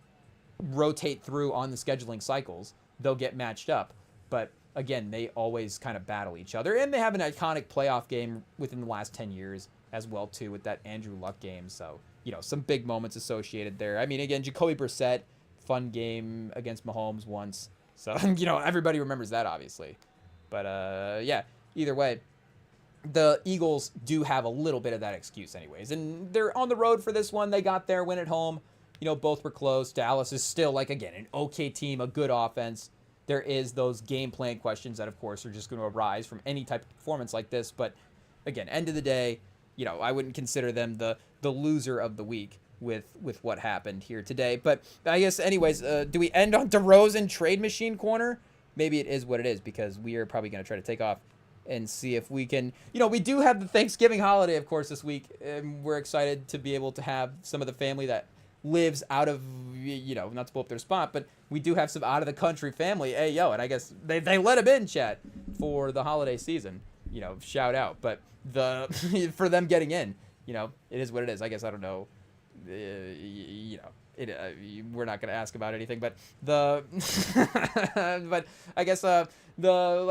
rotate through on the scheduling cycles, they'll get matched up. But again, they always kind of battle each other. And they have an iconic playoff game within the last 10 years as well, too, with that Andrew Luck game. So, some big moments associated there. I mean, again, Jacoby Brissett, fun game against Mahomes once. So, everybody remembers that, obviously. But, yeah, either way, the Eagles do have a little bit of that excuse anyways. And they're on the road for this one. They got their win at home. Both were close. Dallas is still, again, an okay team, a good offense. There is those game plan questions that, of course, are just going to arise from any type of performance like this. But, again, end of the day, I wouldn't consider them the loser of the week with what happened here today. But I guess, anyways, do we end on DeRozan trade machine corner? Maybe it is what it is because we are probably going to try to take off and see if we can. We do have the Thanksgiving holiday, of course, this week. And we're excited to be able to have some of the family that lives out of, not to blow up their spot, but we do have some out-of-the-country family. Hey, yo, and I guess they let them in, chat, for the holiday season. Shout out. But for them getting in, it is what it is. I guess I don't know. We're not going to ask about anything, but but I guess like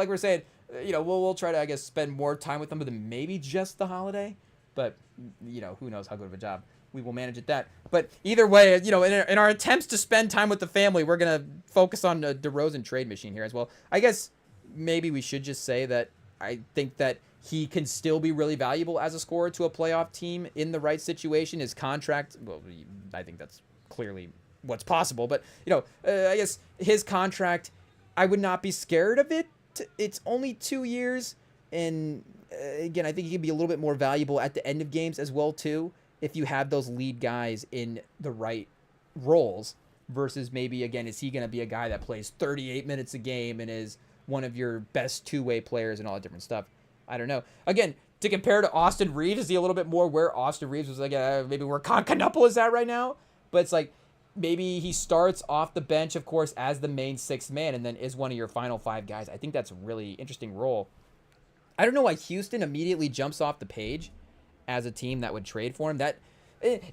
we're saying, we'll try to, I guess, spend more time with them than maybe just the holiday, but who knows how good of a job we will manage at that. But either way, in our attempts to spend time with the family, we're going to focus on the DeRozan trade machine here as well. I guess maybe we should just say that I think that he can still be really valuable as a scorer to a playoff team in the right situation. His contract, well, I think that's clearly what's possible. But, I guess his contract, I would not be scared of it. It's only 2 years. And, again, I think he can be a little bit more valuable at the end of games as well, too, if you have those lead guys in the right roles versus maybe, again, is he going to be a guy that plays 38 minutes a game and is one of your best two-way players and all that different stuff? I don't know. Again, to compare to Austin Reeves, is he a little bit more where Austin Reeves was maybe where Concanopoulos is at right now? But it's like maybe he starts off the bench, of course, as the main sixth man and then is one of your final five guys. I think that's a really interesting role. I don't know why Houston immediately jumps off the page as a team that would trade for him.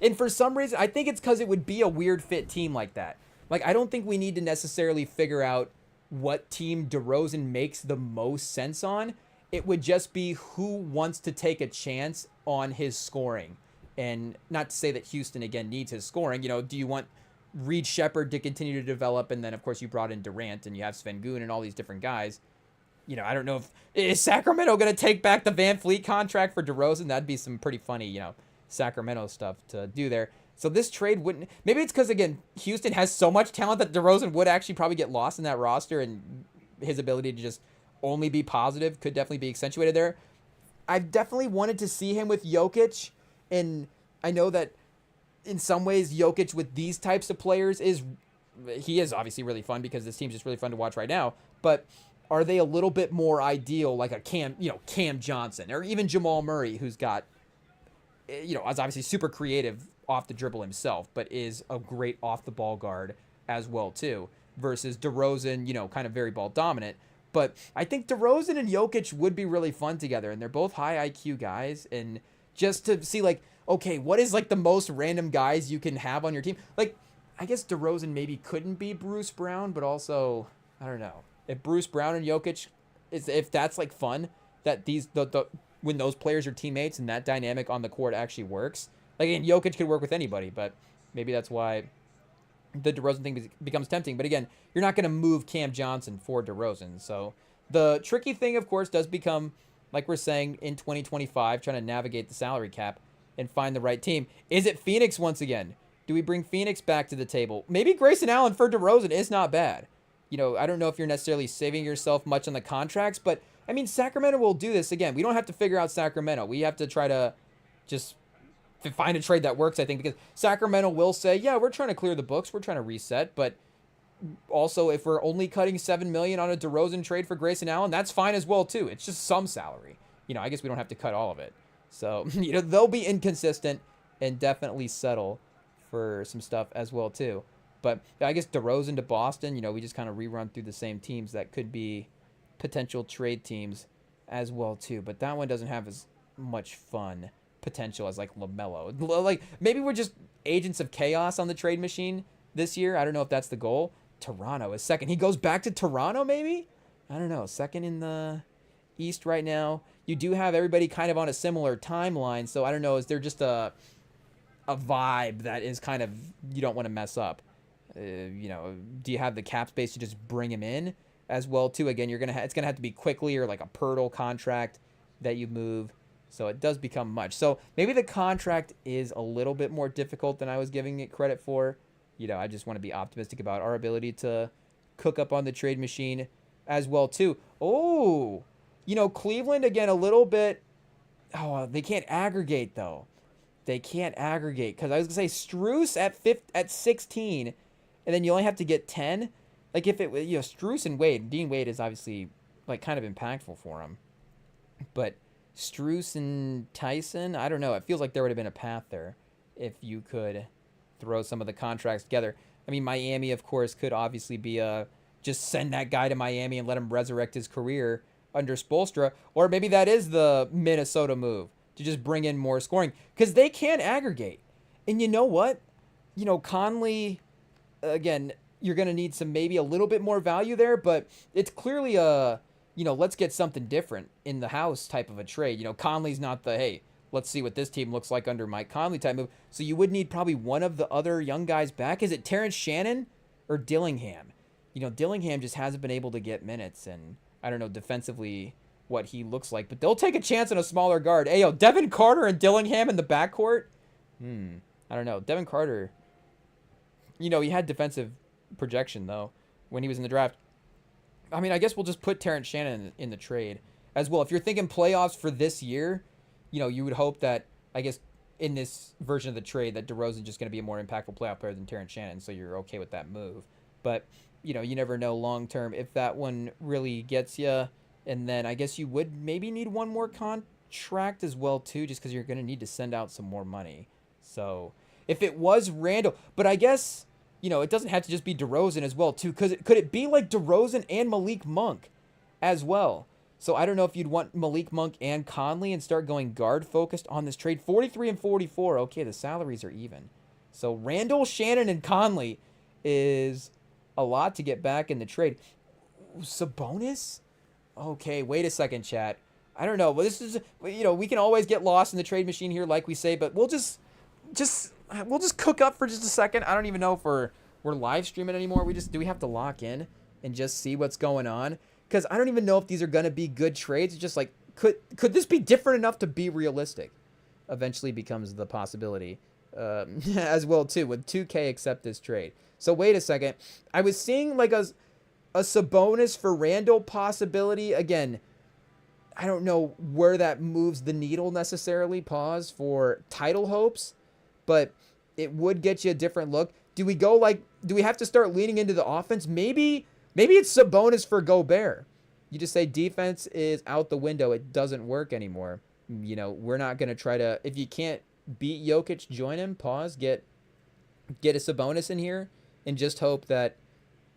And for some reason, I think it's because it would be a weird fit team like that. I don't think we need to necessarily figure out what team DeRozan makes the most sense on. It would just be who wants to take a chance on his scoring. And not to say that Houston, again, needs his scoring. Do you want Reed Shepherd to continue to develop? And then, of course, you brought in Durant and you have Sengun and all these different guys. I don't know is Sacramento going to take back the Van Fleet contract for DeRozan? That'd be some pretty funny, Sacramento stuff to do there. So this trade wouldn't, maybe it's because, again, Houston has so much talent that DeRozan would actually probably get lost in that roster, and his ability to just only be positive could definitely be accentuated there. I've definitely wanted to see him with Jokic, and I know that in some ways Jokic with these types of players is obviously really fun because this team's just really fun to watch right now, but are they a little bit more ideal like a Cam Johnson or even Jamal Murray, who's got is obviously super creative off the dribble himself, but is a great off the ball guard as well too. Versus DeRozan, kind of very ball dominant. But I think DeRozan and Jokic would be really fun together, and they're both high IQ guys. And just to see, like, okay, what is like the most random guys you can have on your team? Like, I guess DeRozan maybe couldn't be Bruce Brown, but also I don't know if Bruce Brown and Jokic if that's like fun, that when those players are teammates and that dynamic on the court actually works. Like, again, Jokic could work with anybody, but maybe that's why the DeRozan thing becomes tempting. But again, you're not going to move Cam Johnson for DeRozan. So the tricky thing, of course, does become, like we're saying, in 2025, trying to navigate the salary cap and find the right team. Is it Phoenix once again? Do we bring Phoenix back to the table? Maybe Grayson Allen for DeRozan is not bad. I don't know if you're necessarily saving yourself much on the contracts, but I mean, Sacramento will do this again. We don't have to figure out Sacramento. We have to try to just find a trade that works, I think, because Sacramento will say, yeah, we're trying to clear the books. We're trying to reset. But also, if we're only cutting $7 million on a DeRozan trade for Grayson Allen, that's fine as well, too. It's just some salary. I guess we don't have to cut all of it. So, they'll be inconsistent and definitely settle for some stuff as well, too. But I guess DeRozan to Boston, we just kind of rerun through the same teams that could be potential trade teams as well, too. But that one doesn't have as much fun potential as like LaMelo. Like, maybe we're just agents of chaos on the trade machine this year. I don't know if that's the goal. Toronto is second. He goes back to Toronto, maybe? I don't know. Second in the East right now. You do have everybody kind of on a similar timeline, so I don't know. Is there just a vibe that is kind of, you don't want to mess up? Do you have the cap space to just bring him in as well too? Again, it's gonna have to be quickly, or like a Pirtle contract that you move. So it does become much. So maybe the contract is a little bit more difficult than I was giving it credit for. I just want to be optimistic about our ability to cook up on the trade machine as well too. Oh, Cleveland again a little bit. Oh, they can't aggregate though. They can't aggregate because I was gonna say Strus at 16, and then you only have to get 10. Like, if it was Strus and Wade, Dean Wade is obviously like kind of impactful for him, but Strus and Tyson, I don't know. It feels like there would have been a path there if you could throw some of the contracts together. I mean, Miami, of course, could obviously be just send that guy to Miami and let him resurrect his career under Spoelstra. Or maybe that is the Minnesota move, to just bring in more scoring, because they can aggregate. And you know what? Conley, again, you're going to need maybe a little bit more value there, but it's clearly let's get something different in the house type of a trade. Conley's not the, hey, let's see what this team looks like under Mike Conley type move. So you would need probably one of the other young guys back. Is it Terrence Shannon or Dillingham? Dillingham just hasn't been able to get minutes, and I don't know defensively what he looks like, but they'll take a chance on a smaller guard. Hey, Devin Carter and Dillingham in the backcourt? I don't know. Devin Carter, he had defensive projection, though, when he was in the draft. I mean, I guess we'll just put Terrence Shannon in the trade as well. If you're thinking playoffs for this year, you would hope that, I guess, in this version of the trade, that DeRozan's just going to be a more impactful playoff player than Terrence Shannon, so you're okay with that move. But, you never know long term if that one really gets you. And then I guess you would maybe need one more contract as well, too, just because you're going to need to send out some more money. So if it was Randall, but I guess, it doesn't have to just be DeRozan as well, too, because could it be like DeRozan and Malik Monk as well? So I don't know if you'd want Malik Monk and Conley and start going guard focused on this trade. 43 and 44. Okay, the salaries are even. So Randall, Shannon, and Conley is a lot to get back in the trade. Sabonis? Okay, wait a second, chat. I don't know. Well, this is, we can always get lost in the trade machine here, like we say, but we'll just cook up for just a second. I don't even know if we're live streaming anymore. Do we have to lock in and just see what's going on? Because I don't even know if these are going to be good trades. It's just like, could this be different enough to be realistic? Eventually becomes the possibility as well, too. Would 2K accept this trade? So wait a second. I was seeing like a Sabonis for Randall possibility. Again, I don't know where that moves the needle necessarily. Pause for title hopes. But it would get you a different look. Do we have to start leaning into the offense? Maybe it's Sabonis for Gobert. You just say defense is out the window. It doesn't work anymore. We're not going to try to, if you can't beat Jokic, join him, pause, get a Sabonis in here, and just hope that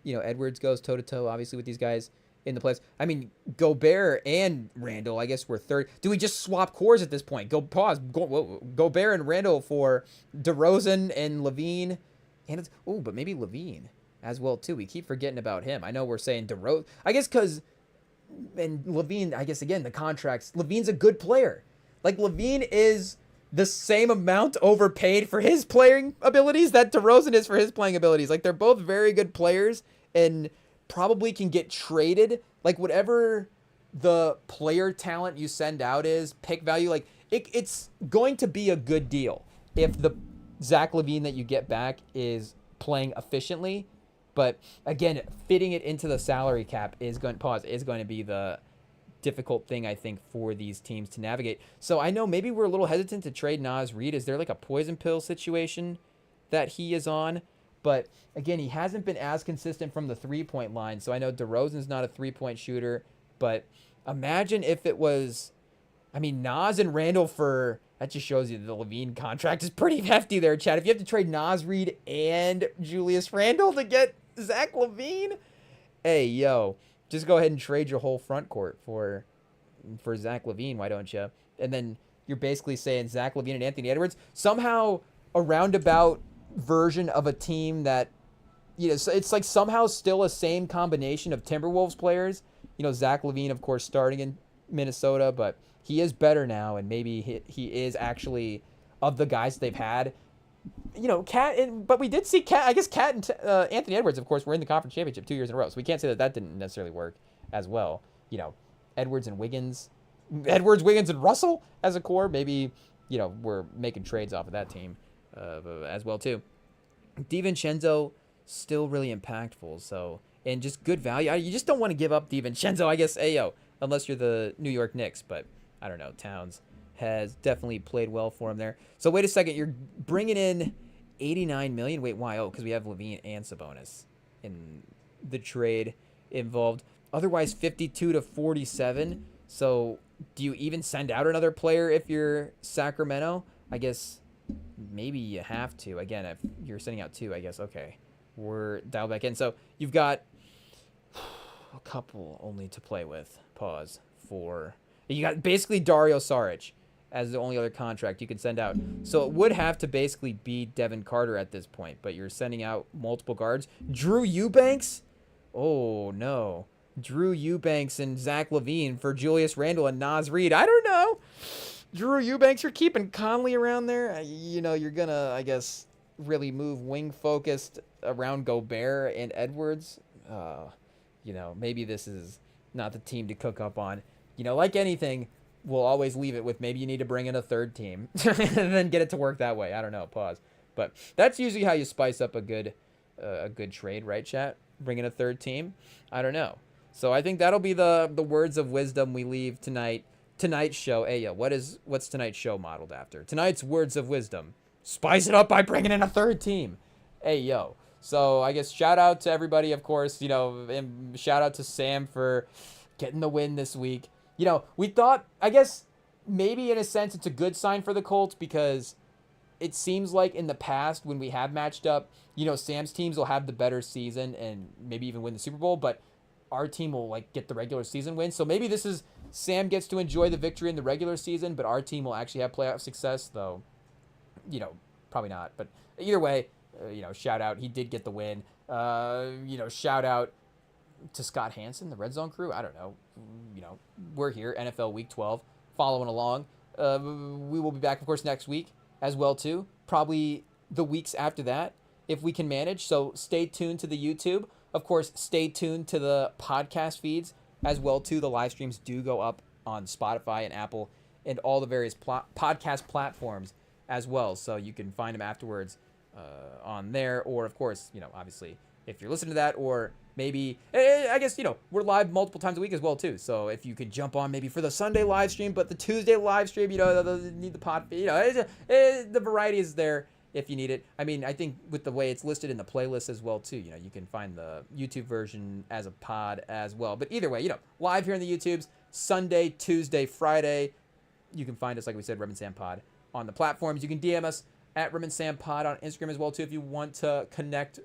Edwards goes toe to toe, obviously, with these guys in the playoffs. I mean, Gobert and Randall, I guess we're third. Do we just swap cores at this point? Gobert and Randall for DeRozan and Levine, and but maybe Levine as well too. We keep forgetting about him. I know we're saying DeRozan, I guess, and Levine, I guess, again, the contracts. Levine's a good player. Like, Levine is the same amount overpaid for his playing abilities that DeRozan is for his playing abilities. Like, they're both very good players and probably can get traded. Like, whatever the player talent you send out is, pick value, like, it's going to be a good deal if the Zach LaVine that you get back is playing efficiently. But again, fitting it into the salary cap is going to be the difficult thing, I think, for these teams to navigate. So I know maybe we're a little hesitant to trade Naz Reid. Is there like a poison pill situation that he is on? But again, he hasn't been as consistent from the 3-point line. So I know DeRozan's not a 3-point shooter, but imagine if it was, I mean, Naz and Randall that just shows you the Levine contract is pretty hefty there, Chad. If you have to trade Naz Reid and Julius Randle to get Zach LaVine, hey, yo, just go ahead and trade your whole front court for Zach LaVine, why don't you? And then you're basically saying Zach LaVine and Anthony Edwards, somehow a roundabout version of a team that, it's like somehow still a same combination of Timberwolves players. Zach LaVine, of course, starting in Minnesota, but he is better now, and maybe he is actually, of the guys they've had, but we did see Cat and Anthony Edwards, of course, were in the conference championship 2 years in a row. So we can't say that didn't necessarily work as well. Edwards, Wiggins, and Russell as a core. Maybe, we're making trades off of that team as well too. DiVincenzo still really impactful. So, and just good value. You just don't want to give up DiVincenzo, I guess, unless you're the New York Knicks. But I don't know. Towns has definitely played well for him there. So wait a second, you're bringing in $89 million. Wait, why? Oh, because we have Levine and Sabonis in the trade involved. Otherwise, 52-47. So do you even send out another player if you're Sacramento? I guess maybe you have to. Again, if you're sending out two, I guess, okay, we're dialed back in. So you've got a couple only to play with. Pause for... You got basically Dario Saric as the only other contract you could send out. So it would have to basically be Devin Carter at this point, but you're sending out multiple guards. Drew Eubanks? Oh, no. Drew Eubanks and Zach LaVine for Julius Randle and Naz Reid. I don't know. Drew Eubanks, you're keeping Conley around there. You're going to, I guess, really move wing-focused around Gobert and Edwards. Maybe this is not the team to cook up on. Like anything, we'll always leave it with maybe you need to bring in a third team and then get it to work that way. I don't know. Pause. But that's usually how you spice up a good trade, right, chat? Bring in a third team. I don't know. So I think that'll be the words of wisdom we leave tonight. Tonight's show. Hey, yo, what's tonight's show modeled after? Tonight's words of wisdom. Spice it up by bringing in a third team. Hey, yo. So I guess shout out to everybody, of course, and shout out to Sam for getting the win this week. We thought, I guess, maybe in a sense it's a good sign for the Colts because it seems like in the past when we have matched up, Sam's teams will have the better season and maybe even win the Super Bowl, but our team will get the regular season win. So maybe this is Sam gets to enjoy the victory in the regular season, but our team will actually have playoff success, though, probably not. But either way, shout out. He did get the win. Shout out to Scott Hansen, the Red Zone crew. I don't know. We're here, NFL Week 12, following along. We will be back, of course, next week as well, too. Probably the weeks after that, if we can manage. So stay tuned to the YouTube. Of course, stay tuned to the podcast feeds as well, too. The live streams do go up on Spotify and Apple and all the various podcast platforms as well. So you can find them afterwards on there. Or, of course, obviously, if you're listening to that, or maybe, I guess, we're live multiple times a week as well, too. So if you could jump on maybe for the Sunday live stream, but the Tuesday live stream, need the pod, the variety is there if you need it. I mean, I think with the way it's listed in the playlist as well, too, you can find the YouTube version as a pod as well. But either way, live here in the YouTubes, Sunday, Tuesday, Friday, you can find us, like we said, Rem and Sam Pod on the platforms. You can DM us at REMINGTOM Pod on Instagram as well too if you want to connect,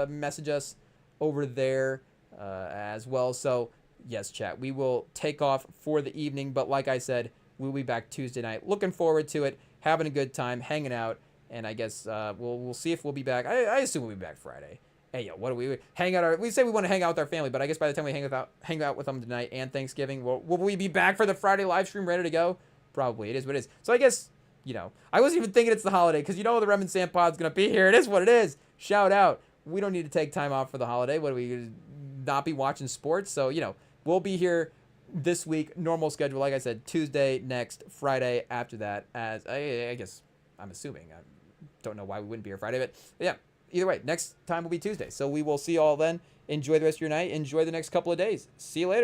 message us over there as well. So yes, chat, we will take off for the evening, but like I said, we'll be back Tuesday night. Looking forward to it, having a good time, hanging out, and I guess we'll see if we'll be back. I assume we'll be back Friday. Hey, yo, what do we hang out? We say we want to hang out with our family, but I guess by the time we hang out with them tonight and Thanksgiving, will we be back for the Friday live stream ready to go? Probably. It is what it is. So I guess, I wasn't even thinking it's the holiday because the REMINGTOM Pod's going to be here. It is what it is. Shout out. We don't need to take time off for the holiday. What, do we not be watching sports? So, we'll be here this week, normal schedule. Like I said, Tuesday next, Friday after that, as I guess I'm assuming. I don't know why we wouldn't be here Friday, but yeah. Either way, next time will be Tuesday. So we will see you all then. Enjoy the rest of your night. Enjoy the next couple of days. See you later.